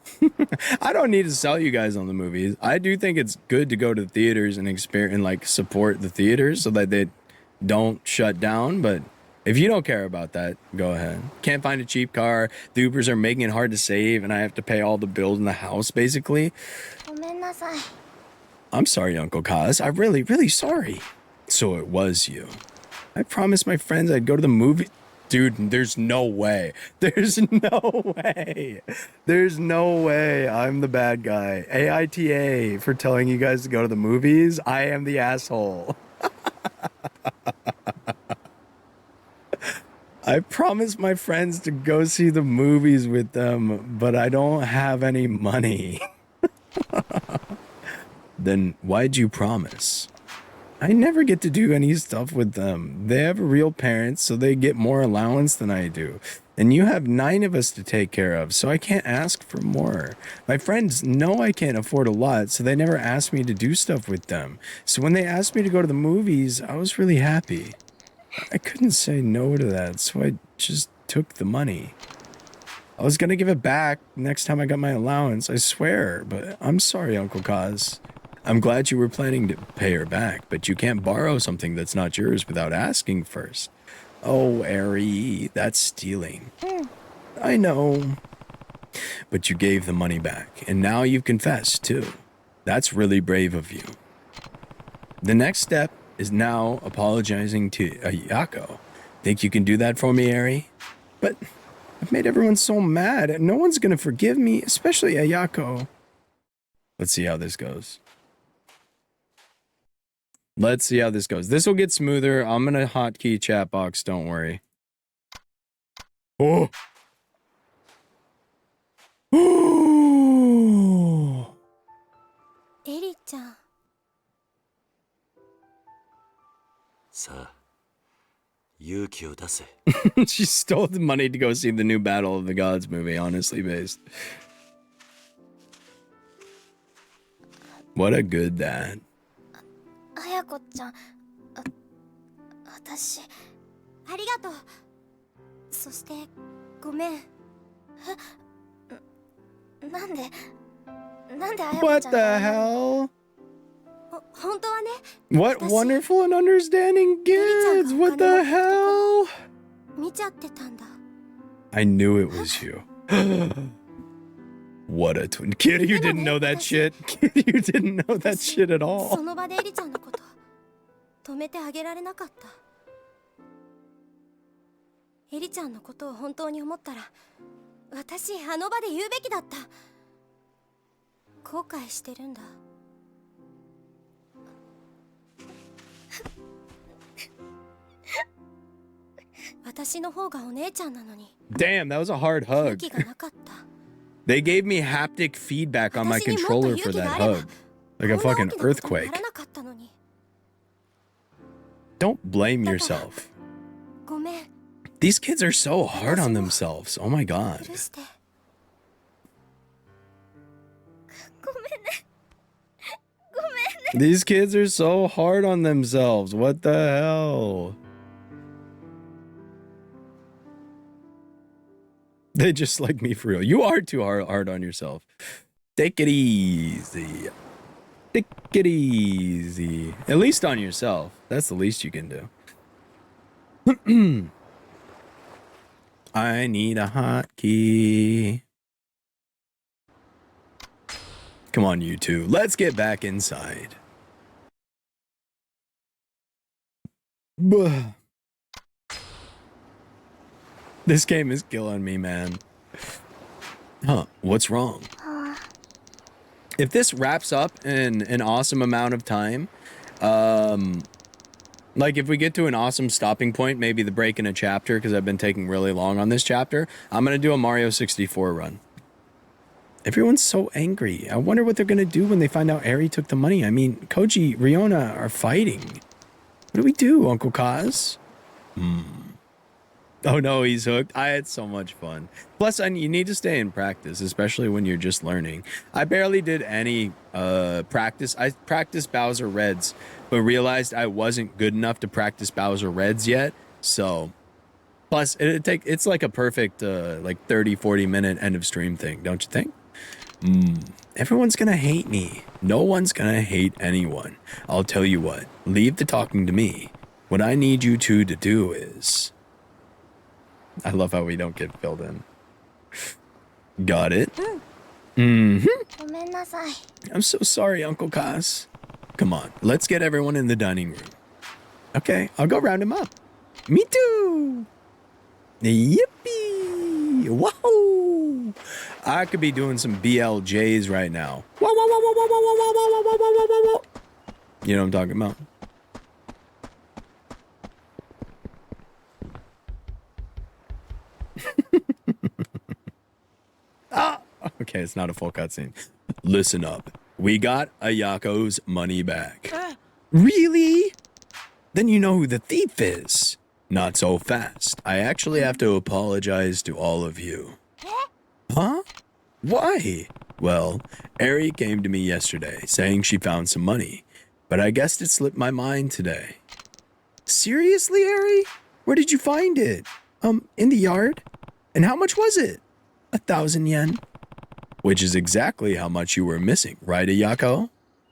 I don't need to sell you guys on the movies. I do think it's good to go to the theaters and experience and like support the theaters so that they don't shut down. But if you don't care about that, go ahead. Can't find a cheap car. The Ubers are making it hard to save, and I have to pay all the bills in the house basically. I'm sorry, Uncle Kaz. I'm really, really sorry. So it was you. I promised my friends I'd go to the movie. Dude, there's no way. There's no way. There's no way I'm the bad guy. AITA for telling you guys to go to the movies. I am the asshole. I promised my friends to go see the movies with them, but I don't have any money. Then why'd you promise? I never get to do any stuff with them. They have real parents, so they get more allowance than I do. And you have 9 of us to take care of, so I can't ask for more. My friends know I can't afford a lot, so they never ask me to do stuff with them. So when they asked me to go to the movies, I was really happy. I couldn't say no to that, so I just took the money. I was gonna give it back next time I got my allowance, I swear, but I'm sorry, Uncle Kaz. I'm glad you were planning to pay her back, but you can't borrow something that's not yours without asking first. Oh, Ari, that's stealing. I know. But you gave the money back, and now you've confessed, too. That's really brave of you. The next step is now apologizing to Ayako. Think you can do that for me, Eri? But I've made everyone so mad, and no one's gonna forgive me, especially Ayako. Let's see how this goes. Let's see how this goes. This will get smoother. I'm gonna hotkey chat box, don't worry. Oh! Oh! エリちゃん。さあ、勇気を出せ。 She stole the money to go see the new Battle of the Gods movie, honestly based. What a good dad. 綾子ちゃん。私。ありがとう。そして、ごめん。なんで綾子ちゃん What the hell? 本当はね。 What wonderful and understanding kids! What the hell? 見ちゃってたんだ。 I knew it was you. What a twin. Kid, you didn't know that shit. Kid, you didn't know that shit at all. その場でエリちゃんのこと止めてあげられなかった。エリちゃんのことを本当に思ったら、私あの場で言うべきだった。後悔してるんだ。私の方がお姉ちゃんなのに。 Damn, that was a hard hug. 勇気がなかった。 They gave me haptic feedback on my controller for that hug. Like a fucking earthquake. Don't blame yourself. ごめん。 These kids are so hard on themselves. Oh my god. 許して。ごめんね。ごめんね。 These kids are so hard on themselves. What the hell? They just like me for real. You are too hard on yourself. Take it easy. Take it easy. At least on yourself. That's the least you can do. I need a hotkey. Come on, you two. Let's get back inside. Buh. This game is killing me, man. Huh, what's wrong? If this wraps up in an awesome amount of time, like if we get to an awesome stopping point, maybe the break in a chapter, because I've been taking really long on this chapter, I'm going to do a Mario 64 run. Everyone's so angry. I wonder what they're going to do when they find out Eri took the money. I mean, Koji, Riona are fighting. What do we do, Uncle Kaz? Oh no, he's hooked. I had so much fun. Plus, you need to stay in practice, especially when you're just learning. I barely did any practice. I practiced Bowser Reds, but realized I wasn't good enough to practice Bowser Reds yet. So, plus, it's like a perfect like 30-40 minute end of stream thing, don't you think? Everyone's gonna hate me. No one's gonna hate anyone. I'll tell you what. Leave the talking to me. What I need you two to do is... I love how we don't get filled in. Got it? I'm so sorry, Uncle Kaz. Come on, let's get everyone in the dining room. Okay, I'll go round him up. Me too! Yippee! Whoa! I could be doing some BLJs right now. Whoa, whoa, whoa, whoa, whoa, whoa, whoa, whoa, whoa, whoa, whoa, whoa. You know what I'm talking about? Okay, it's not a full cutscene. Listen up. We got Ayako's money back. Really? Then you know who the thief is. Not so fast. I actually have to apologize to all of you. Huh? Why? Well, Eri came to me yesterday saying she found some money, but I guess it slipped my mind today. Seriously, Eri? Where did you find it? In the yard? And how much was it? 1,000 yen. Which is exactly how much you were missing, right, Ayako?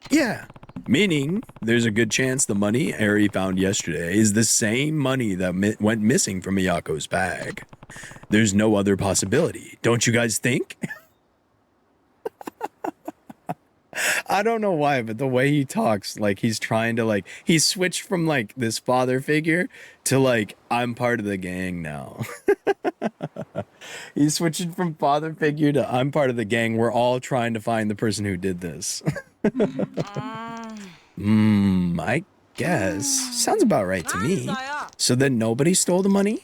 Yeah, Meaning, there's a good chance the money Ari found yesterday is the same money that went missing from Miyako's bag. There's no other possibility. Don't you guys think? I don't know why, but the way he talks, like he's trying to he switched from like this father figure to like, I'm part of the gang now. He's switching from father figure to I'm part of the gang. We're all trying to find the person who did this. I guess. Sounds about right to me. So then nobody stole the money?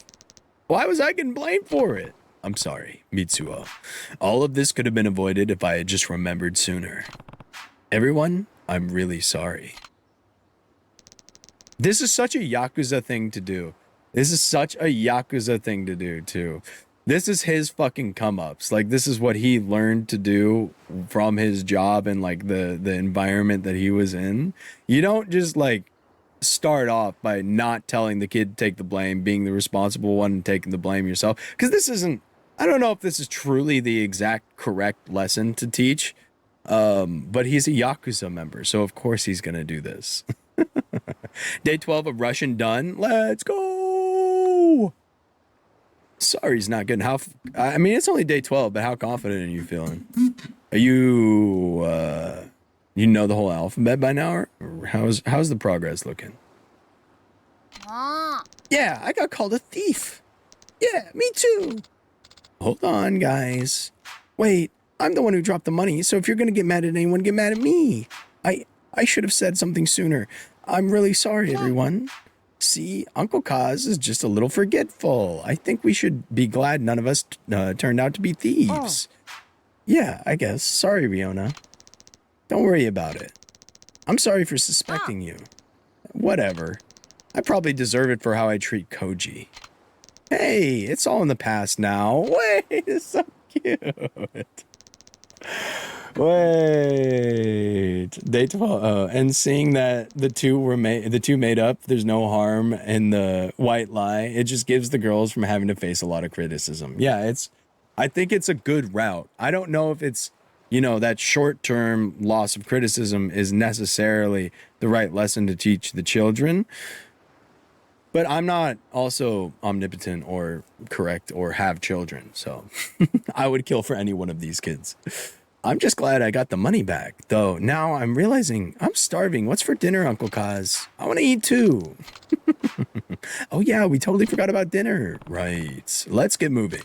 Why was I getting blamed for it? I'm sorry, Mitsuo. All of this could have been avoided if I had just remembered sooner. Everyone, I'm really sorry. This is such a Yakuza thing to do. This is such a Yakuza thing to do, too. This is his fucking come-ups. Like, this is what he learned to do from his job and, like, the environment that he was in. You don't just, like, start off by not telling the kid to take the blame, being the responsible one and taking the blame yourself. Because this isn't... I don't know if this is truly the exact correct lesson to teach. But he's a Yakuza member, so of course he's gonna do this. Day 12 of Russian done. Let's go! Sorry he's not good. I mean, it's only day 12, but how confident are you feeling? Are you, you know the whole alphabet by now, or how's the progress looking? Yeah, I got called a thief. Yeah, me too. Hold on, guys. Wait, I'm the one who dropped the money, so if you're gonna get mad at anyone, get mad at me. I should have said something sooner. I'm really sorry, everyone. See, Uncle Kaz is just a little forgetful. I think we should be glad none of us turned out to be thieves. Yeah, I guess. Sorry, Riona. Don't worry about it. I'm sorry for suspecting you. Whatever. I probably deserve it for how I treat Koji. Hey, it's all in the past now. Wait, it's so cute. Wait, day 12. And seeing that the two made up, there's no harm in the white lie. It just gives the girls from having to face a lot of criticism. Yeah, I think it's a good route. I don't know if it's, that short-term loss of criticism is necessarily the right lesson to teach the children. But I'm not also omnipotent or correct or have children, so I would kill for any one of these kids. I'm just glad I got the money back, though now I'm realizing I'm starving. What's for dinner, Uncle Kaz? I want to eat too. Oh yeah, we totally forgot about dinner. Right, let's get moving.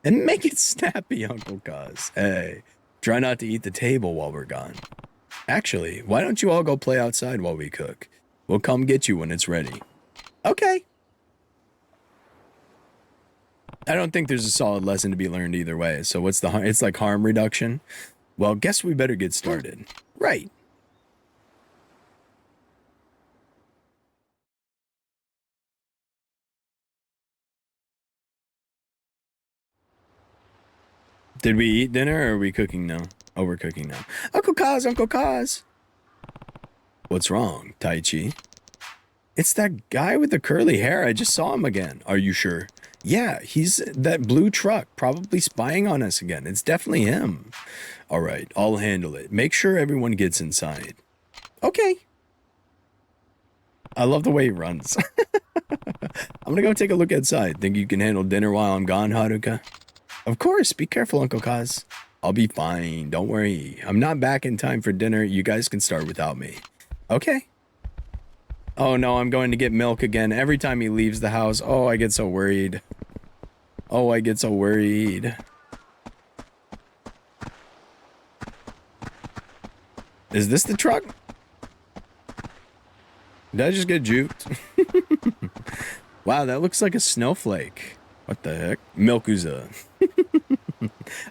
And make it snappy, Uncle Kaz. Hey, try not to eat the table while we're gone. Actually, why don't you all go play outside while we cook? We'll come get you when it's ready. Okay. I don't think there's a solid lesson to be learned either way. So what's the harm? It's like harm reduction. Well, guess we better get started. Right. Did we eat dinner or are we cooking now? Oh, we're cooking now. Uncle Kaz, Uncle Kaz. What's wrong, Taichi? It's that guy with the curly hair. I just saw him again. Are you sure? Yeah, he's that blue truck, probably spying on us again. It's definitely him. All right, I'll handle it. Make sure everyone gets inside. Okay. I love the way he runs. I'm gonna go take a look outside. Think you can handle dinner while I'm gone, Haruka? Of course. Be careful, Uncle Kaz. I'll be fine. Don't worry. I'm not back in time for dinner. You guys can start without me. Okay. Oh no, I'm going to get milk again. Every time he leaves the house. Oh, I get so worried. Oh, I get so worried. Is this the truck? Did I just get juked? Wow, that looks like a snowflake. What the heck? Milkuza.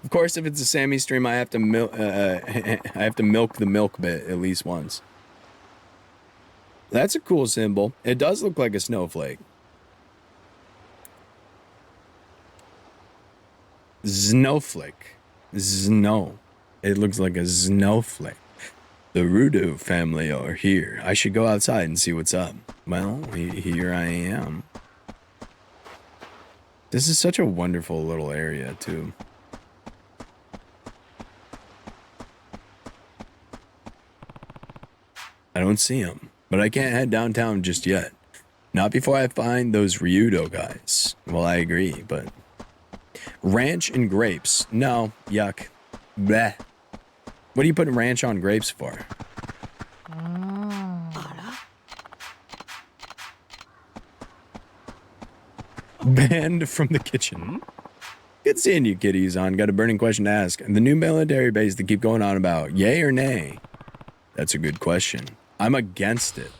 Of course, if it's a Sammy stream, I have to milk the milk bit at least once. That's a cool symbol. It does look like a snowflake. Snowflake. Snow. It looks like a snowflake. The Rudo family are here. I should go outside and see what's up. Well, here I am. This is such a wonderful little area, too. don't see him, but I can't head downtown just yet. Not before I find those Ryudo guys. Well, I agree, but... Ranch and grapes. No, yuck. Bleh. What are you putting ranch on grapes for? Banned from the kitchen. Good seeing you, kiddies. On got a burning question to ask. The new military base they keep going on about, yay or nay? That's a good question. I'm against it.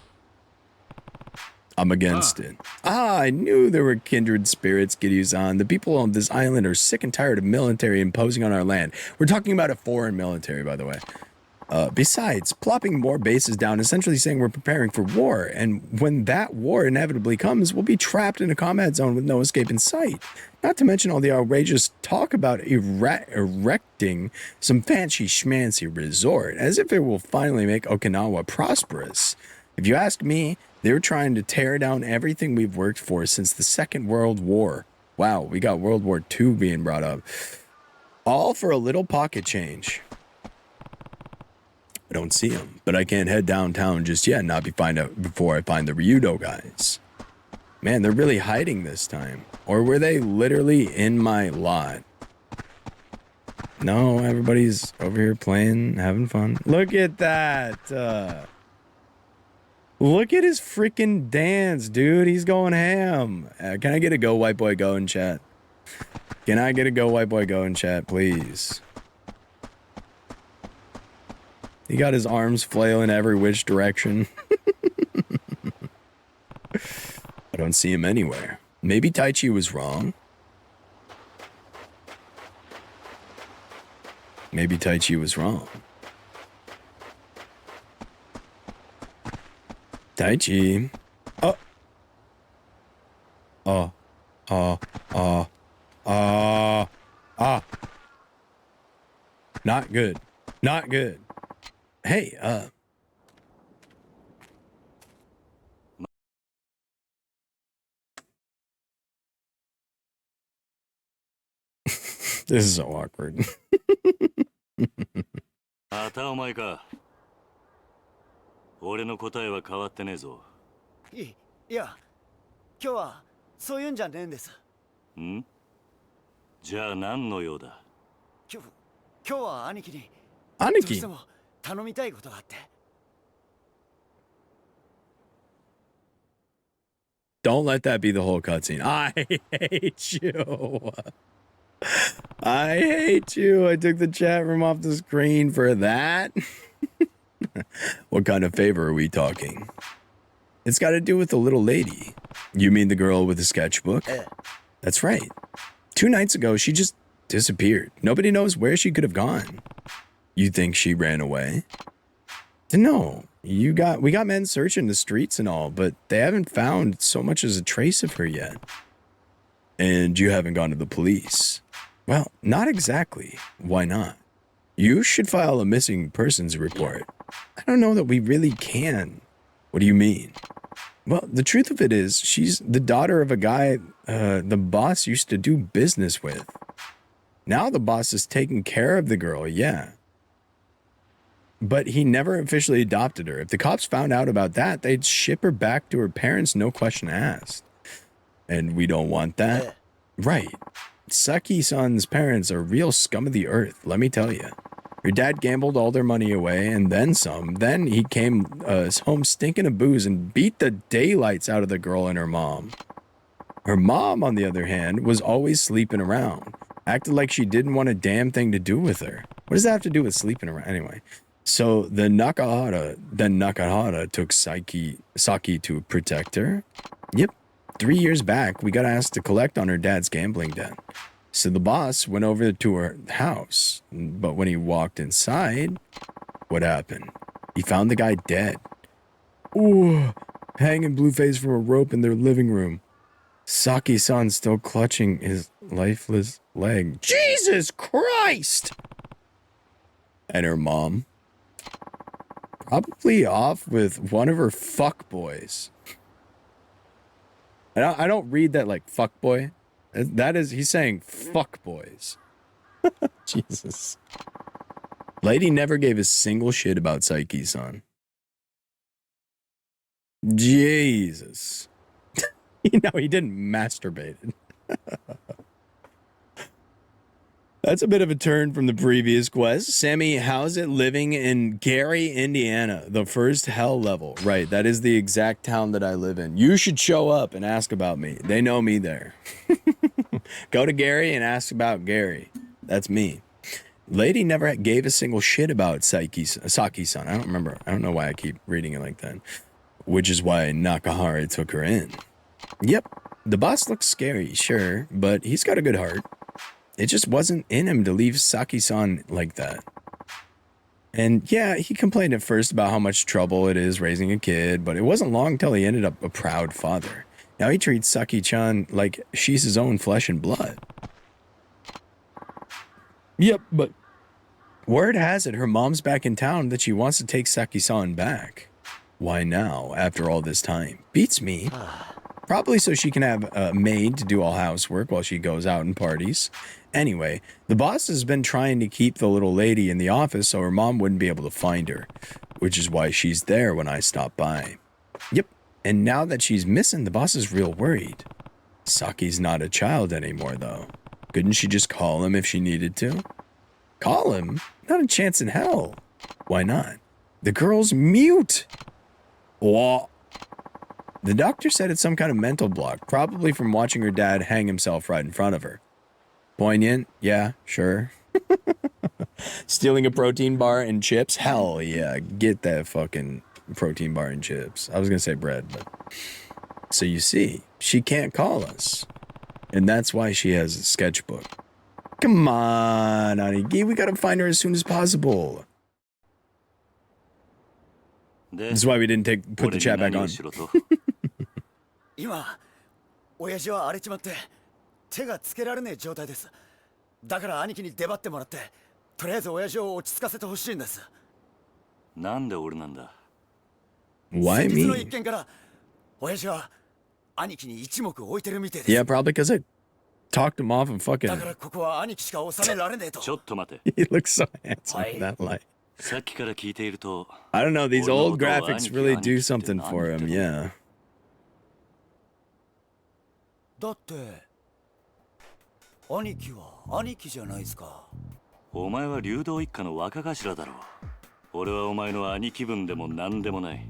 I'm against it. Ah, I knew there were kindred spirits, Gideon. The people on this island are sick and tired of military imposing on our land. We're talking about a foreign military, by the way. Besides, plopping more bases down, essentially saying we're preparing for war, and when that war inevitably comes, we'll be trapped in a combat zone with no escape in sight. Not to mention all the outrageous talk about erecting some fancy schmancy resort, as if it will finally make Okinawa prosperous. If you ask me, they're trying to tear down everything we've worked for since the Second World War. Wow, we got World War II being brought up. All for a little pocket change. I don't see him, but I can't head downtown just yet, not before I find the Ryudo guys. Man, they're really hiding this time. Or were they literally in my lot? No, everybody's over here playing, having fun. Look at that. Look at his freaking dance, dude. He's going ham. Can I get a go, white boy, go in chat? Can I get a go, white boy, go in chat, please? He got his arms flailing every which direction. I don't see him anywhere. Maybe Taichi was wrong. Maybe Taichi was wrong. Taichi. Oh. Not good. Not good. Hey, this is so awkward. またお前か。俺の答えは変わってねえぞ。いや、今日はそういうんじゃねえんです。ん？じゃあ何の用だ？今日は兄貴に兄貴どうしても頼みたいことがあって。Don't let that be the whole cutscene. I hate you. I hate you. I took the chat room off the screen for that. What kind of favor are we talking? It's got to do with the little lady. You mean the girl with the sketchbook? That's right. 2 nights ago, she just disappeared. Nobody knows where she could have gone. You think she ran away? No. We got men searching the streets and all, but they haven't found so much as a trace of her yet. And you haven't gone to the police? Well, not exactly. Why not? You should file a missing persons report. I don't know that we really can. What do you mean? Well, the truth of it is, she's the daughter of a guy the boss used to do business with. Now the boss is taking care of the girl, yeah. But he never officially adopted her. If the cops found out about that, they'd ship her back to her parents, no question asked. And we don't want that? Right. Saki-san's parents are real scum of the earth, let me tell you. Your dad gambled all their money away, and then some. Then he came home stinking of booze and beat the daylights out of the girl and her mom. Her mom, on the other hand, was always sleeping around. Acted like she didn't want a damn thing to do with her. What does that have to do with sleeping around? Anyway. So the Nakahara took Saki to protect her. Yep. 3 years back, we got asked to collect on her dad's gambling debt. So the boss went over to her house. But when he walked inside, what happened? He found the guy dead. Ooh, hanging Blueface from a rope in their living room. Saki-san still clutching his lifeless leg. Jesus Christ! And her mom? Probably off with one of her fuckboys. I don't read that like fuckboy. That is, he's saying fuckboys. Jesus. Lady never gave a single shit about Saiki-san. Jesus. You know, he didn't masturbate. That's a bit of a turn from the previous quest. Sammy, how's it living in Gary, Indiana? The first hell level. Right, that is the exact town that I live in. You should show up and ask about me. They know me there. Go to Gary and ask about Gary. That's me. Lady never gave a single shit about Saki-san. I don't remember. I don't know why I keep reading it like that. Which is why Nakahara took her in. Yep, the boss looks scary, sure, but he's got a good heart. It just wasn't in him to leave Saki-san like that. And yeah, he complained at first about how much trouble it is raising a kid, but it wasn't long till he ended up a proud father. Now he treats Saki-chan like she's his own flesh and blood. Yep, but word has it her mom's back in town that she wants to take Saki-san back. Why now, after all this time? Beats me. Probably so she can have a maid to do all housework while she goes out and parties. Anyway, the boss has been trying to keep the little lady in the office so her mom wouldn't be able to find her, which is why she's there when I stop by. Yep, and now that she's missing, the boss is real worried. Saki's not a child anymore, though. Couldn't she just call him if she needed to? Call him? Not a chance in hell. Why not? The girl's mute. What? The doctor said it's some kind of mental block, probably from watching her dad hang himself right in front of her. Poignant? Yeah, sure. Stealing a protein bar and chips? Hell yeah, get that fucking protein bar and chips. I was gonna say bread, but... So you see, she can't call us. And that's why she has a sketchbook. Come on, Aniki, we gotta find her as soon as possible. This is why we didn't put the chat back on. 今親父は荒れちまって手がつけられねえ状態です。だから兄貴に出張ってもらってとりあえず親父を落ち着かせてほしいんです。なんで俺なんだ Why 先日の一 me? 件から親父は兄貴に一目置いてるみてえです。 Yeah, probably because I talked him off and だ fucking... からここは兄貴しか収められねえと。ちょっと待て He looks so handsome in that light. さっきから聞いていると I don't know, these old graphics really do Aniki something for him, yeah. だって兄貴は兄貴じゃないですか。お前は流動一家の若頭だろう。俺はお前の兄貴分でも何でもない。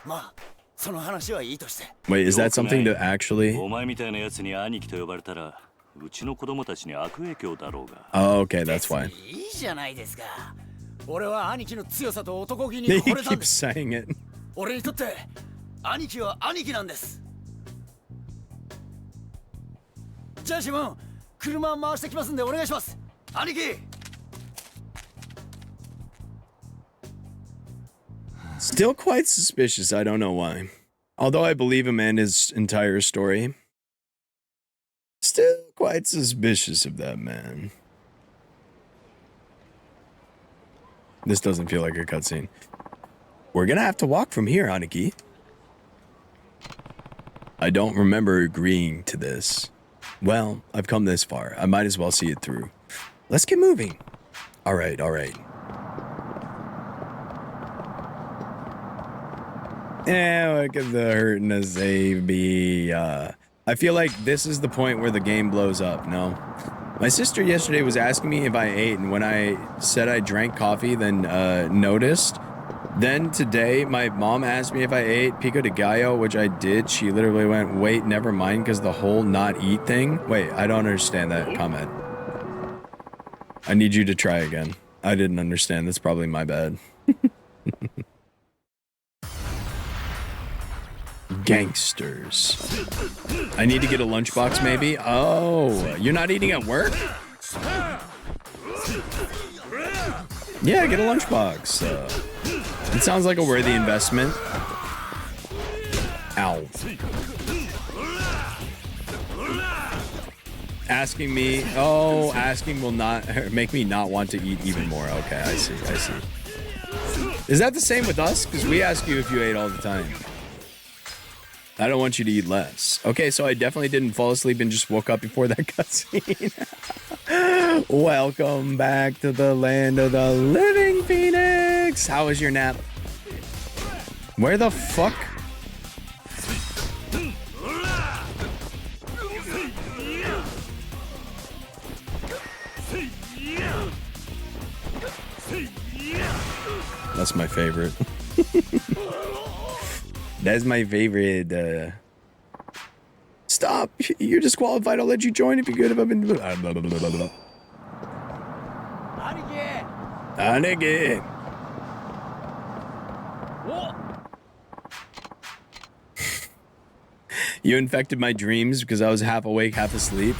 まあその話はいいとして。 Wait, is that something to actually... お前みたいなやつに兄貴と呼ばれたらうちの子供たちに悪影響だろうが。Oh, okay, that's why. いいじゃないですか。俺は兄貴の強さと男気に He 惚れたん keeps です。 saying it. 俺にとって兄貴は兄貴なんです。じゃあシモン、車回してきますんでお願いします。兄貴。Still quite suspicious, I don't know why. Although I believe him and his entire story. Still quite suspicious of that man. This doesn't feel like a cutscene. We're gonna have to walk from here, Aniki. I don't remember agreeing to this. Well, I've come this far. I might as well see it through. Let's get moving. All right, all right. Yeah, look at the hurting a baby. I feel like this is the point where the game blows up, no? My sister yesterday was asking me if I ate, and when I said I drank coffee, then noticed. Then today, my mom asked me if I ate pico de gallo, which I did. She literally went, wait, never mind, because the whole not eat thing. Wait, I don't understand that comment. I need you to try again. I didn't understand. That's probably my bad. Gangsters. I need to get a lunchbox, maybe? Oh, you're not eating at work? Yeah, get a lunchbox. It sounds like a worthy investment. Ow. Asking me, oh, asking will not make me not want to eat even more. Okay, I see, I see. Is that the same with us? Because we ask you if you ate all the time. I don't want you to eat less. Okay, so I definitely didn't fall asleep and just woke up before that cutscene. Welcome back to the land of the living, Phoenix. How was your nap? Where the fuck? That's my favorite. That's my favorite. Stop! You're disqualified. I'll let you join if you're good. Anige. You infected my dreams because I was half awake, half asleep.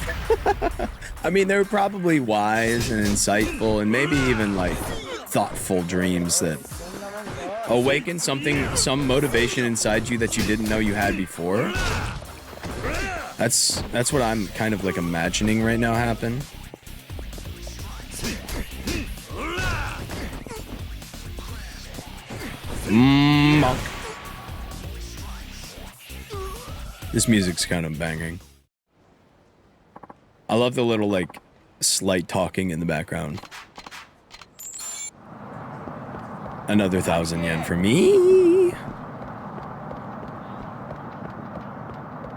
I mean, they were probably wise and insightful and maybe even like thoughtful dreams that awaken some motivation inside you that you didn't know you had before. That's what I'm kind of like imagining right now happen. Monk. This music's kind of banging. I love the little like slight talking in the background. Another 1,000 yen for me.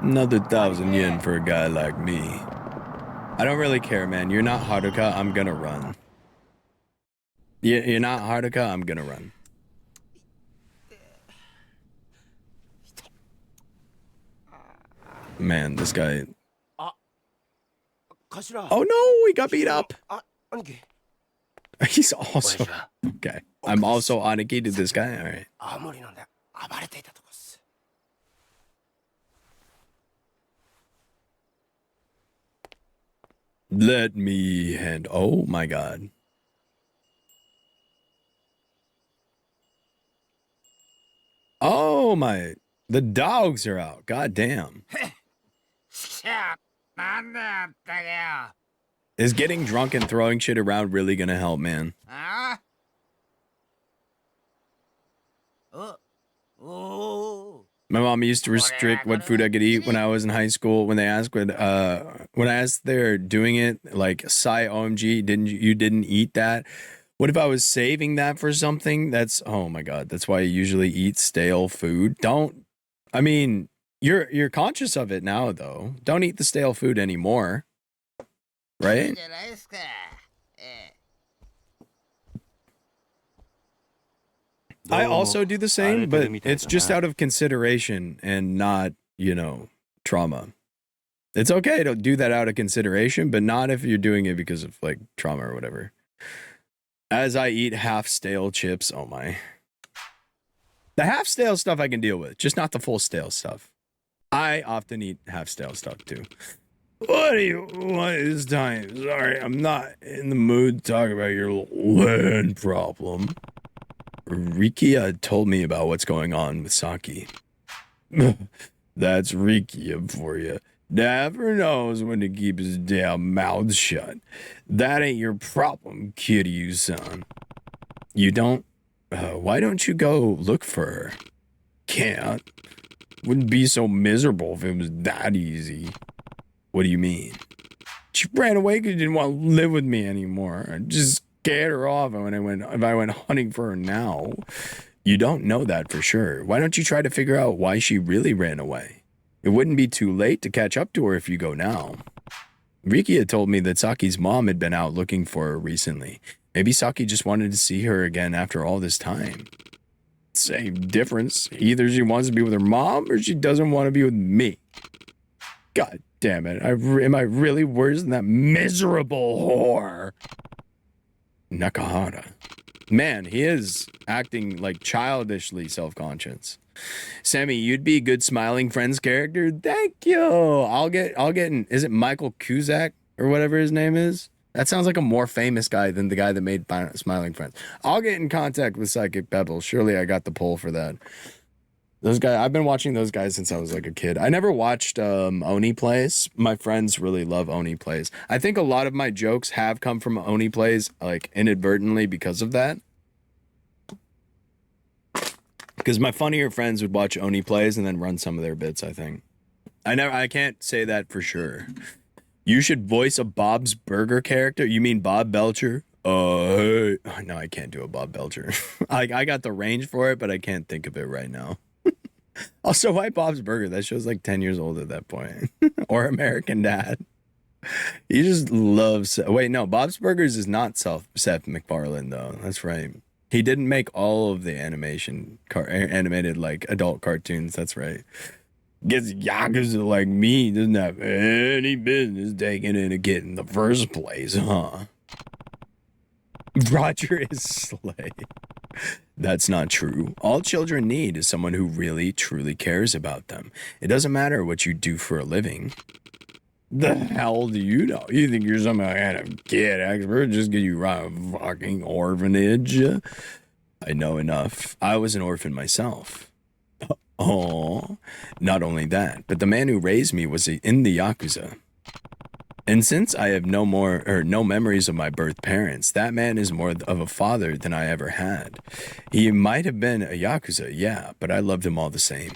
Another 1,000 yen for a guy like me. I don't really care, man. You're not Haruka, I'm gonna run. You're not Haruka, I'm gonna run. Man, this guy. Oh no, he got beat up. He's also okay. I'm also Aniki to this guy. All right. Let me hand. Oh my god. Oh my. The dogs are out. God damn. Is getting drunk and throwing shit around really gonna help, man? My mom used to restrict what food I could eat when I was in high school. When they asked when I asked they're doing it, like, "Sai OMG, you didn't eat that?" What if I was saving that for something? That's, oh my god, that's why I usually eat stale food. I mean, you're conscious of it now though. Don't eat the stale food anymore. Right? I also do the same, but it's just out of consideration and not, trauma. It's okay to do that out of consideration, but not if you're doing it because of like trauma or whatever. As I eat half stale chips, oh my. The half stale stuff I can deal with, just not the full stale stuff. I often eat half stale stuff too. What do you want this time? Sorry, I'm not in the mood to talk about your land problem. Rikia told me about what's going on with Saki. That's Rikia for you. Never knows when to keep his damn mouth shut. That ain't your problem, Kiryu-san. You don't? Why don't you go look for her? Can't. Wouldn't be so miserable if it was that easy. What do you mean? She ran away because she didn't want to live with me anymore. I just scared her off if I went hunting for her now. You don't know that for sure. Why don't you try to figure out why she really ran away? It wouldn't be too late to catch up to her if you go now. Rikia told me that Saki's mom had been out looking for her recently. Maybe Saki just wanted to see her again after all this time. Same difference. Either she wants to be with her mom or she doesn't want to be with me. God damn it. Am I really worse than that miserable whore? Nakahara. Man, he is acting like childishly self-conscious. Sammy, you'd be a good Smiling Friends character. Thank you. I'll get in. Is it Michael Cusack or whatever his name is? That sounds like a more famous guy than the guy that made Smiling Friends. I'll get in contact with Psychic Pebbles. Surely I got the pull for that. Those guys, I've been watching those guys since I was like a kid. I never watched Oni Plays. My friends really love Oni Plays. I think a lot of my jokes have come from Oni Plays, like inadvertently because of that. Because my funnier friends would watch Oni Plays and then run some of their bits, I think. I can't say that for sure. You should voice a Bob's Burger character? You mean Bob Belcher? Hey. No, I can't do a Bob Belcher. I got the range for it, but I can't think of it right now. Also, why Bob's Burger? That show's like 10 years old at that point. Or American Dad. He just loves. Wait, no, Bob's Burgers is not Seth MacFarlane though. That's right. He didn't make all of the animated like adult cartoons. That's right. Guess Yakuza like me doesn't have any business taking in a kid in the first place, huh? Roger is slay. That's not true. All children need is someone who really, truly cares about them. It doesn't matter what you do for a living. The hell do you know? You think you're some kind of kid expert just because you run a fucking orphanage? I know enough. I was an orphan myself. Oh, not only that, but the man who raised me was in the Yakuza. And since I have no memories of my birth parents, that man is more of a father than I ever had. He might have been a Yakuza, yeah, but I loved him all the same.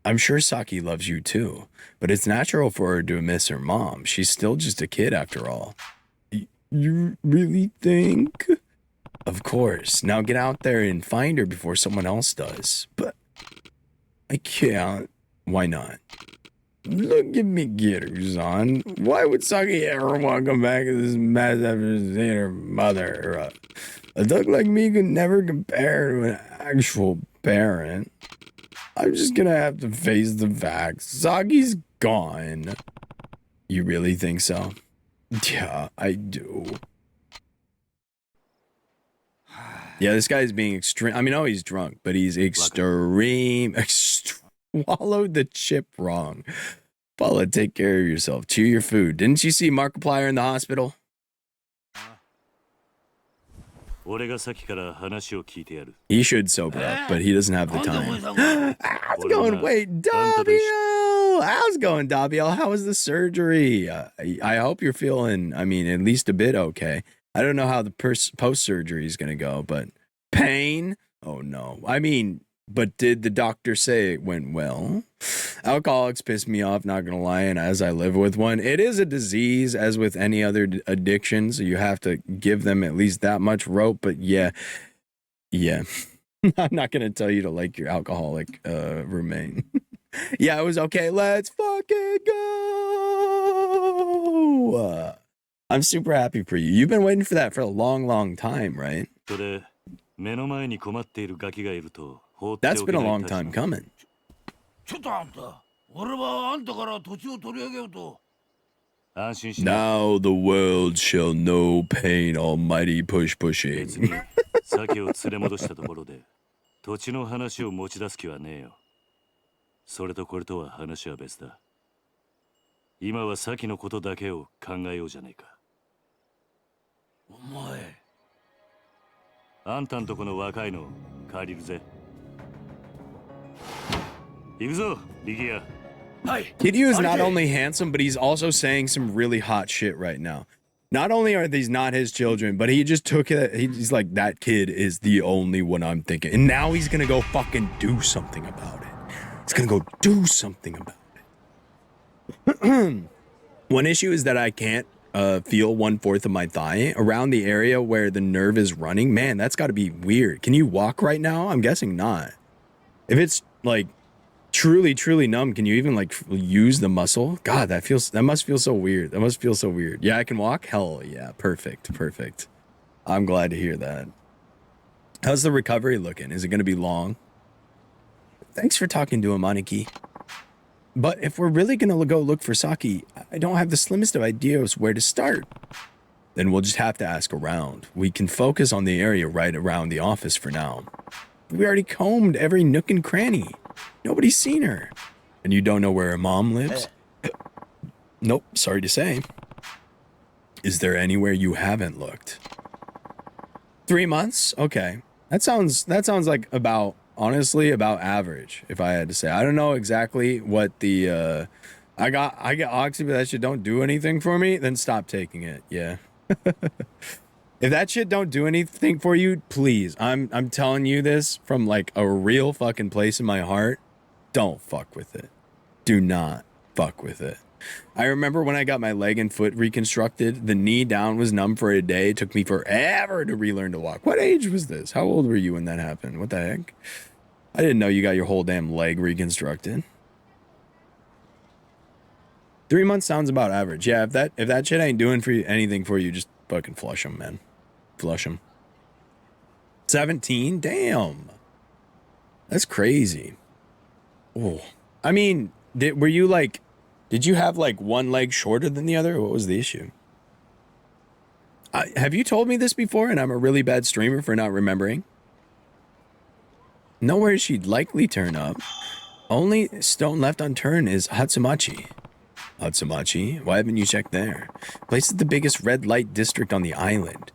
I'm sure Saki loves you too, but it's natural for her to miss her mom. She's still just a kid after all. You really think? Of course. Now get out there and find her before someone else does. But I can't. Why not? Look at me get her, son. Why would Saki ever want to come back to this mess after seeing her mother? A duck like me could never compare to an actual parent. I'm just gonna have to face the facts. Saki's gone. You really think so? Yeah, I do. Yeah, this guy's being extreme. I mean, oh, he's drunk, but he's extreme. Swallowed the chip wrong. Paula, take care of yourself. Chew your food. Didn't you see Markiplier in the hospital? He should sober up, but he doesn't have the time. How's it going? Wait, Dabiel! How's it going, Dabiel? How was the surgery? I hope you're feeling, I mean, at least a bit okay. I don't know how the post-surgery is going to go, but pain? Oh, no. I mean, but did the doctor say it went well? Alcoholics piss me off, not gonna lie, and as I live with one, it is a disease as with any other addiction, so you have to give them at least that much rope, but yeah. I'm not gonna tell you to like your alcoholic roommate. Yeah, it was okay, let's fucking go! I'm super happy for you. You've been waiting for that for a long, long time, right? That's been a long time coming. Now the world shall know pain, almighty pushing. 鮭を連れ戻したところで土地の話を持ち出す気はねえよ。それとこれとは話は別だ。今は鮭のことだけを考えようじゃねえか。お前。あんたんとこの若いの借りるぜ。行くぞ、力也。Kiryu is not only handsome, but he's also saying some really hot shit right now. Not only are these not his children, but he just took it. He's like, that kid is the only one I'm thinking. And now he's gonna go fucking do something about it. He's gonna go do something about it. One issue is that I can't feel 1/4 of my thigh around the area where the nerve is running. Man, that's gotta be weird. Can you walk right now? I'm guessing not. If it's like truly numb, can you even like use the muscle? God, that must feel so weird. That must feel so weird. Yeah, I can walk. Hell yeah, perfect. I'm glad to hear that. How's the recovery looking? Is it going to be long? Thanks for talking to him, Aniki. But if we're really going to go look for Saki, I don't have the slimmest of ideas where to start. Then we'll just have to ask around. We can focus on the area right around the office for now. We already combed every nook and cranny. Nobody's seen her. And you don't know where her mom lives? Nope, sorry to say. Is there anywhere you haven't looked? 3 months? Okay. That sounds like honestly about average, if I had to say. I don't know exactly what the I got Oxy, but that shit don't do anything for me, then stop taking it. Yeah. If that shit don't do anything for you, please, I'm telling you this from like a real fucking place in my heart. Don't fuck with it. Do not fuck with it. I remember when I got my leg and foot reconstructed, the knee down was numb for a day. It took me forever to relearn to walk. What age was this? How old were you when that happened? What the heck? I didn't know you got your whole damn leg reconstructed. 3 months sounds about average. Yeah, if that shit ain't doing anything for you, just fucking flush them, man. Flush them. 17? Damn. That's crazy. Oh. I mean, did you have like one leg shorter than the other? Or what was the issue? Have you told me this before and I'm a really bad streamer for not remembering? Nowhere she'd likely turn up. Only stone left unturned is Hatsumachi. Hatsumachi? Why haven't you checked there? Place is the biggest red light district on the island.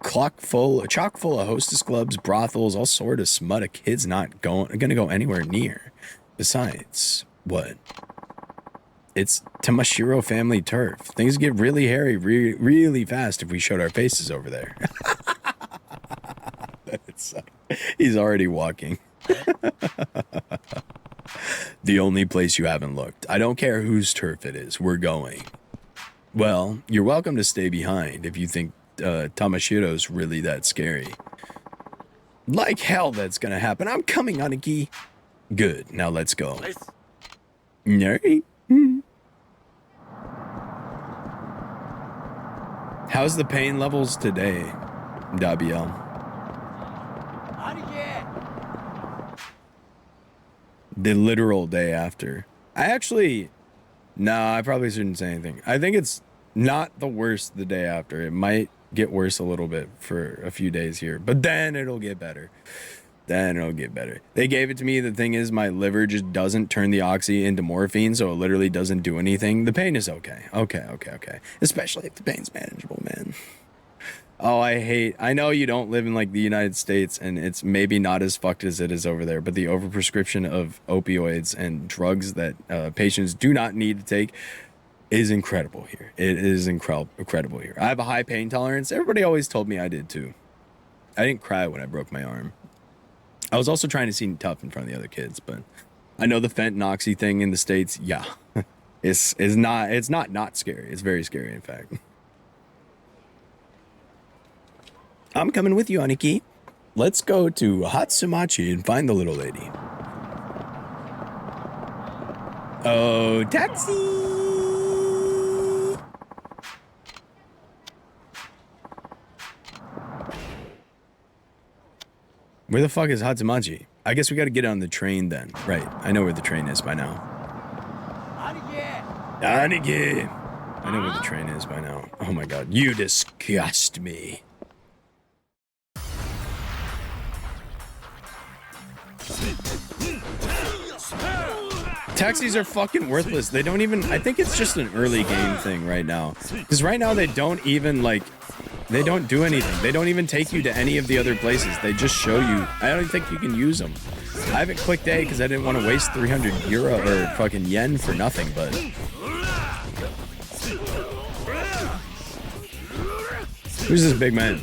Chock full of hostess clubs, brothels, all sort of smut a kid's not gonna go anywhere near. Besides, what? It's Tamashiro family turf. Things get really hairy really fast if we showed our faces over there. He's already walking. The only place you haven't looked. I don't care whose turf it is. We're going. Well, you're welcome to stay behind if you think Tamashiro's really that scary. Like hell that's gonna happen. I'm coming, Aniki. Good. Now let's go. Alright. How's the pain levels today, Dabiel? The literal day after. I probably shouldn't say anything. I think it's not the worst the day after. It might get worse a little bit for a few days here, but then it'll get better. They gave it to me. The thing is, my liver just doesn't turn the oxy into morphine, so it literally doesn't do anything. The pain is okay. Okay. Especially if the pain's manageable, man. Oh, I know you don't live in like the United States and it's maybe not as fucked as it is over there, but the overprescription of opioids and drugs that patients do not need to take is incredible here. It is incredible here. I have a high pain tolerance. Everybody always told me I did too. I didn't cry when I broke my arm. I was also trying to seem tough in front of the other kids, but I know the fent and oxy thing in the States, yeah. it's not scary. It's very scary, in fact. I'm coming with you, Aniki. Let's go to Hatsumachi and find the little lady. Oh, taxi! Where the fuck is Hatsumachi? I guess we gotta get on the train then. Right, I know where the train is by now. Aniki! I know where the train is by now. Oh my god, you disgust me. Taxis are fucking worthless. They don't even... I think it's just an early game thing right now. Because right now they don't even, like... They don't do anything. They don't even take you to any of the other places. They just show you. I don't think you can use them. I haven't clicked A because I didn't want to waste 300 euro or fucking yen for nothing, but... Who's this big man?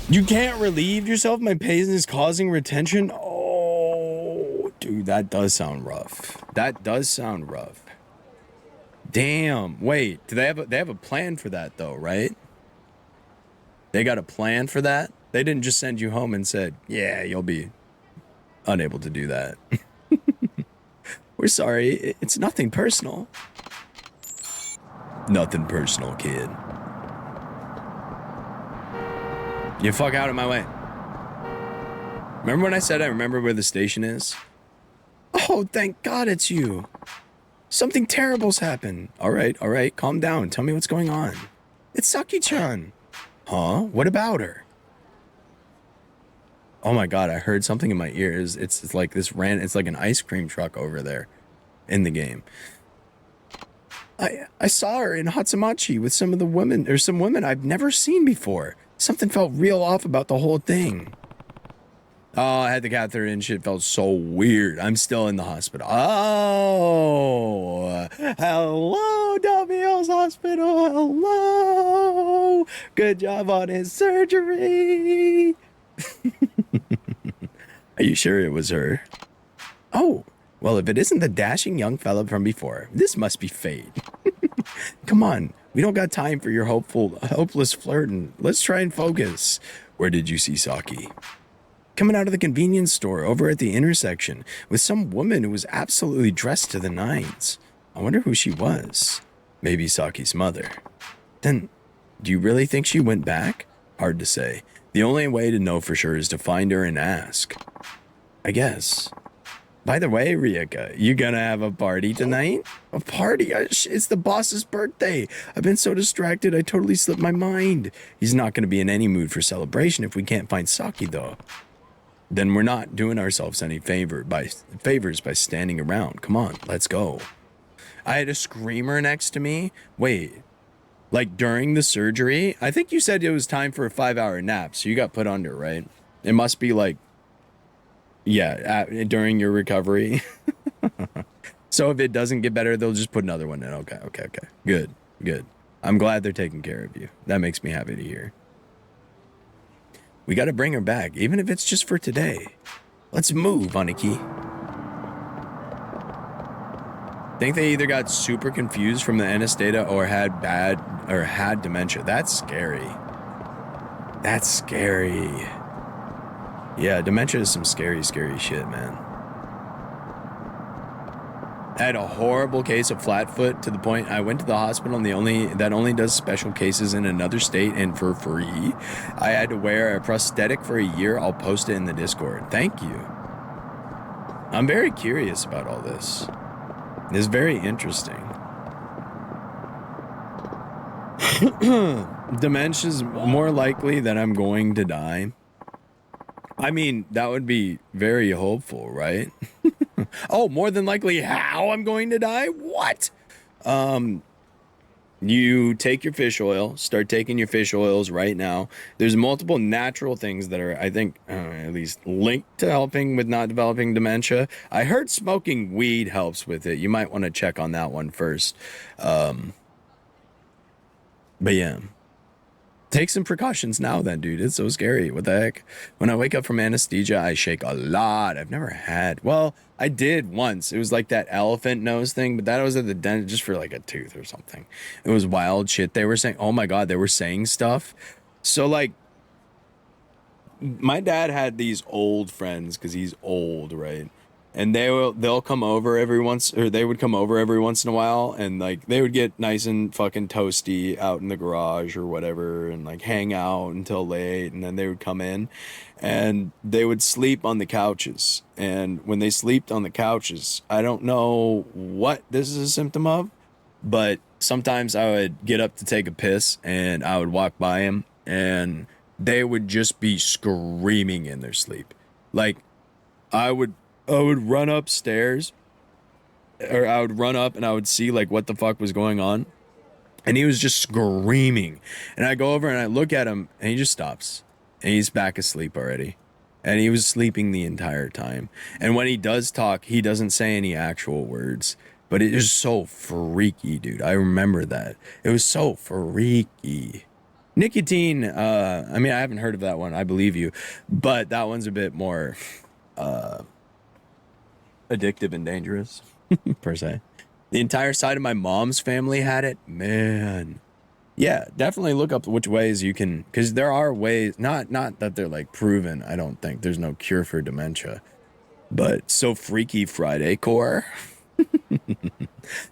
You can't relieve yourself? My pain is causing retention? Oh, dude, that does sound rough. Damn. Wait, do they have a plan for that though, right? They got a plan for that? They didn't just send you home and said, yeah, you'll be unable to do that. We're sorry. It's nothing personal. Nothing personal, kid. You fuck out of my way. Remember when I said I remember where the station is? Oh, thank God it's you. Something terrible's happened. All right, calm down. Tell me what's going on. It's Saki-chan. Huh? What about her? Oh my God, I heard something in my ears. It's like this it's like an ice cream truck over there in the game. I saw her in Hatsumachi with some women I've never seen before. Something felt real off about the whole thing. Oh, I had the catheter in. Shit felt so weird. I'm still in the hospital. Oh, hello, WL's hospital. Hello. Good job on his surgery. Are you sure it was her? Oh, well, if it isn't the dashing young fella from before, this must be fate. Come on, we don't got time for your hopeless flirting. Let's try and focus. Where did you see Saki? Coming out of the convenience store over at the intersection with some woman who was absolutely dressed to the nines. I wonder who she was. Maybe Saki's mother. Then, do you really think she went back? Hard to say. The only way to know for sure is to find her and ask. I guess. By the way, Ryuka, you gonna have a party tonight? A party? It's the boss's birthday. I've been so distracted I totally slipped my mind. He's not gonna be in any mood for celebration if we can't find Saki, though. Then we're not doing ourselves any favors by standing around. Come on, let's go. I had a screamer next to me. Wait, like during the surgery? I think you said it was time for a 5-hour nap, so you got put under, right? It must be like, yeah, during your recovery. So if it doesn't get better, they'll just put another one in. Okay. Good. I'm glad they're taking care of you. That makes me happy to hear. We got to bring her back, even if it's just for today. Let's move, Aniki. Think they either got super confused from the anesthesia or had dementia. That's scary. That's scary. Yeah, dementia is some scary shit, man. I had a horrible case of flat foot to the point I went to the hospital and that only does special cases in another state and for free. I had to wear a prosthetic for a year. I'll post it in the Discord. Thank you. I'm very curious about all this. It's very interesting. Dementia's more likely that I'm going to die. I mean, that would be very hopeful, right? Oh, more than likely how I'm going to die? What? You take your fish oil, start taking your fish oils right now. There's multiple natural things that are, I think, at least linked to helping with not developing dementia. I heard smoking weed helps with it. You might want to check on that one first. But yeah. Take some precautions now then, dude. It's so scary. What the heck? When I wake up from anesthesia, I shake a lot. I've never had. Well, I did once. It was like that elephant nose thing, but that was at the dentist just for like a tooth or something. It was wild shit. They were saying, oh my God, they were saying stuff. So like, my dad had these old friends because he's old, right? And they'll come over they would come over every once in a while, and like they would get nice and fucking toasty out in the garage or whatever, and like hang out until late, and then they would come in and they would sleep on the couches. And when they slept on the couches, I don't know what this is a symptom of, but sometimes I would get up to take a piss and I would walk by them and they would just be screaming in their sleep. Like I would run upstairs, or I would run up and I would see like what the fuck was going on. And he was just screaming. And I go over and I look at him and he just stops. And he's back asleep already. And he was sleeping the entire time. And when he does talk, he doesn't say any actual words. But it is so freaky, dude. I remember that. It was so freaky. Nicotine, I mean, I haven't heard of that one. I believe you. But that one's a bit more... addictive and dangerous per se. The entire side of my mom's family had it. Man, yeah, definitely look up which ways you can, because there are ways, not that they're like proven. I don't think there's no cure for dementia, but so freaky Friday core.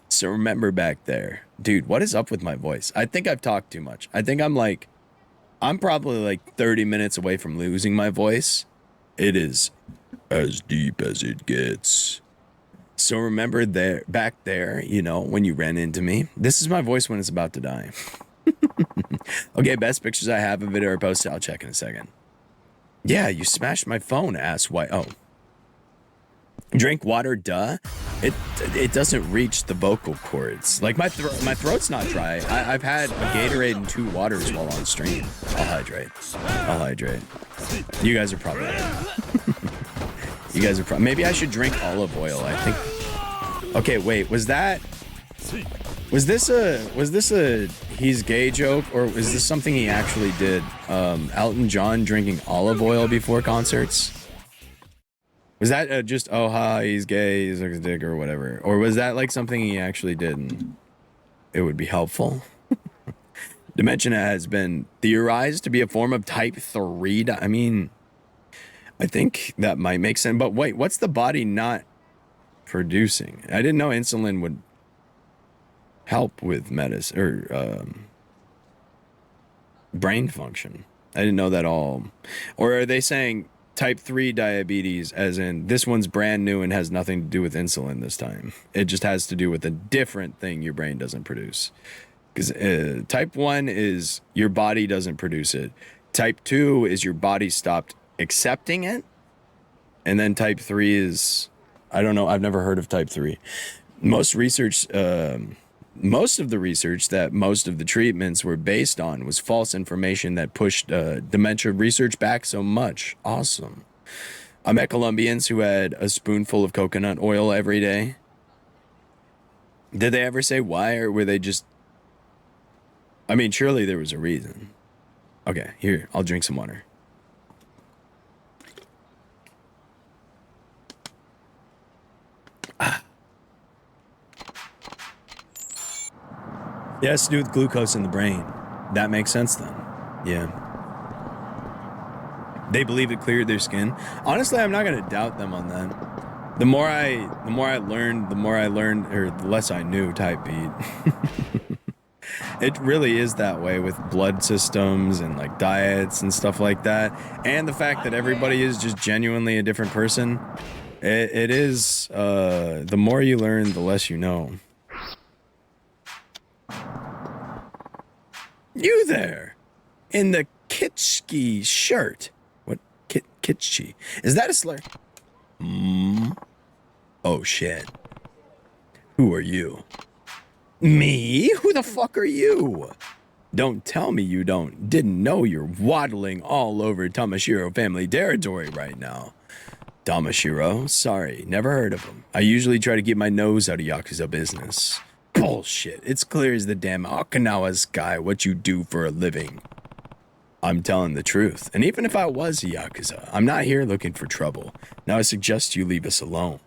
So remember back there, dude, what is up with my voice? I think I've talked too much. I think I'm probably like 30 minutes away from losing my voice. It is as deep as it gets. So remember back there, you know, when you ran into me, this is my voice when it's about to die. Okay, best pictures I have of it are posted. I'll check in a second. Yeah, you smashed my phone, ass white. Oh. Drink water, duh. It doesn't reach the vocal cords. Like my throat's not dry. I've had a Gatorade and 2 waters while on stream. I'll hydrate. You guys are probably right. Maybe I should drink olive oil. I think. Okay, wait. Was this a he's gay joke, or is this something he actually did? Elton John drinking olive oil before concerts? Was that just, oh, ha, he's gay, he's a dick or whatever? Or was that like something he actually did and it would be helpful? Dementia has been theorized to be a form of type 3. I mean, I think that might make sense. But wait, what's the body not producing? I didn't know insulin would help with medicine or brain function. I didn't know that all. Or are they saying type 3 diabetes as in this one's brand new and has nothing to do with insulin this time? It just has to do with a different thing your brain doesn't produce. Because type 1 is your body doesn't produce it. Type 2 is your body stopped accepting it. And then type 3 is, I don't know, I've never heard of type 3. Most research, most of the research that most of the treatments were based on was false information that pushed dementia research back so much. Awesome. I met Colombians who had a spoonful of coconut oil every day. Did they ever say why, or were they just... I mean, surely there was a reason. Okay, here, I'll drink some water. Yeah, it's to do with glucose in the brain. That makes sense then. Yeah. They believe it cleared their skin. Honestly, I'm not gonna doubt them on that. The more I learned, or the less I knew, type beat. It really is that way with blood systems and like diets and stuff like that. And the fact that everybody is just genuinely a different person. It is, the more you learn, the less you know. You there, in the Kitschki shirt. What? Kitschki? Is that a slur? Oh shit. Who are you? Me? Who the fuck are you? Don't tell me you didn't know you're waddling all over Tamashiro family territory right now. Tamashiro? Sorry, never heard of him. I usually try to keep my nose out of Yakuza business. Bullshit. It's clear as the damn Okinawa sky what you do for a living. I'm telling the truth. And even if I was a Yakuza, I'm not here looking for trouble. Now I suggest you leave us alone.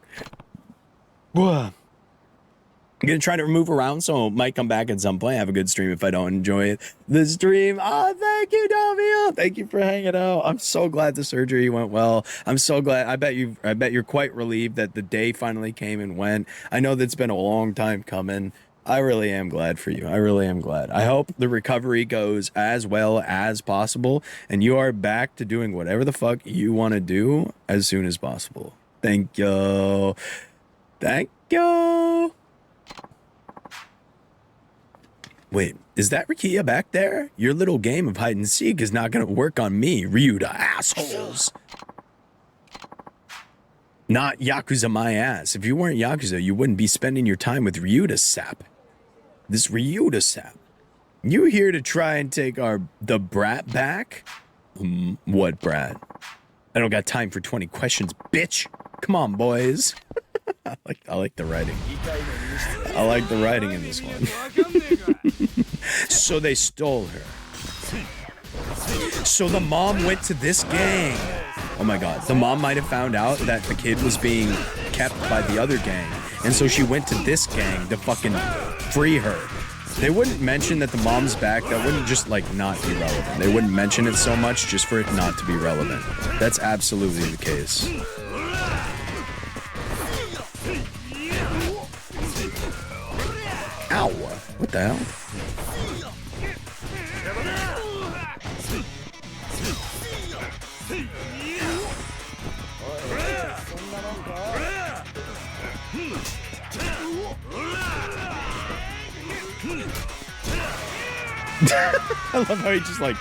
I'm gonna try to move around, so it might come back at some point. Have a good stream if I don't enjoy it. The stream. Oh, thank you, Davio. Thank you for hanging out. I'm so glad the surgery went well. I'm so glad. I bet you're quite relieved that the day finally came and went. I know that's been a long time coming. I really am glad for you. I really am glad. I hope the recovery goes as well as possible, and you are back to doing whatever the fuck you want to do as soon as possible. Thank you. Thank you. Wait, is that Rikia back there? Your little game of hide and seek is not gonna work on me, Ryuda assholes. Not Yakuza my ass. If you weren't Yakuza, you wouldn't be spending your time with Ryuda sap. This Ryuda sap. You here to try and take the brat back? What brat? I don't got time for 20 questions, bitch. Come on, boys. I like the writing. I like the writing in this one. So they stole her. So the mom went to this gang. Oh my god. The mom might have found out that the kid was being kept by the other gang. And so she went to this gang to fucking free her. They wouldn't mention that the mom's back. That wouldn't just like not be relevant. They wouldn't mention it so much just for it not to be relevant. That's absolutely the case. Ow! What the hell? I love how he just like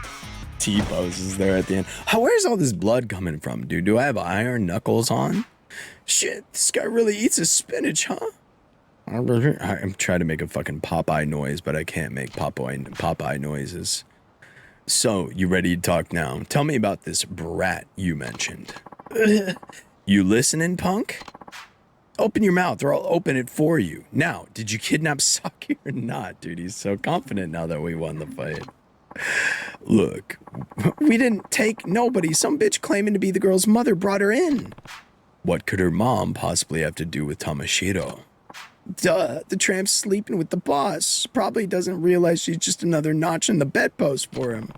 T-poses there at the end. Where's all this blood coming from, dude? Do I have iron knuckles on? Shit, this guy really eats his spinach, huh? I'm trying to make a fucking Popeye noise, but I can't make Popeye noises. So, you ready to talk now? Tell me about this brat you mentioned. You listening, punk? Open your mouth or I'll open it for you. Now, did you kidnap Saki or not? Dude, he's so confident now that we won the fight. Look, we didn't take nobody. Some bitch claiming to be the girl's mother brought her in. What could her mom possibly have to do with Tamashiro? Duh, the tramp's sleeping with the boss. Probably doesn't realize she's just another notch in the bedpost for him.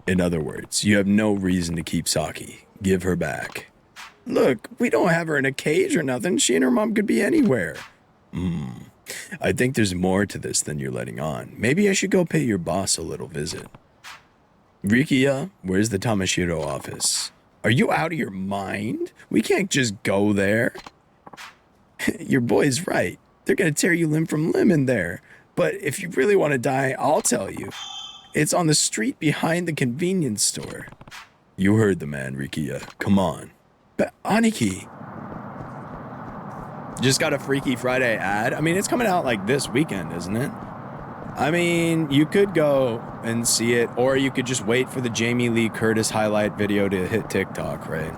In other words, you have no reason to keep Saki. Give her back. Look, we don't have her in a cage or nothing. She and her mom could be anywhere. I think there's more to this than you're letting on. Maybe I should go pay your boss a little visit. Rikiya, where's the Tamashiro office? Are you out of your mind? We can't just go there. Your boy's right. They're gonna tear you limb from limb in there. But if you really want to die, I'll tell you. It's on the street behind the convenience store. You heard the man, Rikiya. Come on. But Aniki... Just got a Freaky Friday ad. I mean, it's coming out like this weekend, isn't it? I mean, you could go and see it, or you could just wait for the Jamie Lee Curtis highlight video to hit TikTok, right?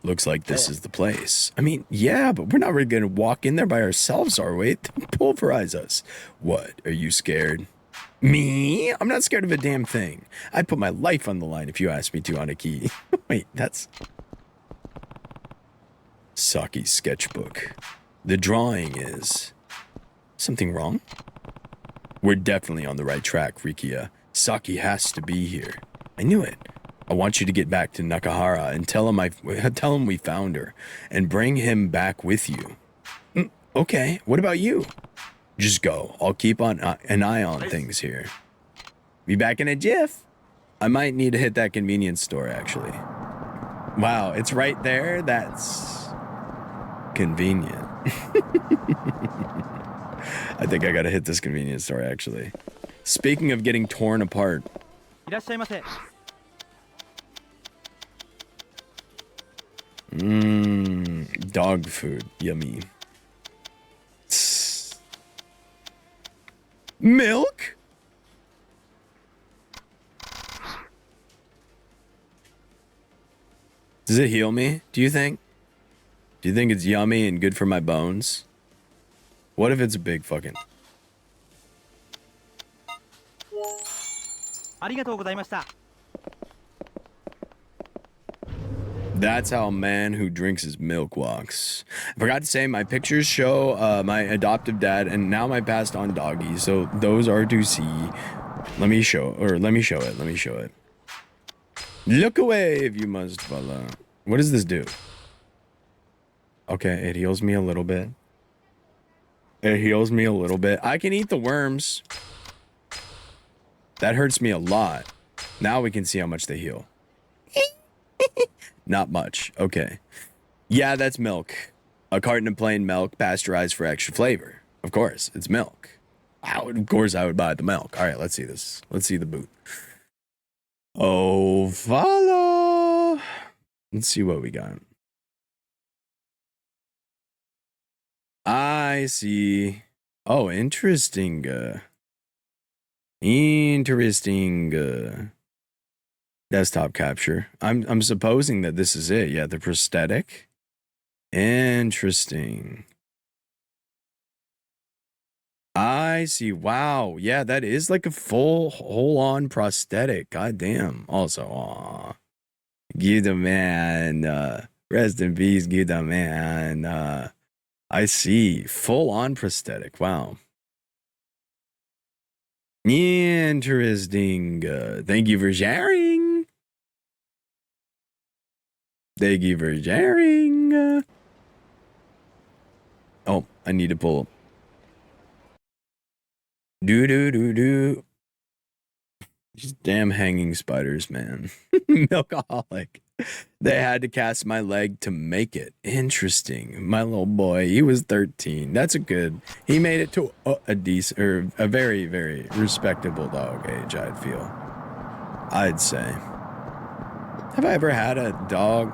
Looks like this is the place. I mean, yeah, but we're not really gonna walk in there by ourselves, are we? They'll pulverize us. What, are you scared? Me? I'm not scared of a damn thing. I'd put my life on the line if you asked me to, Aniki. Wait, that's... Saki's sketchbook. The drawing is... Something wrong? We're definitely on the right track, Rikiya. Saki has to be here. I knew it. I want you to get back to Nakahara and tell him we found her, and bring him back with you. Okay, what about you? Just go. I'll keep an eye on things here. Be back in a jiff. I might need to hit that convenience store, actually. Wow, it's right there? That's... convenient. I think I gotta hit this convenience store, actually. Speaking of getting torn apart. Dog food. Yummy. Milk? Does it heal me, do you think? Do you think it's yummy and good for my bones? What if it's a big fucking... That's how a man who drinks his milk walks. I forgot to say, my pictures show my adoptive dad and now my passed on doggy. So those are to see. Let me show it. Look away if you must follow. What does this do? Okay, it heals me a little bit. I can eat the worms. That hurts me a lot. Now we can see how much they heal. Not much. Okay. Yeah, that's milk. A carton of plain milk, pasteurized for extra flavor. Of course, it's milk. Of course I would buy the milk. All right, let's see this. Let's see the boot. Oh, follow. Let's see what we got. I see. Oh, interesting. Desktop capture. I'm supposing that this is it. Yeah, the prosthetic. Interesting. I see. Wow. Yeah, that is like a full whole-on prosthetic. God damn. Also, aw. Gouda man. Rest in peace, Gouda man. I see. Full-on prosthetic. Wow. Interesting. Thank you for sharing. Thank you for sharing. Oh, I need to pull. Do. These damn hanging spiders, man. Milkaholic. They had to cast my leg to make it. Interesting. My little boy, he was 13. That's a good... He made it to a decent... or a very, very respectable dog age, I'd feel. I'd say. Have I ever had a dog?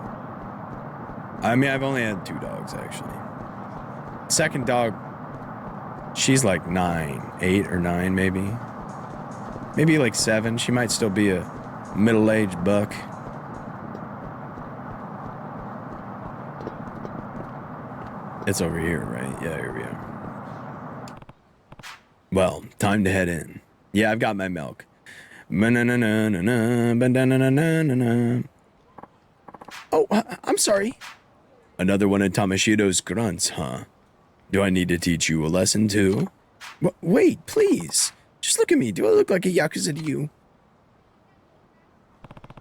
I mean, I've only had 2 dogs, actually. Second dog, she's like 9, 8 or 9, maybe. Maybe like 7. She might still be a middle-aged buck. It's over here, right? Yeah, here we are. Well, time to head in. Yeah, I've got my milk. Oh, I'm sorry. Another one of Tamashido's grunts, huh? Do I need to teach you a lesson too? Wait, please. Just look at me. Do I look like a Yakuza to you?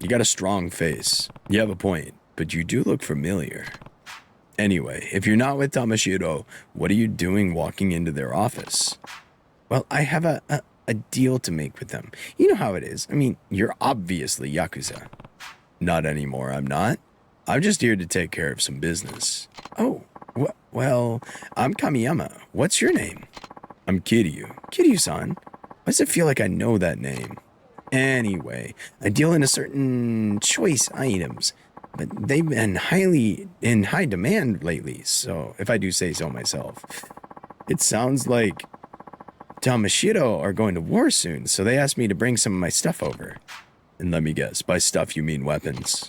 You got a strong face. You have a point, but you do look familiar. Anyway, if you're not with Tamashido, what are you doing walking into their office? Well, I have a deal to make with them. You know how it is. I mean, you're obviously Yakuza. Not anymore, I'm not. I'm just here to take care of some business. Oh, well, I'm Kamiyama. What's your name? I'm Kiryu. Kiryu-san? Why does it feel like I know that name? Anyway, I deal in a certain choice items, but they've been in high demand lately, so if I do say so myself. It sounds like Tamashido are going to war soon, so they asked me to bring some of my stuff over. And let me guess, by stuff you mean weapons.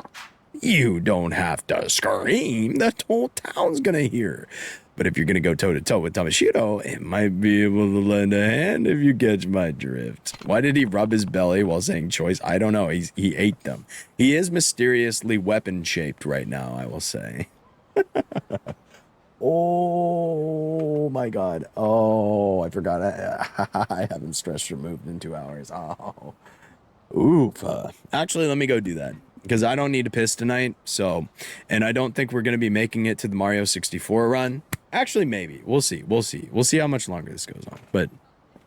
You don't have to scream, the whole town's gonna hear. But if you're gonna go toe-to-toe with Tamashido, it might be able to lend a hand if you catch my drift. Why did he rub his belly while saying choice? I don't know, he ate them. He is mysteriously weapon-shaped right now, I will say. Oh my god. Oh, I forgot. I haven't stress removed in 2 hours. Oh. Oof. Actually, let me go do that. Because I don't need to piss tonight, so... And I don't think we're going to be making it to the Mario 64 run. Actually, maybe. We'll see. We'll see. We'll see how much longer this goes on. But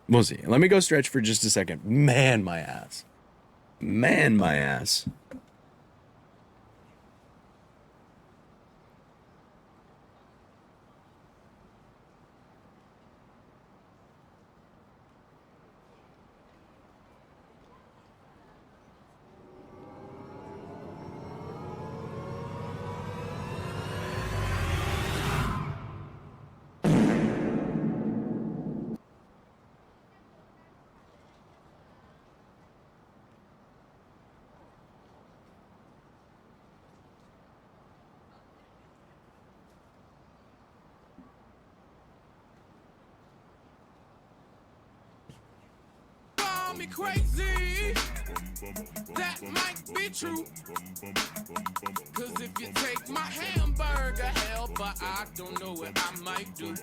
we'll see. Let me go stretch for just a second. Man, my ass. Man, my ass. Me crazy, that might be true. Cause if you take my hamburger, hell, but I don't know what I might do.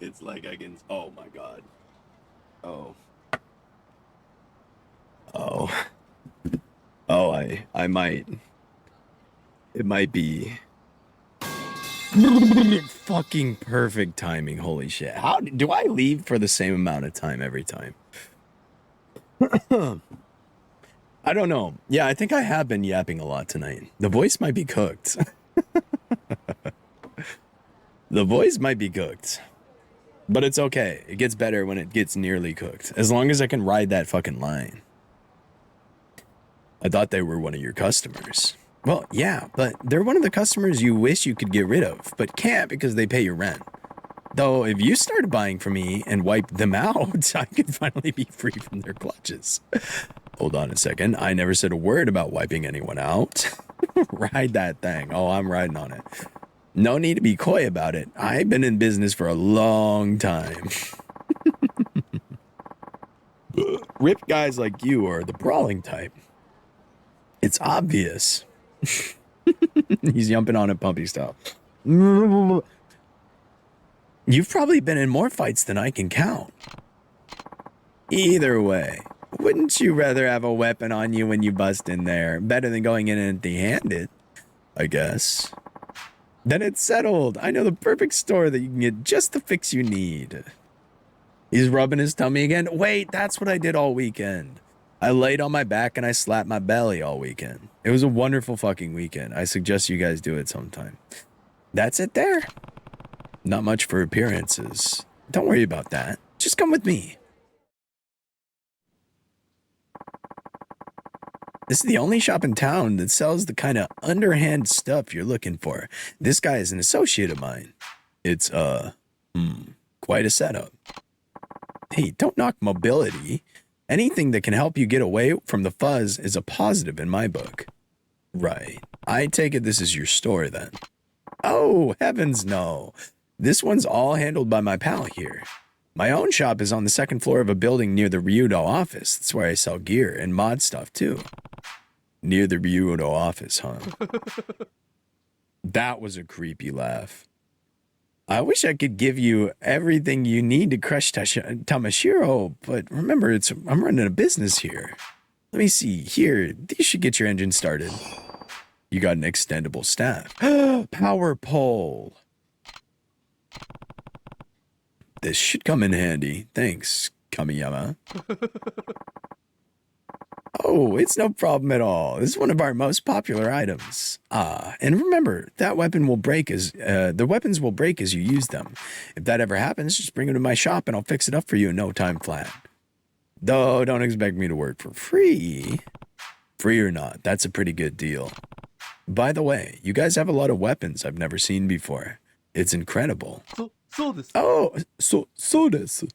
It's like I can... Oh my god. Oh. Oh. Oh, I might... It might be... Fucking perfect timing, holy shit. How do I leave for the same amount of time every time? I don't know. Yeah, I think I have been yapping a lot tonight. The voice might be cooked. The voice might be cooked. But it's okay. It gets better when it gets nearly cooked. As long as I can ride that fucking line. I thought they were one of your customers. Well, yeah, but they're one of the customers you wish you could get rid of, but can't because they pay your rent. Though, if you started buying from me and wiped them out, I could finally be free from their clutches. Hold on a second. I never said a word about wiping anyone out. Ride that thing. Oh, I'm riding on it. No need to be coy about it. I've been in business for a long time. Ripped guys like you are the brawling type. It's obvious. He's yumping on it pumpy style. You've probably been in more fights than I can count. Either way, wouldn't you rather have a weapon on you when you bust in there? Better than going in empty-handed, I guess. Then it's settled. I know the perfect store that you can get just the fix you need. He's rubbing his tummy again. Wait, that's what I did all weekend. I laid on my back and I slapped my belly all weekend. It was a wonderful fucking weekend. I suggest you guys do it sometime. That's it there. Not much for appearances. Don't worry about that. Just come with me. This is the only shop in town that sells the kind of underhand stuff you're looking for. This guy is an associate of mine. It's, quite a setup. Hey, don't knock mobility. Anything that can help you get away from the fuzz is a positive in my book. Right. I take it this is your store then. Oh, heavens no. This one's all handled by my pal here. My own shop is on the second floor of a building near the Ryudo office. That's where I sell gear and mod stuff too. Near the Ryudo office, huh? That was a creepy laugh. I wish I could give you everything you need to crush Tamashiro, but remember, I'm running a business here. Let me see. Here, these should get your engine started. You got an extendable staff. Power pole. This should come in handy. Thanks, Kamiyama. Oh, it's no problem at all. This is one of our most popular items. And remember, that weapon will break the weapons will break as you use them. If that ever happens, just bring them to my shop and I'll fix it up for you in no time flat. Though, don't expect me to work for free. Free or not, that's a pretty good deal. By the way, you guys have a lot of weapons I've never seen before. It's incredible. Oh, so desu.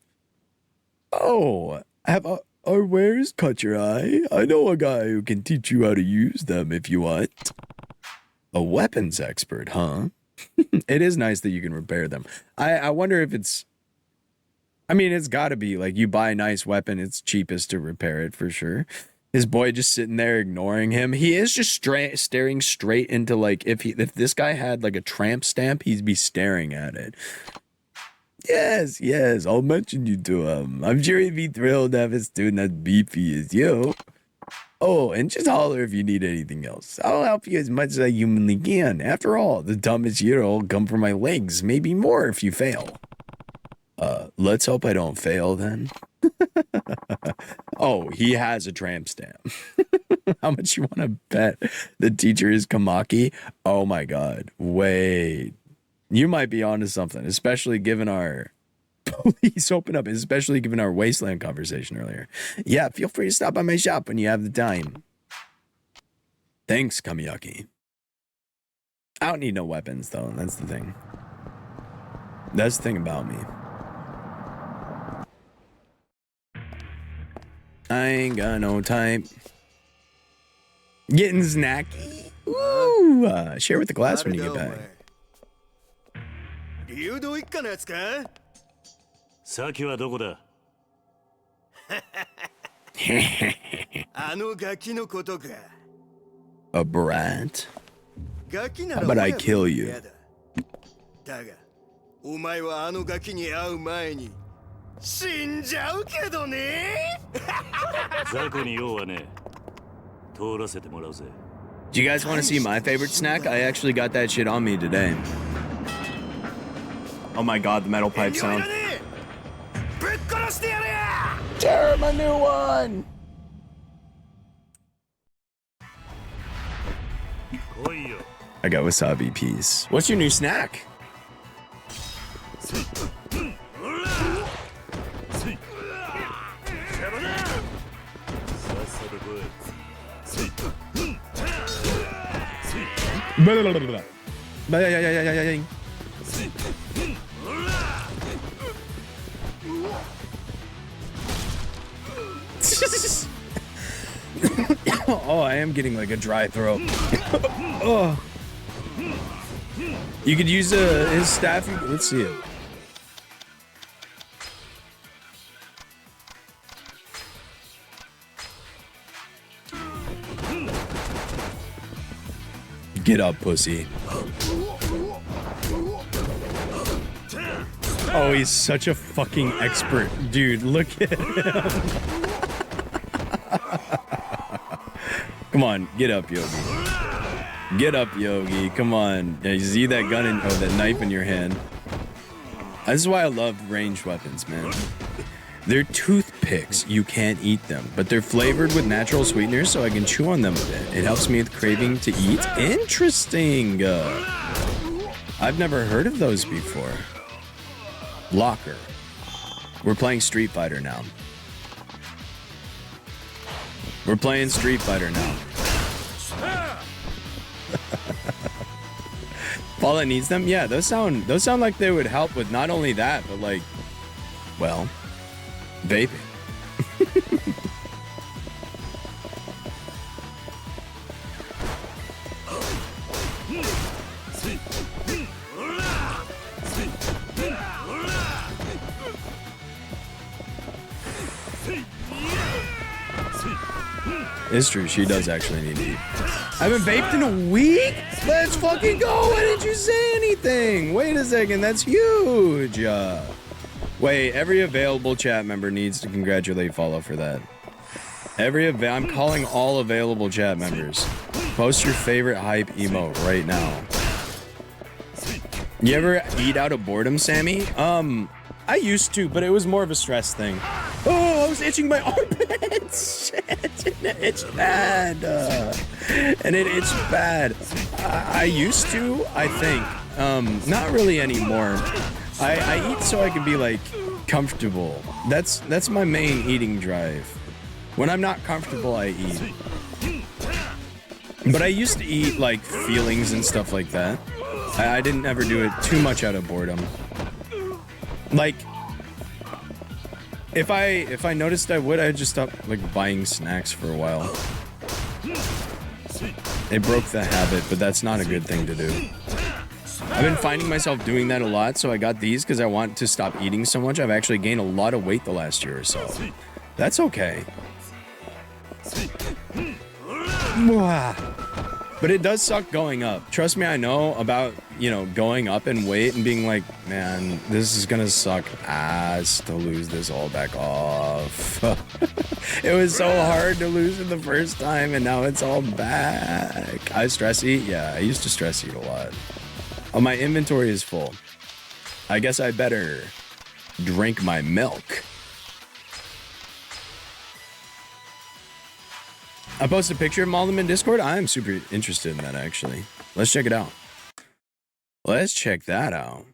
Oh, have our wares caught your eye? I know a guy who can teach you how to use them if you want. A weapons expert, huh? It is nice that you can repair them. I wonder if it's... I mean, it's got to be, like, you buy a nice weapon, it's cheapest to repair it for sure. His boy just sitting there ignoring him. He is just staring straight into, like, if this guy had, like, a tramp stamp, he'd be staring at it. Yes, I'll mention you to him. I'm sure he'd be thrilled to have a student as beefy as you. Oh, and just holler if you need anything else. I'll help you as much as I humanly can. After all, the dumbest hero will come for my legs, maybe more if you fail. Let's hope I don't fail then. Oh, he has a tramp stamp. How much you want to bet the teacher is Kamaki? Oh my god. Wait. You might be onto something, especially given our... Please open up, especially given our Wasteland conversation earlier. Yeah, feel free to stop by my shop when you have the time. Thanks, Kamiyaki. I don't need no weapons, though. That's the thing. That's the thing about me. I ain't got no time. Getting snacky. Ooh, share with the class when you get back. 流動一家のやつか先はどこだあのガキのことか A brat? ガキな How ら about I kill you? だがお前はあのガキに会う前に死んじゃうけどね雑魚に用はね通らせてもらうぜ Do you guys want to see my favorite snack? I actually got that shit on me today. Oh my god, the metal pipe sound. Tear him a new one! I got wasabi peas. What's your new snack? Oh, I am getting like a dry throat. Oh. You could use his staff. Let's see it. Get up, pussy. Oh, he's such a fucking expert. Dude, look at him. Come on, get up, Yogi. Get up, Yogi. Come on. Yeah, you see that gun in, that knife in your hand. This is why I love ranged weapons, man. They're toothpicks. You can't eat them, but they're flavored with natural sweeteners, so I can chew on them a bit. It helps me with craving to eat. Interesting. I've never heard of those before. Locker. We're playing Street Fighter now. We're playing Street Fighter now. Paula needs them? Yeah, those sound like they would help with not only that, but like, well, vaping. It's true. She does actually need to eat. I haven't vaped in a week? Let's fucking go. Why didn't you say anything? Wait a second. That's huge. Wait, every available chat member needs to congratulate Follow for that. I'm calling all available chat members. Post your favorite hype emote right now. You ever eat out of boredom, Sammy? I used to, but it was more of a stress thing. Oh, I was itching my armpits. Shit, it itched bad. And it itched bad. I used to, I think. Not really anymore. I eat so I can be like comfortable. That's my main eating drive. When I'm not comfortable, I eat. But I used to eat like feelings and stuff like that. I didn't ever do it too much out of boredom. Like, if I noticed I would, I'd just stop like buying snacks for a while. It broke the habit, but that's not a good thing to do. I've been finding myself doing that a lot, so I got these because I want to stop eating so much. I've actually gained a lot of weight the last year or so. That's okay. But it does suck going up. Trust me, I know about, going up in weight and being like, man, this is gonna suck ass to lose this all back off. It was so hard to lose it the first time, and now it's all back. I stress eat? Yeah, I used to stress eat a lot. Oh, my inventory is full. I guess I better drink my milk. I posted a picture of all of them in Discord. I am super interested in that, actually. Let's check it out. Let's check that out.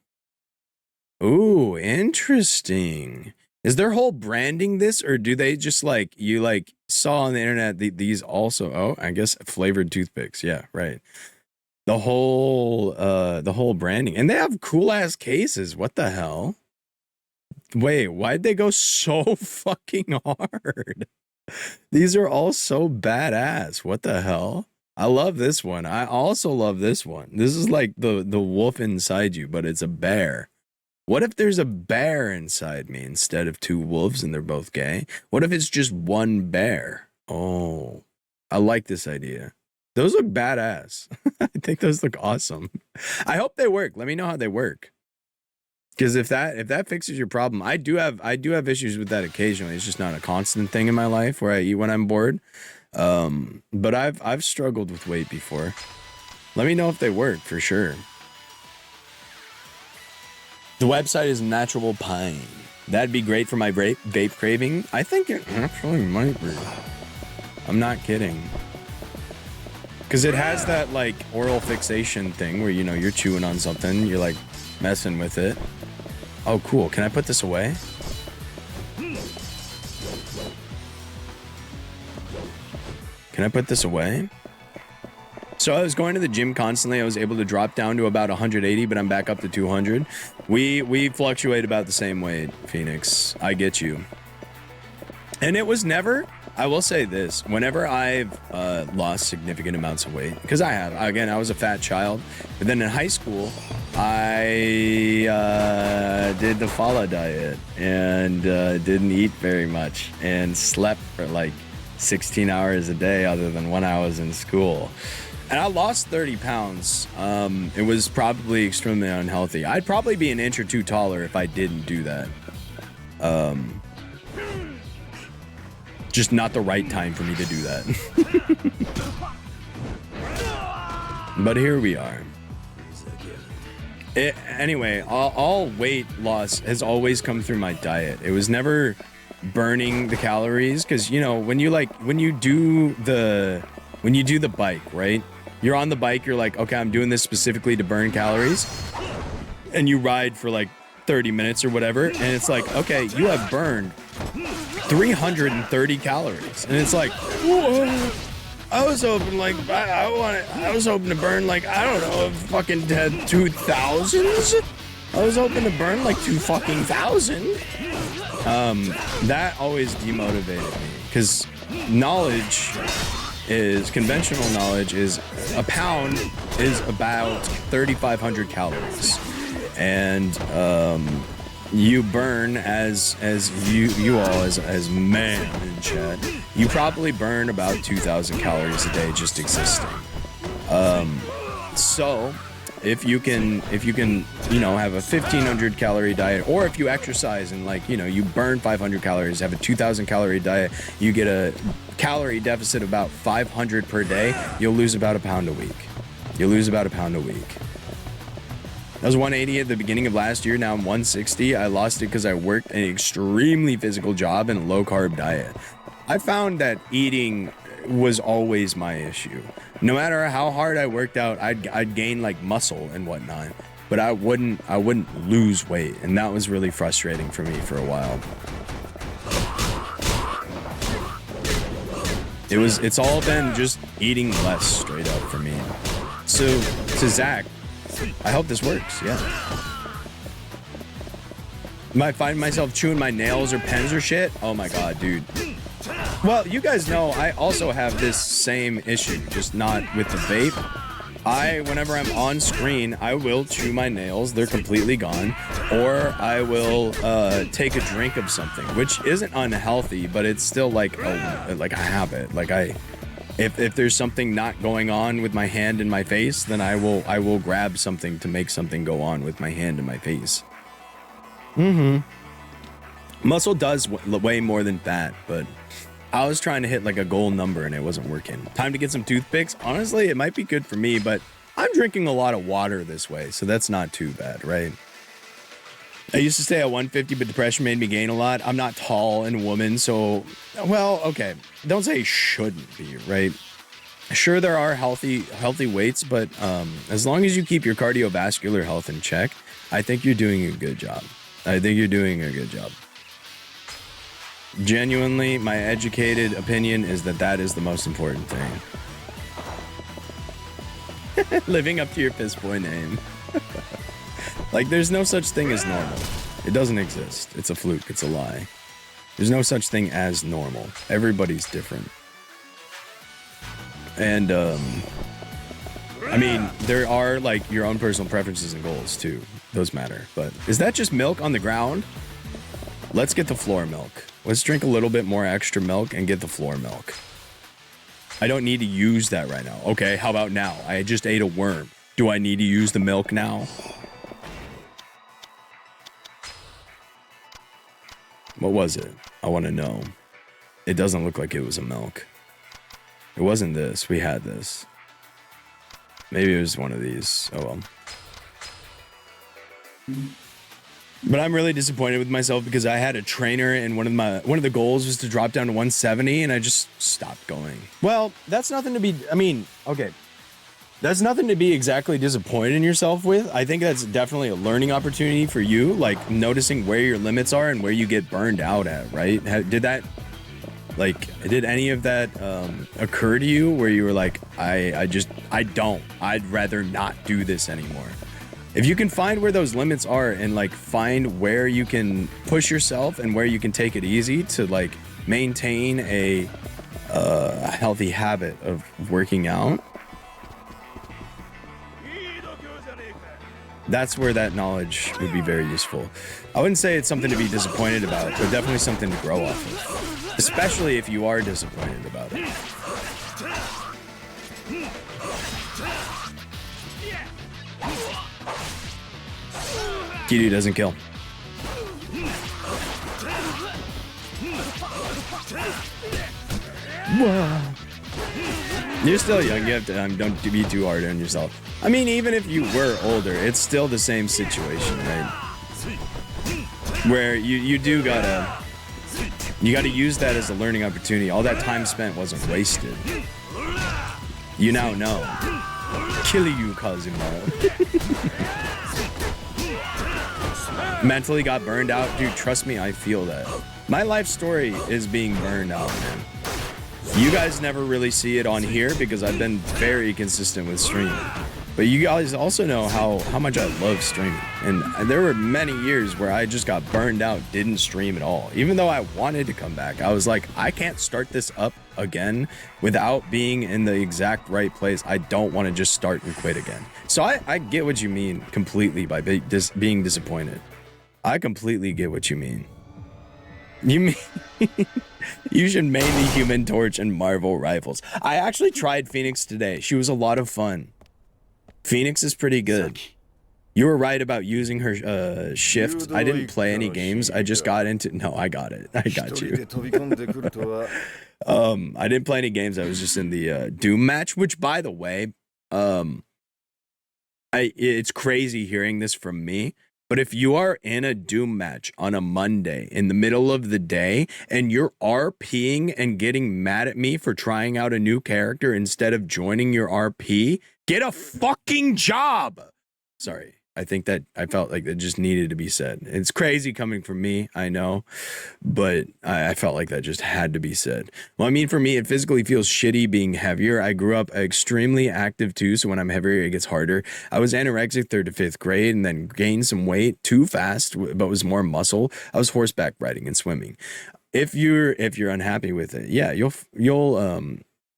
Ooh, interesting. Is their whole branding this, or do they just you saw on the internet these also? Oh, I guess flavored toothpicks. Yeah, right. The whole branding, and they have cool ass cases. What the hell? Wait, why'd they go so fucking hard? These are all so badass. What the hell? I love this one. I also love this one. This is like the wolf inside you, but it's a bear. What if there's a bear inside me instead of two wolves and they're both gay? What if it's just one bear? Oh, I like this idea. Those look badass. I think those look awesome. I hope they work. Let me know how they work. Because if that fixes your problem, I do have issues with that occasionally. It's just not a constant thing in my life where I eat when I'm bored. But I've struggled with weight before. Let me know if they work for sure. The website is Natural Pine. That'd be great for my vape craving. I think it actually might be. I'm not kidding. Because it has that like oral fixation thing where you're chewing on something, you're like messing with it. Oh, cool. Can I put this away? Can I put this away? So I was going to the gym constantly. I was able to drop down to about 180, but I'm back up to 200. We fluctuate about the same weight, Phoenix. I get you. And it was never, I will say this, whenever I've lost significant amounts of weight, because I have, again, I was a fat child, but then in high school, I did the Fala diet and didn't eat very much and slept for like 16 hours a day other than when I was in school. And I lost 30 pounds. It was probably extremely unhealthy. I'd probably be an inch or two taller if I didn't do that. Just not the right time for me to do that. But here we are. Anyway, all weight loss has always come through my diet. It was never burning the calories, because when you do the bike, right? You're on the bike, you're like, okay, I'm doing this specifically to burn calories, and you ride for like 30 minutes or whatever, and it's like, okay, you have burned 330 calories, and it's like, whoa. I was hoping I was hoping to burn like, I don't know, fucking 2,000s. I was hoping to burn like 2,000. That always demotivated me, because conventional knowledge is a pound is about 3,500 calories, and you burn as you all as man in chat, you probably burn about 2,000 calories a day just existing. So if you can, you know, have a 1,500 calorie diet, or if you exercise and like, you know, you burn 500 calories, have a 2,000 calorie diet, you get a calorie deficit of about 500 per day, you'll lose about a pound a week. You'll lose about a pound a week. I was 180 at the beginning of last year. Now I'm 160. I lost it because I worked an extremely physical job and a low carb diet. I found that eating was always my issue. No matter how hard I worked out, I'd gain like muscle and whatnot, but I wouldn't lose weight, and that was really frustrating for me for a while. It's all been just eating less straight up for me. So to Zach, I hope this works. Yeah. Might find myself chewing my nails or pens or shit. Oh my god, dude. Well, you guys know I also have this same issue, just not with the vape. Whenever I'm on screen, I will chew my nails, they're completely gone, or I will take a drink of something, which isn't unhealthy, but it's still like a habit. Like if there's something not going on with my hand in my face, then I will grab something to make something go on with my hand in my face. Muscle does way more than fat, but I was trying to hit like a goal number and it wasn't working. Time to get some toothpicks. Honestly, it might be good for me, but I'm drinking a lot of water this way, so that's not too bad, right? I used to stay at 150, but depression made me gain a lot. I'm not tall and a woman, so, well, okay. Don't say shouldn't be, right? Sure, there are healthy weights, but as long as you keep your cardiovascular health in check, I think you're doing a good job. Genuinely, my educated opinion is that is the most important thing. Living up to your fist boy name. Like, there's no such thing as normal. It doesn't exist. It's a fluke. It's a lie. There's no such thing as normal. Everybody's different. And, I mean, there are, like, your own personal preferences and goals, too. Those matter. But is that just milk on the ground? Let's get the floor milk. Let's drink a little bit more extra milk and get the floor milk. I don't need to use that right now. Okay, how about now? I just ate a worm. Do I need to use the milk now? What was it? I want to know. It doesn't look like it was a milk. It wasn't this. We had this. Maybe it was one of these. Oh well. But I'm really disappointed with myself because I had a trainer and one of the goals was to drop down to 170 and I just stopped going. Well, that's nothing to be, I mean, okay. That's nothing to be exactly disappointed in yourself with. I think that's definitely a learning opportunity for you, like noticing where your limits are and where you get burned out at, right? Did any of that occur to you where you were like, I'd rather not do this anymore? If you can find where those limits are and like find where you can push yourself and where you can take it easy to like maintain a healthy habit of working out, that's where that knowledge would be very useful. I wouldn't say it's something to be disappointed about, but definitely something to grow off of, especially if you are disappointed about it. Kiryu doesn't kill. Whoa. You're still young. You have to don't be too hard on yourself. I mean, even if you were older, it's still the same situation, right? Where you gotta use that as a learning opportunity. All that time spent wasn't wasted. You now know. Kill you, Kazuma. Mentally got burned out. Dude, trust me, I feel that. My life story is being burned out, man. You guys never really see it on here because I've been very consistent with streaming. But you guys also know how much I love streaming. And there were many years where I just got burned out, didn't stream at all. Even though I wanted to come back, I was like, I can't start this up again without being in the exact right place. I don't want to just start and quit again. So I get what you mean completely by being disappointed. I completely get what you mean. You mean you should main the Human Torch and Marvel rifles. I actually tried Phoenix today. She was a lot of fun. Phoenix is pretty good. You were right about using her shift. I didn't play any games. I just got into... No, I got it. I got you. I didn't play any games. I was just in the Doom match, which, by the way, it's crazy hearing this from me. But if you are in a Doom match on a Monday in the middle of the day and you're RPing and getting mad at me for trying out a new character instead of joining your RP, get a fucking job. Sorry. I think that I felt like it just needed to be said. It's crazy coming from me, I know, but I felt like that just had to be said. Well, I mean, for me, it physically feels shitty being heavier. I grew up extremely active too, so when I'm heavier, it gets harder. I was anorexic 3rd to 5th grade and then gained some weight too fast, but was more muscle. I was horseback riding and swimming. If you're unhappy with it, yeah, you'll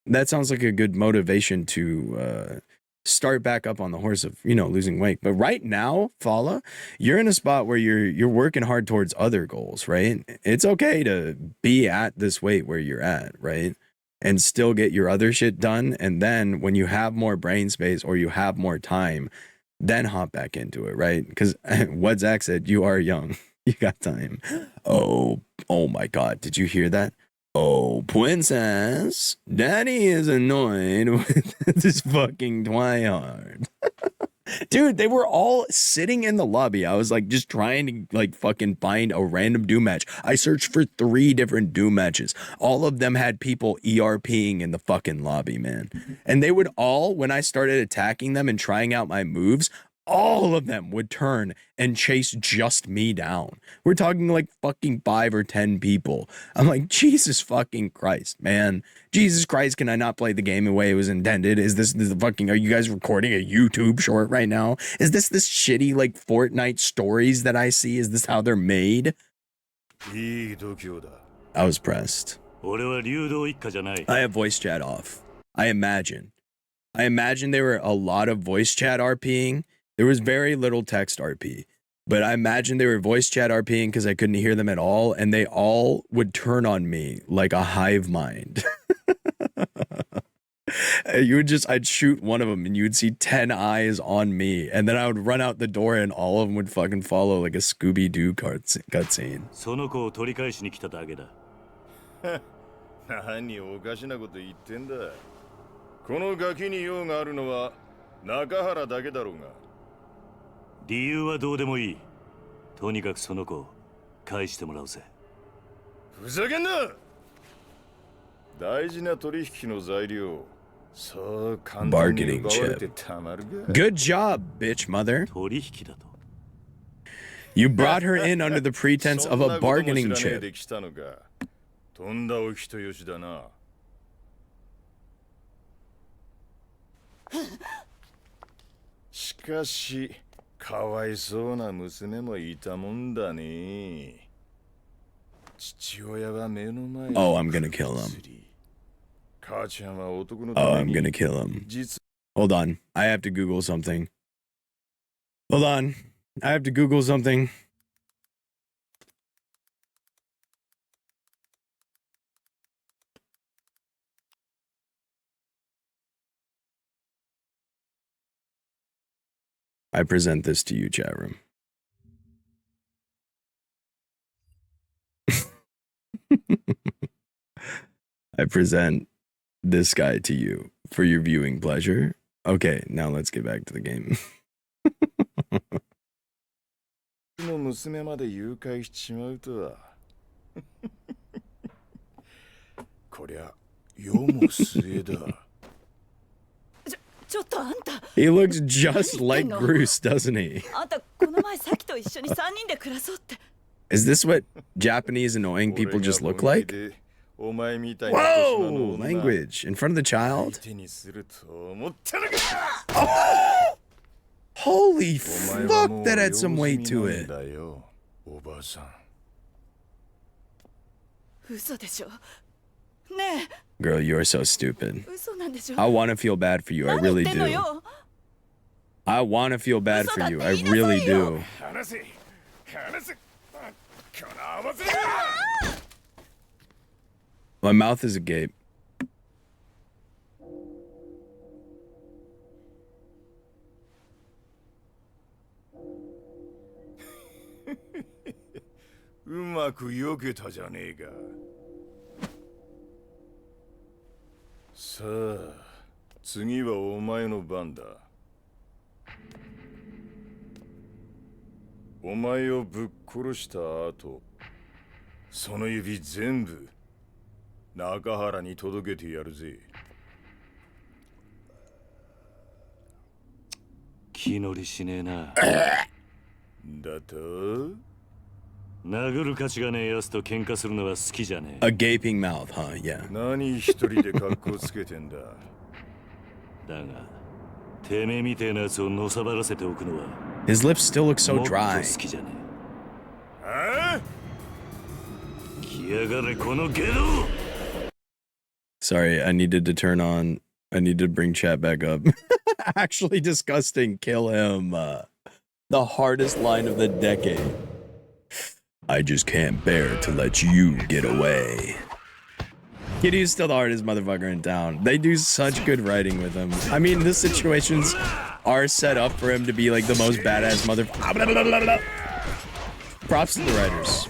that sounds like a good motivation to start back up on the horse of, losing weight. But right now, Fala, you're in a spot where you're working hard towards other goals, right? It's okay to be at this weight where you're at, right? And still get your other shit done. And then when you have more brain space or you have more time, then hop back into it, right? Because what Zach said, you are young. You got time. Oh my God. Did you hear that? Oh, princess, daddy is annoyed with this fucking twihard. Dude, they were all sitting in the lobby. I was like just trying to fucking find a random Doom match. I searched for 3 different Doom matches. All of them had people ERPing in the fucking lobby, man. And they would all, when I started attacking them and trying out my moves, all of them would turn and chase just me down. We're talking like fucking 5 or 10 people. I'm like, Jesus fucking Christ, man. Jesus Christ, can I not play the game the way it was intended? Is this the fucking, are you guys recording a YouTube short right now? Is this shitty like Fortnite stories that I see? Is this how they're made? I was pressed. I have voice chat off. I imagine there were a lot of voice chat RPing. There was very little text RP, but I imagine they were voice chat RPing because I couldn't hear them at all, and they all would turn on me like a hive mind. I'd shoot one of them, and you would see 10 eyes on me, and then I would run out the door, and all of them would fucking follow like a Scooby-Doo cutscene. 何おかしなこと言ってんだ。このガキに用があるのは中原だけだろうが。理由はどうでもいい。とにかくその子を返してもらうぜ。ふざけんな。大事な取引の材料。そう簡単に奪われてたまるか。Good job, bitch mother. 取引だと。You brought her in under the pretense of a bargaining chip. とんだお人よしだな。しかし。かわいそうな娘もいたもんだね。父親は目の前に。Oh, I'm gonna kill him. 母ちゃんは男の Oh, I'm gonna kill him. Hold on. I have to Google something. Hold on. I have to Google something. I present this to you, chat room. I present this guy to you for your viewing pleasure. Okay, now let's get back to the game. の娘まで誘拐しちまうとは。こりゃ世も末だ。He looks just like Bruce, doesn't he? Is this what Japanese annoying people just look like? Whoa! Language. In front of the child? Oh! Holy fuck, that had some weight to it. Girl, you are so stupid. I want to feel bad for you. I really do. I want to feel bad for you. I really do. My mouth is agape. うまく避けたじゃねえか。さあ、次はお前の番だ。お前をぶっ殺した後、その指全部中原に届けてやるぜ。気乗りしねえな。だと殴る価値がねえやつと喧嘩するのは好きじゃねえ。 A gaping mouth, huh? Yeah. 何一人で格好つけてんだ。だが、てめえみてえなやつをのさばらせておくのは His lips still look so もっと dry. 好きじゃねああ、え。来やがれこのゲド。 Sorry, I needed to turn on. I need to bring chat back up. Actually disgusting. Kill him. The hardest line of the decade. I just can't bear to let you get away. Kiryu's still the hardest motherfucker in town. They do such good writing with him. I mean, the situations are set up for him to be like the most badass motherfucker. Props to the writers.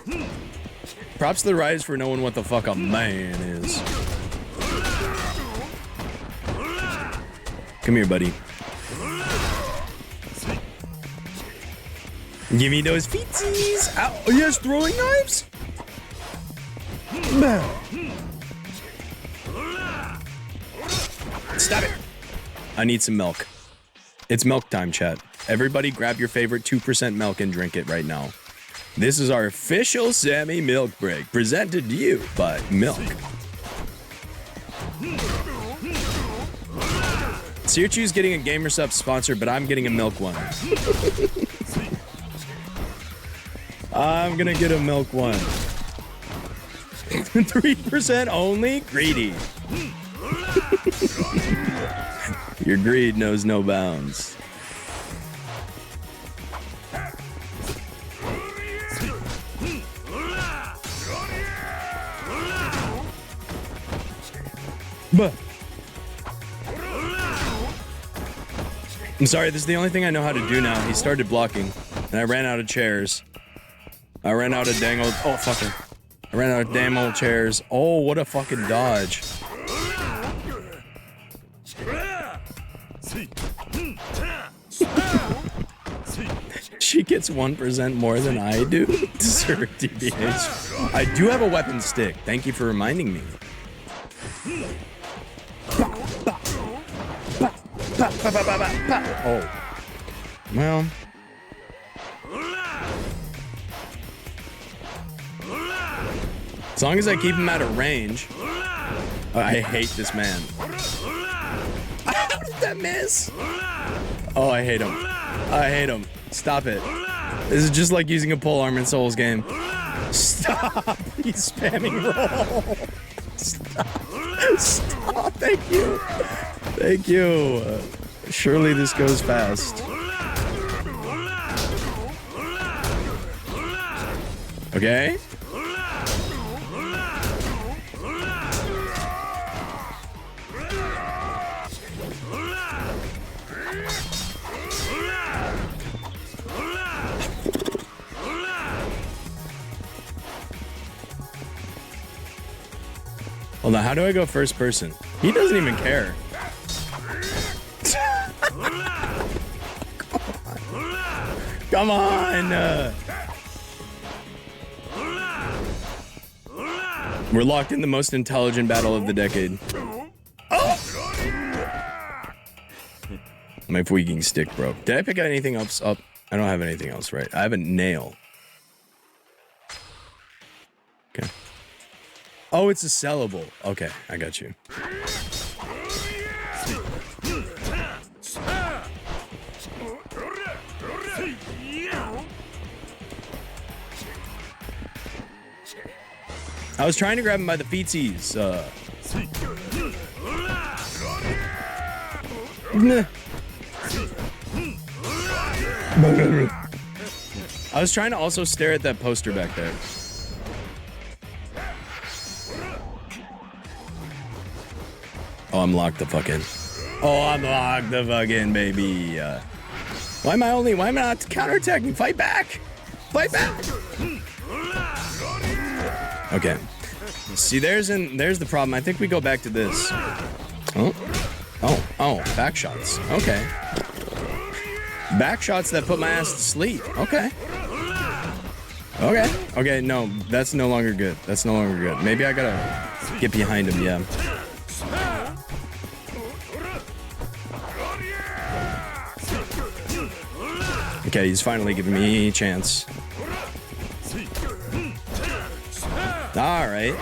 Props to the writers for knowing what the fuck a man is. Come here, buddy. Give me those feetsies. Ow. Oh, yes, throwing knives. Stop it. I need some milk. It's milk time, chat. Everybody grab your favorite 2% milk and drink it right now. This is our official Sammy milk break, presented to you by Milk. Searchu's getting a Gamer Sub sponsor, but I'm getting a milk one. I'm gonna get a milk one. 3% only? Greedy. Your greed knows no bounds. Buh. I'm sorry, this is the only thing I know how to do now. He started blocking, and I ran out of chairs. I ran out of dang old... Oh, fucking... I ran out of damn old chairs. Oh, what a fucking dodge. She gets 1% more than I do. Sir TBH. I do have a weapon stick. Thank you for reminding me. Oh. Well. As long as I keep him out of range. I hate this man. How did that miss? Oh, I hate him. I hate him. Stop it. This is just like using a polearm in Souls game. Stop. He's spamming roll. Stop. Stop. Thank you. Thank you. Surely this goes fast. Okay. Hold on, how do I go first person? He doesn't even care. Come on! We're locked in the most intelligent battle of the decade. Oh! My tweaking stick broke. Did I pick anything else up? I don't have anything else, right? I have a nail. Okay. Oh, it's a sellable. Okay, I got you. I was trying to grab him by the feetsies. I was trying to also stare at that poster back there. Oh, I'm locked the fuck in. Oh, I'm locked the fuck in, baby. Why am I not counterattacking? Fight back! Fight back! Okay. See, there's the problem. I think we go back to this. Oh, back shots. Okay. Back shots that put my ass to sleep. Okay. Okay, no, that's no longer good. That's no longer good. Maybe I gotta get behind him, yeah. Okay, he's finally giving me a chance. All right.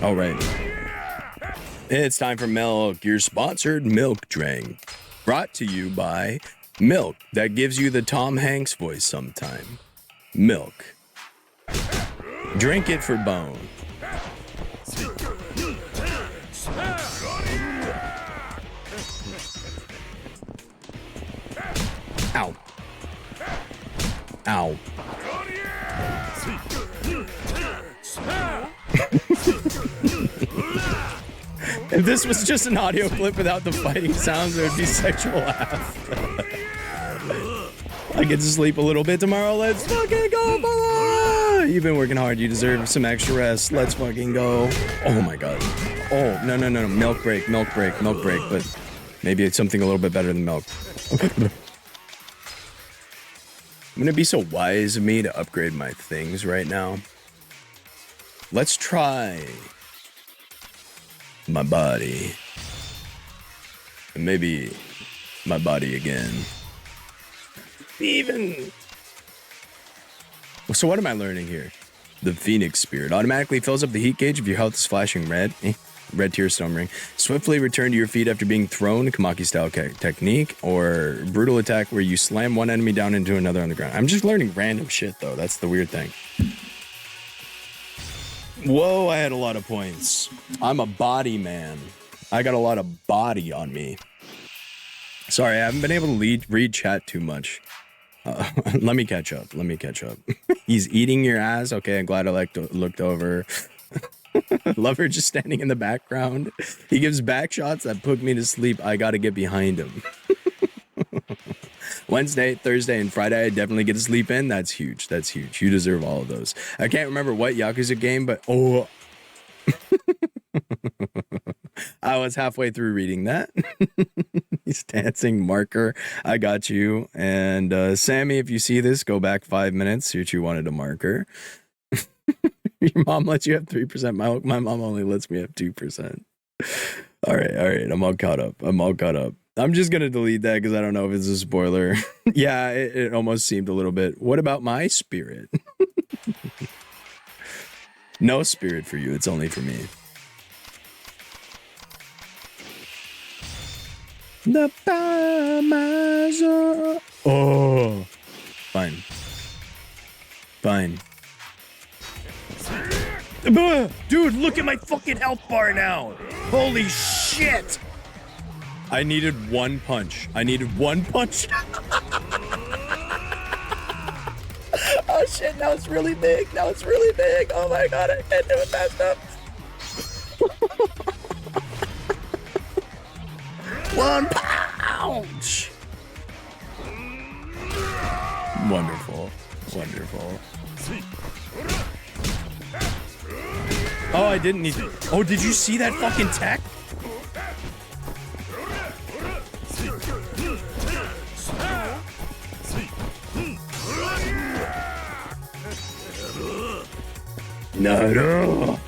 All right. It's time for Milk, your sponsored milk drink. Brought to you by Milk, that gives you the Tom Hanks voice sometime. Milk. Drink it for bone. Ow. Ow. If this was just an audio clip without the fighting sounds, there would be sexual laugh. I get to sleep a little bit tomorrow. Let's fucking go, boy! You've been working hard. You deserve some extra rest. Let's fucking go. Oh my god. Oh, no. Milk break. But maybe it's something a little bit better than milk. I'm gonna be so wise of me to upgrade my things right now. Let's try my body. And maybe my body again. So what am I learning here? The Phoenix Spirit automatically fills up the heat gauge if your health is flashing red. Red tear stone ring. Swiftly return to your feet after being thrown, Kamaki style technique, or brutal attack where you slam one enemy down into another on the ground. I'm just learning random shit though. That's the weird thing. Whoa, I had a lot of points. I'm a body man. I got a lot of body on me. Sorry, I haven't been able to read chat too much. Let me catch up. He's eating your ass. Okay, I'm glad I looked over. Love her just standing in the background. He gives back shots that put me to sleep. I gotta get behind him. Wednesday, Thursday, and Friday, I definitely get to sleep in. That's huge. You deserve all of those. I can't remember what Yakuza game, but oh. I was halfway through reading that. He's dancing, marker. I got you. And Sammy, if you see this, go back 5 minutes. See what you wanted to marker. Your mom lets you have 3% milk. My mom only lets me have 2%. All right. I'm all caught up. I'm just going to delete that because I don't know if it's a spoiler. Yeah, it almost seemed a little bit. What about my spirit? No spirit for you. It's only for me. The Parmesan. Oh. Fine. Dude, look at my fucking health bar now. Holy shit. I needed one punch. Oh shit, now it's really big. Oh my god, I can't do it fast enough. 1 pound. Wonderful. Oh, I didn't need to. Oh, did you see that fucking tech? No.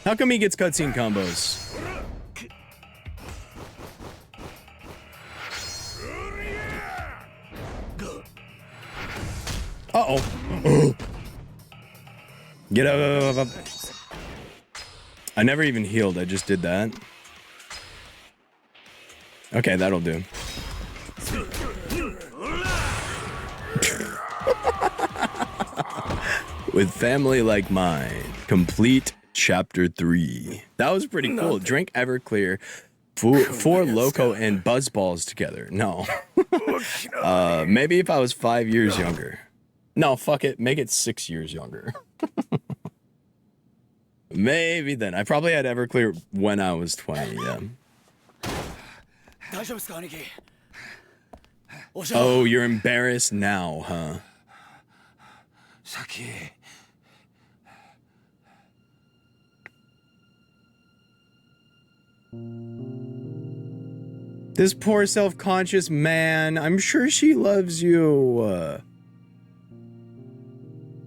How come he gets cutscene combos? Uh-oh. Get up. I never even healed. I just did that. Okay, that'll do. With family like mine, complete chapter 3. That was pretty cool. Drink Everclear, four Loco and Buzzballs together. No. Maybe if I was 5 years younger. No, fuck it. Make it 6 years younger. Maybe then. I probably had Everclear when I was 20, yeah. 大丈夫ですか兄貴。Oh, you're embarrassed now, huh? 先 This poor self-conscious man. I'm sure she loves you.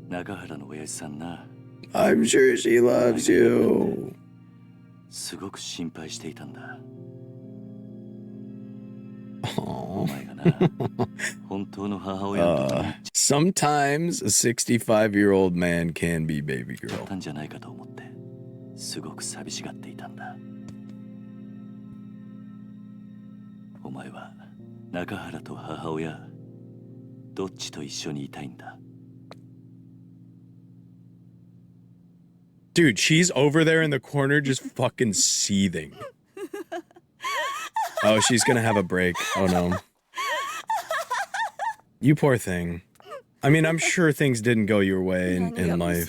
中原の親父さんな、 I'm sure she loves you. すごく心配していたんだ。 Aw. お前がな、本当の母親のとこに行っ Sometimes a 65-year-old man can be baby ちゃっ girl. たんじゃないかと思って、すごく寂しがっていたんだ。お前は中原と母親、どっちと一緒にいたいんだ。 Dude, she's over there in the corner just fucking seething. Oh, she's gonna have a break. Oh no. You poor thing. I mean, I'm sure things didn't go your way in life.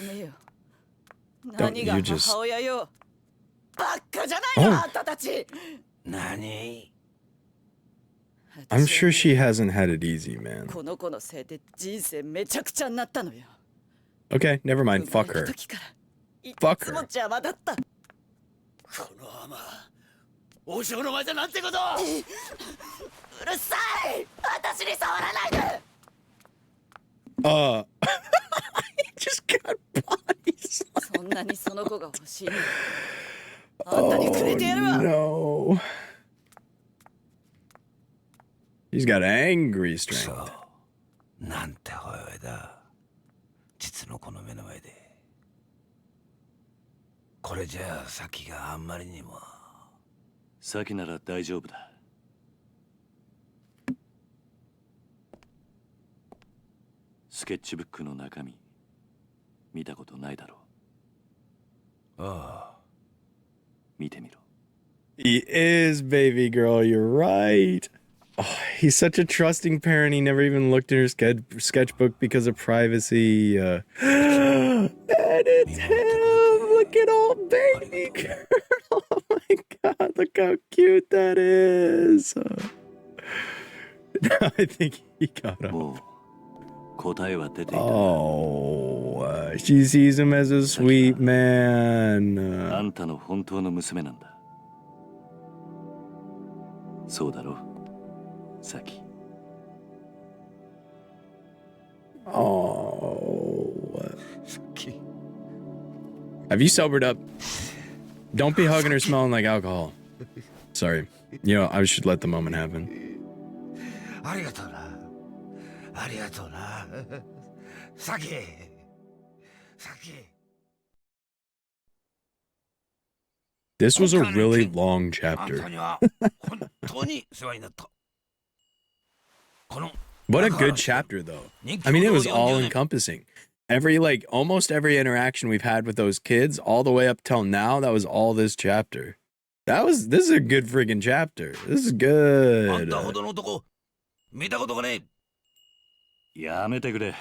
Don't you just... バカじゃないの、 Oh. あんたたち。 何 I'm sure she hasn't had it easy, man. この子のせいで人生めちゃくちゃになったのよ。 Okay, never mind. Fuck 生まれ her. た時からい Fuck つも her. 邪魔だった。この甘、王将の前でなんてこと。うるさい。私に触らないで。 He just got bodies. そんなにその子が欲しいの。あんたにくれてやるわ。 No. He's got angry そ strength. うなんて母親だ。実の子の目の前で。これじゃあ先があんまりにも。先なら大丈夫だ。スケッチブックの中身、見たことないだろう。ああ。見てみろ。 He is baby girl. You're right. Oh, he's such a trusting parent. He never even looked in her sketchbook because of privacy. And it's him. Look at old baby girl. Oh my god, look how cute that is. I think he got him. もう答えは出ていた。 Oh, she sees him as a sweet man. あんたの本当の娘なんだ。そうだろ、サキ。 Oh. Have you sobered up? Don't be hugging her smelling like alcohol. Sorry. You know, I should let the moment happen. ありがとうな。ありがとうな。サキ。サキ。 This was a really long あん chapter. たには本当に世話になった。この What a good chapter, though. I mean, it was all encompassing. Almost every interaction we've had with those kids, all the way up till now, that was all this chapter. This is a good friggin' chapter. This is あん good. たほどの男見たことがねえ。やめてくれ。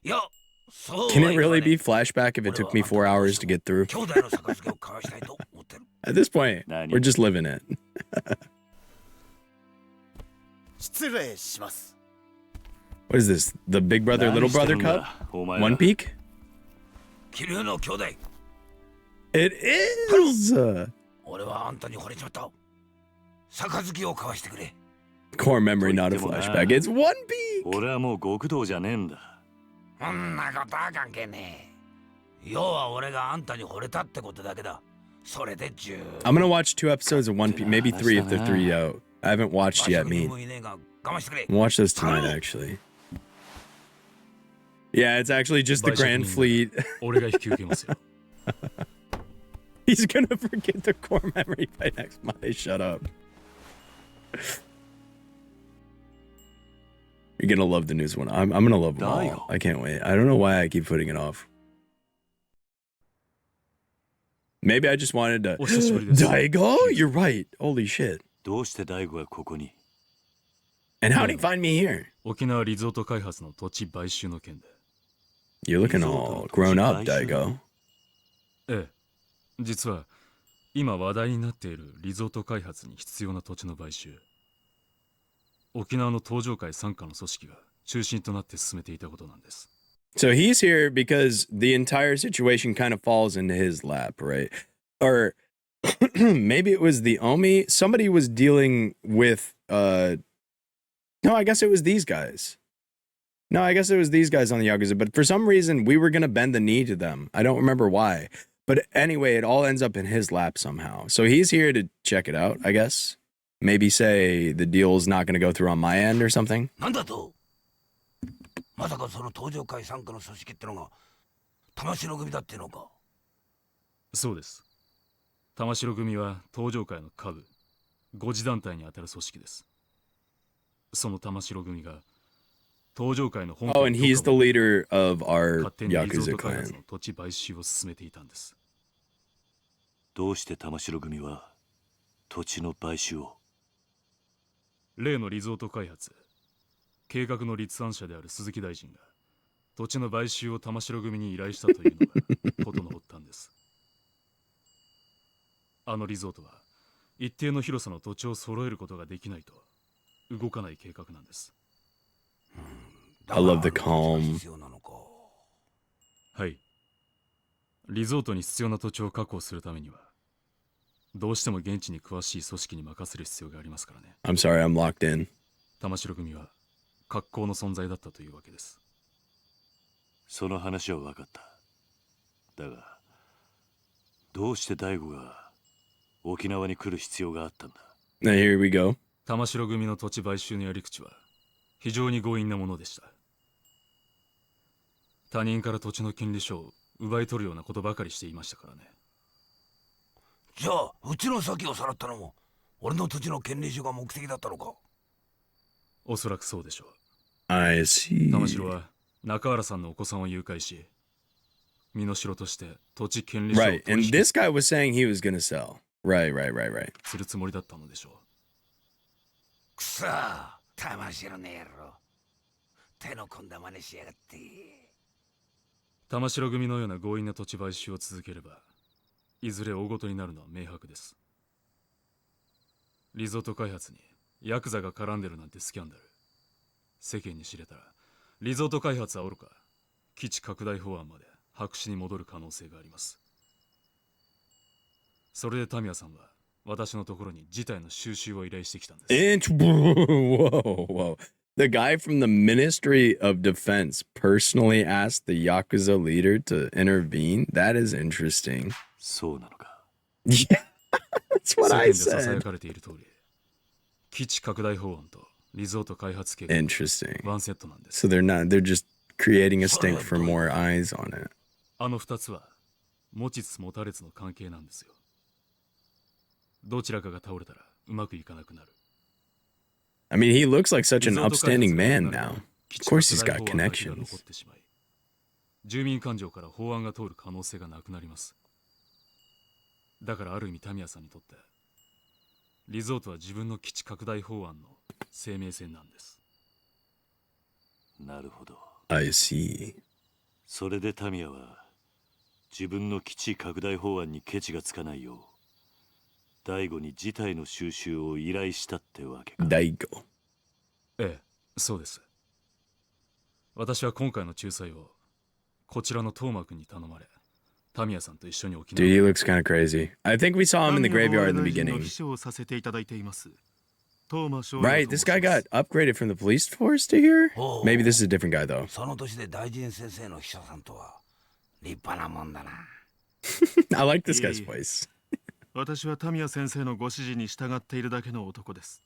いや、そうは Can い it かね really え。 be flashback if it took me 4 hours to get through? 兄弟の杯を交わしたいと思ってる。 At this point, we're just living it. 失礼します。 What is this? The Big Brother, Little 何してる Brother ん Cup? だお前は。 One Peak? 桐生の兄弟、 It is! 俺はあんたに惚れちまった。杯を交わしてくれ。 Core memory, not a flashback. It's One Peak! 俺はもう極道じゃねえんだ。そんなことは関係ねえ。要は俺があんたに惚れたってことだけだ。それで十分。 I'm gonna watch 2 episodes of One Piece, maybe 3 if they're 3 out. I haven't watched yet, me. もいねえが我慢してくれ。 I'll watch those tonight, actually. Yeah, it's actually just the Grand Fleet. 俺が引き受けますよ。 He's gonna forget the core memory by next Monday. Shut up. You're gonna love the news one. I'm gonna love them all. I can't wait. I don't know why I keep putting it off. Maybe I just wanted to. Daigo? You're right. Holy shit. どうして大悟がここに？ And how'd he find me here? 沖縄リゾート開発の土地買収の件で。You're looking all grown up, Daigo. ええ、実は今話題になっているリゾート開発に必要な土地の買収、沖縄の東上会傘下の組織が中心となって進めていたことなんです。So he's here because the entire situation kind of falls into his lap, right? Or maybe it was the Omi. Somebody was dealing with no, I guess it was these guys. No, I guess it was these guys on the Yakuza, but for some reason we were gonna bend the knee to them. I don't remember why. But anyway, it all ends up in his lap somehow. So he's here to check it out, I guess. Maybe say the deal's not gonna go through on my end or something. なんだと、まさかその東上会傘下の組織ってのが玉城組だってのか。そうです。玉城組は東上会の下部、5次団体にあたる組織です。その玉城組が東上会の本 Oh, and he's the leader of our 勝手にリゾー Yakuza ト開発 clan. の土地買収を進めていたんです。どうして玉城組は土地の買収を？例のリゾート開発、計画の立案者である鈴木大臣が土地の買収を玉城組に依頼したというのが事の発端です。あのリゾートは一定の広さの土地を揃えることができないと動かない計画なんです。I love the calm. はい。リゾートに必要な土地を確保するためにはどうしても現地に詳しい組織に任せる必要がありますからね。I'm sorry, I'm locked in. 玉城組は格好の存在だったというわけです。その話は分かった。だが、どうして大悟が沖縄に来る必要があったんだ？ Now here we go. 玉城組の土地買収のやり口は非常に強引なものでした。他人から土地の権利書を奪い取るようなことばかりしていましたからね。じゃあうちの先をさらったのも俺の土地の権利書が目的だったのか。おそらくそうでしょう。I see. 玉城は中原さんのお子さんを誘拐し、身代として土地権利書を Right, and this guy was saying he was gonna sell. Right. するつもりだったのでしょう。くそー、玉城の野郎、手の込んだ真似しやがって。玉城組のような強引な土地買収を続ければいずれ大ごとになるのは明白です。リゾート開発にヤクザが絡んでるなんてスキャンダル、世間に知れたらリゾート開発はおろか基地拡大法案まで白紙に戻る可能性があります。それでタミヤさんは私のところに事態の収集を依頼してきたんです。Whoa. The guy from the Ministry of Defense personally asked the Yakuza leader to intervene? That is interesting. そうなのか。Yeah, that's what I 世間で囁 said. かれている通り、基地拡大法案とリゾート開発計画 Interesting. ワンセットなんです。 So they're just creating a stink for more eyes on it. あの二つは持ちつ持たれつの関係なんですよ。どちらかが倒れたらうまくいかなくなる。I mean, he looks like such an upstanding man now. Of course he's got connections. 住民感情から法案が通る可能性がなくなります。だからある意味タミヤさんにとってリゾートは自分の基地拡大法案の生命線なんです。なるほど。I see. それでタミヤは自分の基地拡大法案にケチがつかないよう大悟に事態の収集を依頼したってわけか。Daigo. ええ、そうです。私は今回の仲裁をこちらのトーマ君に頼まれ、タミヤさんと一緒に沖 Dude, he looks kind of crazy. I think we saw him in the graveyard in the beginning. 秘書をさせていただいています。トーマ少 Right, this guy got upgraded from the police force to here? Maybe this is a different guy though. その年で大臣先生の秘書さんとは立派なもんだな。I like this guy's voice. 私はタミヤ先生のご指示に従っているだけの男です。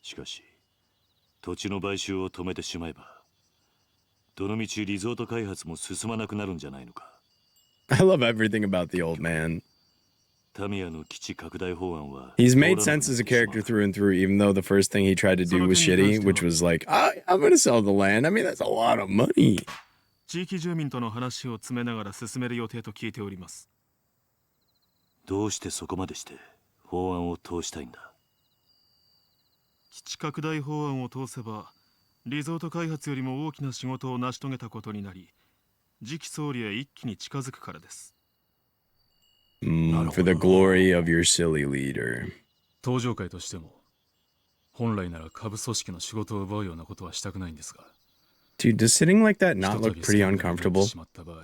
しかし土地の買収を止めてしまえばどのみちリゾート開発も進まなくなるんじゃないのか。 I love everything about the old man. タミヤの基地拡大法案は He's made sense as a character through and through, even though the first thing he tried to do was shitty, which was like, I'm gonna sell the land. I mean, that's a lot of money. 地域住民との話を詰めながら進める予定と聞いております。どうしてそこまでして法案を通したいんだ。基地拡大法案を通せばリゾート開発よりも大きな仕事を成し遂げたことになり、次期総理へ一気に近づくからです。For the glory of your silly leader. 登場会としても本来なら下部組織の仕事を奪うようなことはしたくないんですが。Dude, does sitting like that ひ not とた look び pretty スキャンダルになって uncomfortable? しまった場合、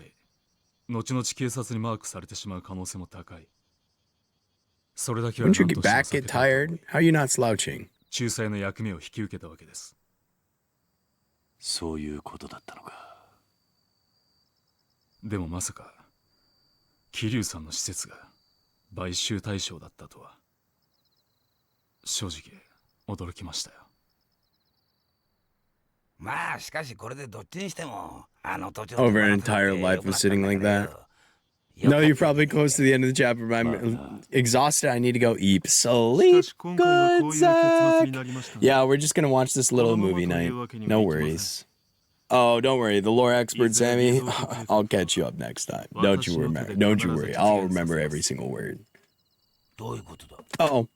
後々警察にマークされてしまう可能性も高い。それだけは Wouldn't you 何 get としても back 避け get たいと思 tired? い、 How are you not slouching? 仲裁の役目を引き受けたわけです。そういうことだったのか。でもまさか桐生さんの施設が買収対象だったとは正直驚きましたよ。まあしかしこれでどっちにしてもあの土地 Over an entire life of sitting like that. No, you're probably close to the end of the chapter, but I'm exhausted. I need to go eat. Sleep good, Zach. Yeah, we're just gonna watch this little movie night. No worries. Oh, don't worry. The lore expert, Sammy. I'll catch you up next time. Don't you remember? Don't you worry. I'll remember every single word. どういうことだ。 Uh-oh.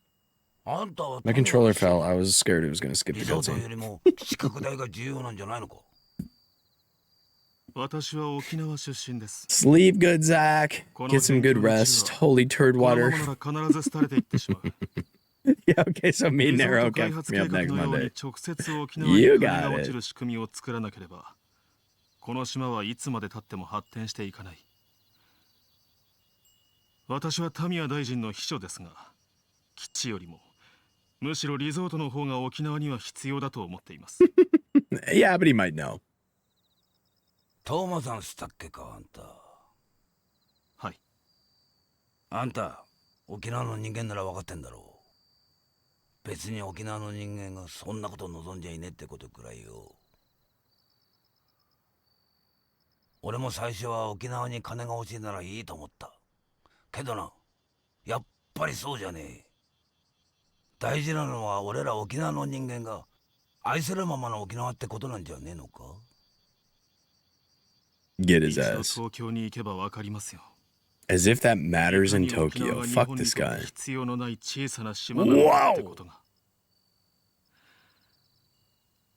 あんたは My controller fell. I was scared it was gonna skip リ the ゾートよ cutscene. りも資格代が重要なんじゃないのか。私は沖縄出身です。 Sleep good, Zach. Get some good rest. Holy turd このま water. まなら必ず廃れていってしまう。 Yeah, okay, so me and リゾー Nero ト開 kept 発 me 計 up 画 next のように Monday. 直接沖縄に You 金 got が it. 落ちる仕組みを作らなければ、この島はいつまで経っても発展していかない。私はタミヤ大臣の秘書ですが、基地よりもむしろリゾートの方が沖縄には必要だと思っています。 Yeah, but he might know. トーマさんしたっけか、あんた。はい。あんた沖縄の人間なら分かってんだろう。別に沖縄の人間がそんなこと望んじゃいねえってことくらいよ。俺も最初は沖縄に金が欲しいならいいと思った。けどな、やっぱりそうじゃねえ。大事なのは俺ら沖縄の人間が愛せるままの沖縄ってことなんじゃねえのか。 Get 一 his 度 ass. 東京に行けばわかりますよ。 As if that matters in いかに沖縄 Tokyo. が日 Fuck 本に this とって guy. 必要のない小さな島なのかってことが。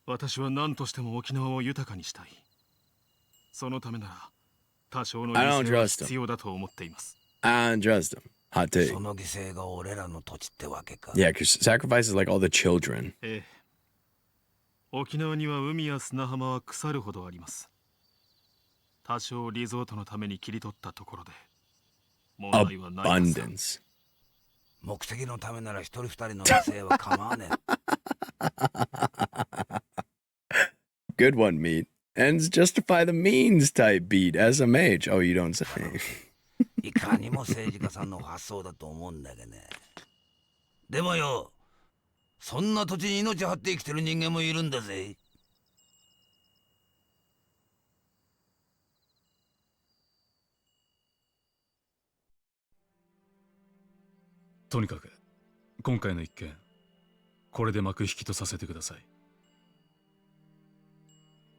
私は何としても沖縄を豊かにしたい。そのためなら多少の I 犠 don't 牲は trust him. 必要だと思っています。 I don't trust him. Hot take. その犠牲が俺らの土地ってわけか。 Yeah, because sacrifice is like all the children. ええ。沖縄には海や砂浜は腐るほどあります。多少リゾートのために切り取ったところで問題はないはずだ。 Abundance. 目的のためなら一人二人の犠牲は構わねえ。 Good one, Meat. Ends justify the means type beat. SMH. Oh, you don't say. いかにも政治家さんの発想だと思うんだけどね。でもよ、そんな土地に命張って生きてる人間もいるんだぜ。とにかく今回の一件これで幕引きとさせてください。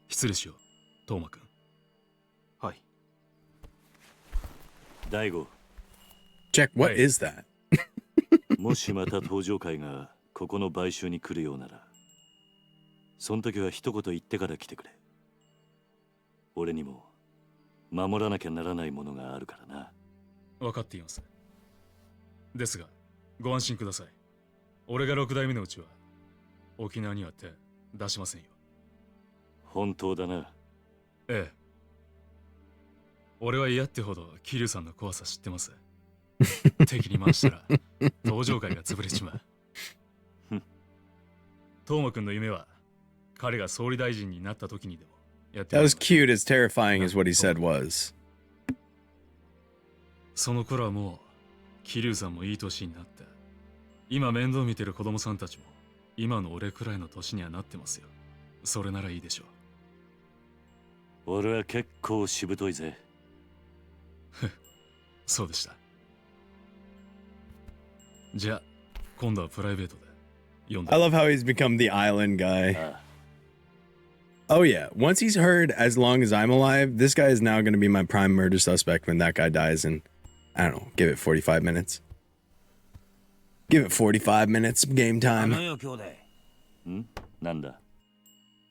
失礼しよう、トーマくん。はい。大悟、 Jack, what is that? もしまた登場会がここの買収に来るようなら、その時は一言言ってから来てくれ。俺にも守らなきゃならないものがあるからな。分かっています。ですがご安心ください。俺が6代目のうちは沖縄には手出しませんよ。本当だな。ええ。俺は嫌ってほど桐生さんの怖さ知ってます。敵に回したら登場会が潰れちまう。トーマくんの夢は彼が総理大臣になった時にでもやって That み was るの。 cute, as terrifying as what he said was. その頃はもう桐生さんもいい年になった。今面倒見てる子供さんたちも今の俺くらいの年にはなってますよ。それならいいでしょう。俺は結構しぶといぜ。そうでした。じゃあ今度はプライベートで読んで。 I love how he's become the island guy. Oh, yeah. Once he's heard as long as I'm alive, this guy is now going to be my prime murder suspect when that guy dies in, I don't know, give it 45 minutes. Give it 45 minutes game あの time. よ兄弟。ん？なんだ？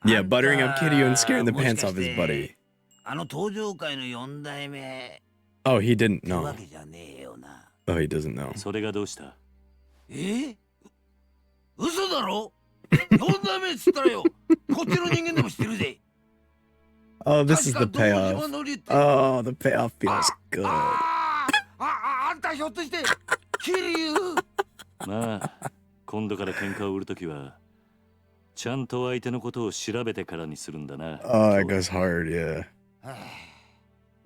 Yeah, buttering up Kiryu and scaring the pants off his buddy. あの登場界の4代目 Oh, he didn't ってわ know. けじゃねえよな。 Oh, he doesn't know. それがどうした？嘘だろ ?4 代目っつったらよ、こっちの人間でも知ってるぜ。 Oh, this is the payoff. Oh, the payoff feels good. あんたひょっとして、桐生まあ、今度から喧嘩を売るときは、ちゃんと相手のことを調べてからにするんだな。Oh, it goes hard, yeah.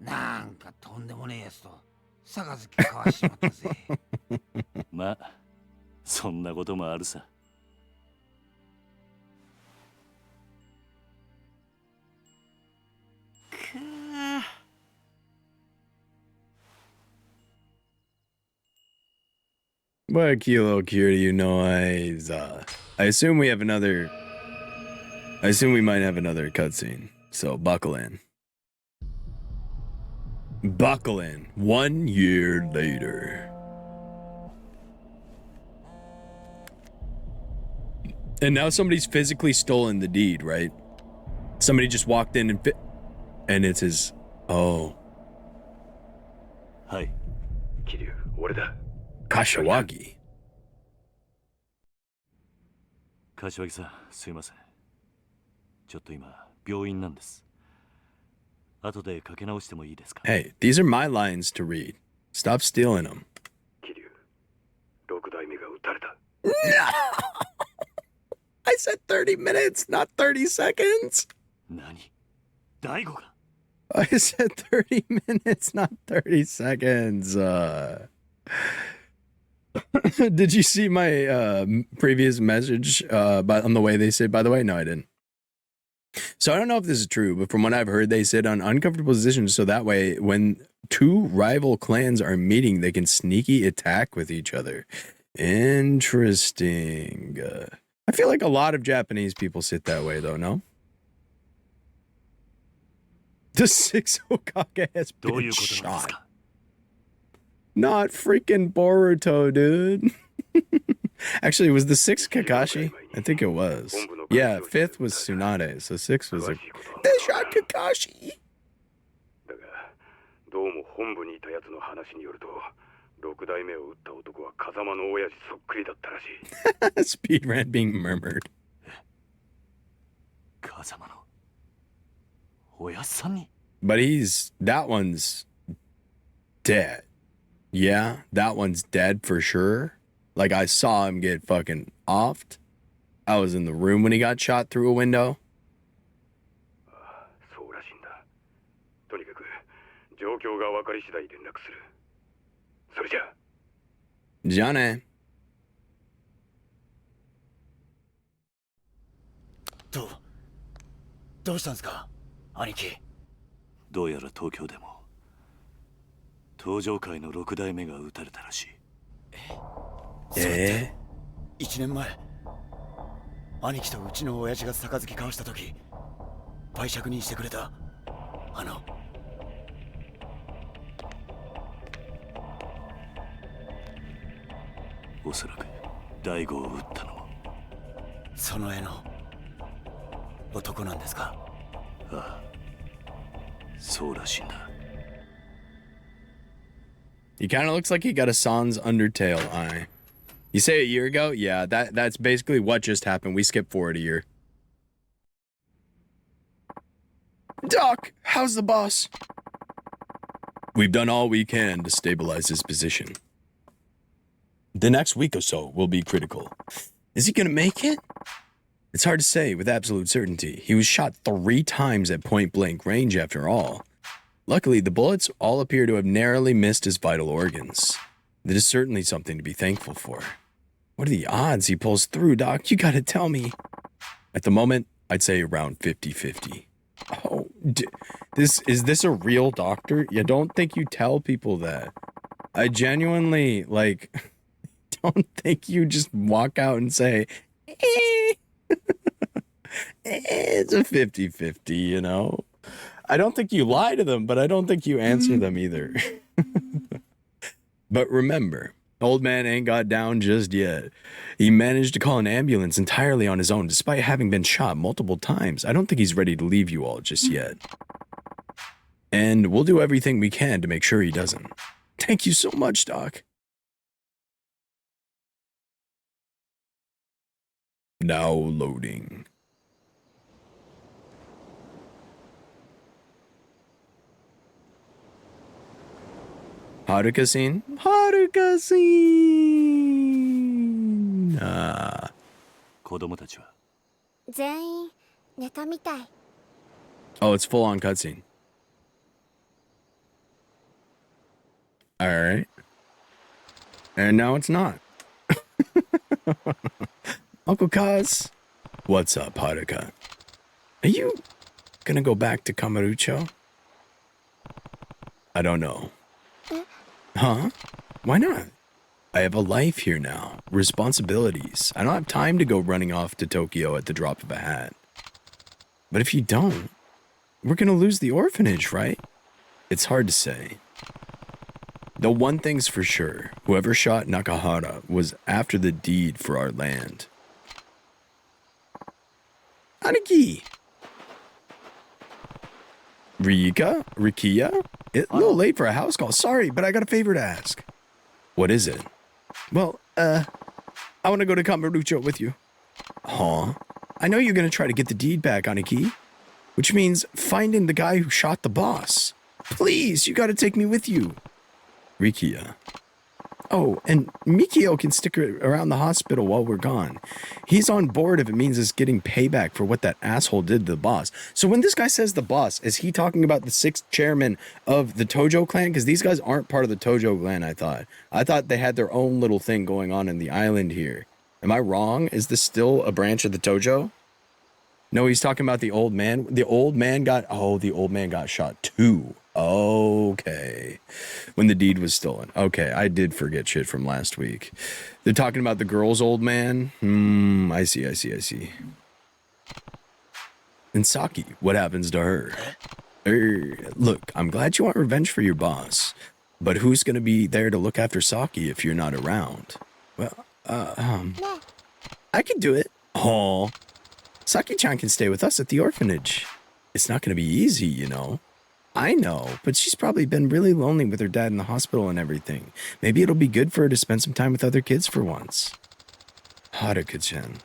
なんかとんでもねえやつと、杯交わしちまったぜ。まあ、そんなこともあるさ。What Kilo Kiryu no eyes. I assume we have another. I assume we might have another cutscene. So buckle in. Buckle in. 1 year later. And now somebody's physically stolen the deed, right? Somebody just walked in and it's his. Oh. はい。桐生、俺だ。 Kashiwagi. 柏木さん、すいません。ちょっと今、病院なんです。後でかけ直してもいいですか？ Hey, these are my lines to read. Stop stealing them. 桐生、6代目が撃たれた。I said 30 minutes, not 30 seconds. 何？大悟が？ I said 30 minutes, not 30 seconds. Did you see my previous message on the way they sit, by the way? No, I didn't. So I don't know if this is true, but from what I've heard, they sit on uncomfortable positions so that way when two rival clans are meeting, they can sneaky attack with each other. Interesting. I feel like a lot of Japanese people sit that way, though, no? The 6 Hokage has been shot. Not freaking Boruto, dude. Actually, it was the 6th Kakashi? I think it was. Yeah, 5th was Tsunade, so 6 was like, they shot Kakashi! だが、どうも本部にいたやつの話によると、6代目を撃った男は風間の親父そっくりだったらしい。Speed ran being murmured. 風間の親さんに？ But that one's dead. Yeah, that one's dead for sure. Like, I saw him get fucking offed. I was in the room when he got shot through a window. そうらしいんだ。とにかく、状況が分かり次第連絡する。それじゃあ。じゃあね。どうしたんですか、兄貴。どうやら東京でも登場界の6代目が撃たれたらしい。1年前、兄貴とうちの親父が杯交わした時、売借人してくれたおそらく大悟を撃ったのもその絵の男なんですか？ああ、そうらしいんだ。 He kind of looks like he got a Sans Undertale eye. You say a year ago? Yeah, that's basically what just happened. We skipped forward a year. Doc, how's the boss? We've done all we can to stabilize his position. The next week or so will be critical. Is he gonna make it? It's hard to say with absolute certainty. He was shot 3 times at point-blank range after all. Luckily, the bullets all appear to have narrowly missed his vital organs. That is certainly something to be thankful for. What are the odds he pulls through, Doc? You gotta tell me. At the moment, I'd say around 50-50. Oh, is this a real doctor? You don't think you tell people that. I genuinely, don't think you just walk out and say, it's a 50-50, you know? I don't think you lie to them, but I don't think you answer them either. But remember, Old man ain't got down just yet. He managed to call an ambulance entirely on his own despite having been shot multiple times. I don't think he's ready to leave you all just yet. And we'll do everything we can to make sure he doesn't. Thank you so much, Doc. Now loading. Haruka scene? Haruka scene! 子供たちは全員寝たみたい。 Oh, it's full on cutscene. Alright. And now it's not. Uncle Kaz. What's up, Haruka? Are you gonna go back to Kamurocho? I don't know. Huh? Why not? I have a life here now. Responsibilities. I don't have time to go running off to Tokyo at the drop of a hat. But if you don't, we're gonna lose the orphanage, right? It's hard to say. The one thing's for sure, whoever shot Nakahara was after the deed for our land. Aniki! Rikia? It's a little late for a house call. Sorry, but I got a favor to ask. What is it? Well, I want to go to Kamurocho with you. Huh? I know you're going to try to get the deed back, Aniki. Which means finding the guy who shot the boss. Please, you got to take me with you. Rikia. Oh, and Mikio can stick around the hospital while we're gone. He's on board if it means us getting payback for what that asshole did to the boss. So when this guy says the boss, is he talking about the 6th chairman of the Tojo clan? Because these guys aren't part of the Tojo clan, I thought. I thought they had their own little thing going on in the island here. Am I wrong? Is this still a branch of the Tojo? No, he's talking about the old man. The old man got shot too. Okay. When the deed was stolen. Okay, I did forget shit from last week. They're talking about the girl's old man? I see. And Saki, what happens to her? Look, I'm glad you want revenge for your boss, but who's gonna be there to look after Saki if you're not around? Well, I can do it. Oh, Saki-chan can stay with us at the orphanage. It's not gonna be easy, you know. I know, but she's probably been really lonely with her dad in the hospital and everything. Maybe it'll be good for her to spend some time with other kids for once. Haruka-chan.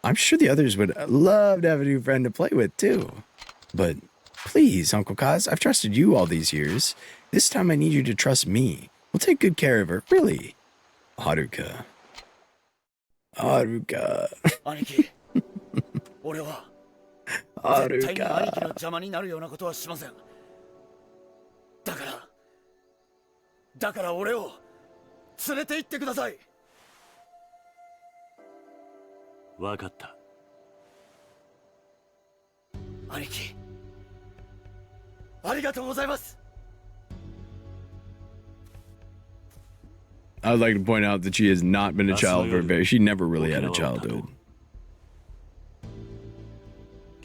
I'm sure the others would love to have a new friend to play with, too. But please, Uncle Kaz, I've trusted you all these years. This time I need you to trust me. We'll take good care of her, really. Haruka. Aniki, 俺は絶対に兄貴の邪魔になるようなことはしません。だから俺を連れて行ってください。わかった。兄貴、ありがとうございます。 I would like to point out that she has not been a child for she never really had a childhood.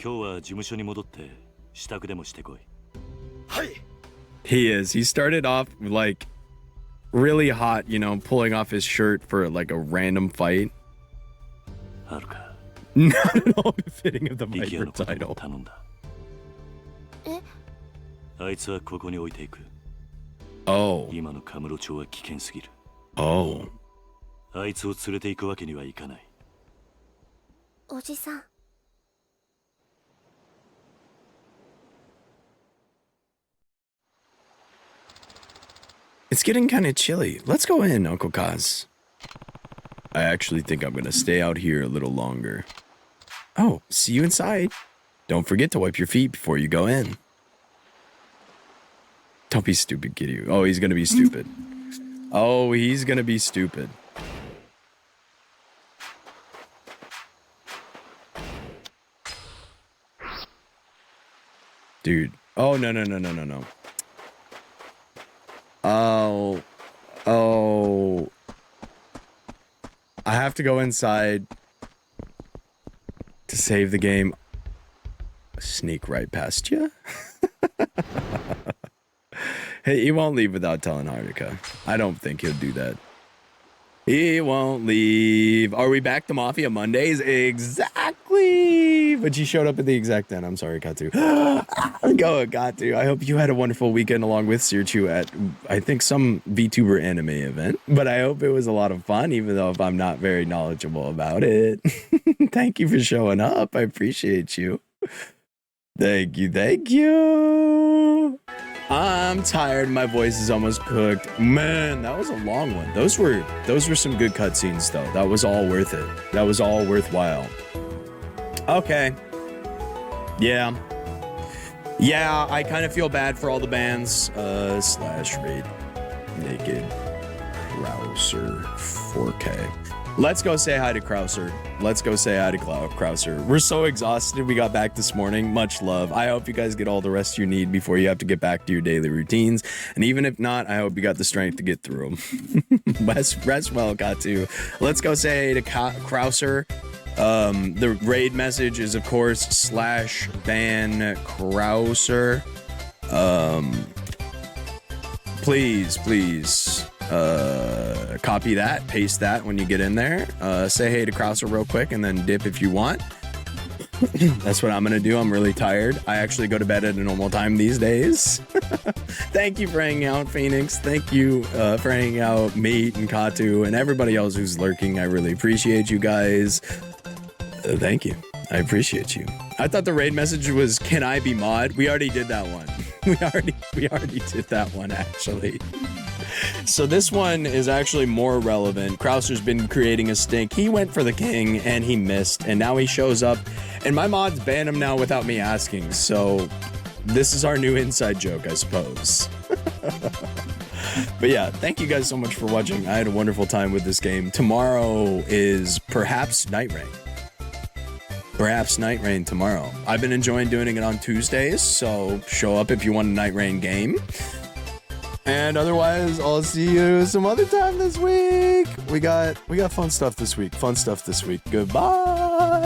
今日は事務所に戻って支度でもしてこい。はい。 He is. He started off like really hot, you know, pulling off his shirt for like a random fight. Haruka. Not at all befitting of the Viper title. あいつはここに置いていく。Oh. 今のカムロ町は危険すぎる。Oh. あいつを連れて行くわけにはいかない。おじさん。 It's getting kind of chilly. Let's go in, Uncle Kaz. I actually think I'm gonna stay out here a little longer. Oh, see you inside. Don't forget to wipe your feet before you go in. Don't be stupid, Kiryu. Oh, he's gonna be stupid. Oh, he's gonna be stupid. Dude. Oh, no. Oh. I have to go inside to save the game. Sneak right past you? Hey, he won't leave without telling Haruka. I don't think he'll do that. He won't leave. Are we back to Mafia Mondays? Exactly. But you showed up at the exact end. I'm sorry, Katu. Go, Katu. I hope you had a wonderful weekend along with Sirchu at, I think, some VTuber anime event. But I hope it was a lot of fun, even though if I'm not very knowledgeable about it. Thank you for showing up. I appreciate you. Thank you. Thank you. I'm tired. My voice is almost cooked. Man, that was a long one. Those were some good cutscenes, though. That was all worth it. That was all worthwhile. Okay. Yeah. Yeah, I kind of feel bad for all the bands. Slash raid naked Krauser 4K. Let's go say hi to Krauser. Let's go say hi to Krauser. We're so exhausted. We got back this morning. Much love. I hope you guys get all the rest you need before you have to get back to your daily routines. And even if not, I hope you got the strength to get through them. Rest well, Katu. Let's go say hey to Krauser. The raid message is, of course, /ban Krauser. Please. Copy that, paste that when you get in there. Say hey to Krauser real quick and then dip if you want. That's what I'm gonna do. I'm really tired. I actually go to bed at a normal time these days. Thank you for hanging out, Phoenix. Thank you for hanging out, Mate and Katu and everybody else who's lurking. I really appreciate you guys. Thank you. I appreciate you. I thought the raid message was, can I be mod? We already did that one. We already did that one, actually. So this one is actually more relevant. Krauser's been creating a stink. He went for the king and he missed, and now he shows up, and my mods ban him now without me asking. So this is our new inside joke, I suppose. But yeah, thank you guys so much for watching. I had a wonderful time with this game. Tomorrow is perhaps Night Rain. Perhaps Night Rain tomorrow. I've been enjoying doing it on Tuesdays, so show up if you want a Night Rain game. And otherwise, I'll see you some other time this week. We got fun stuff this week. Goodbye.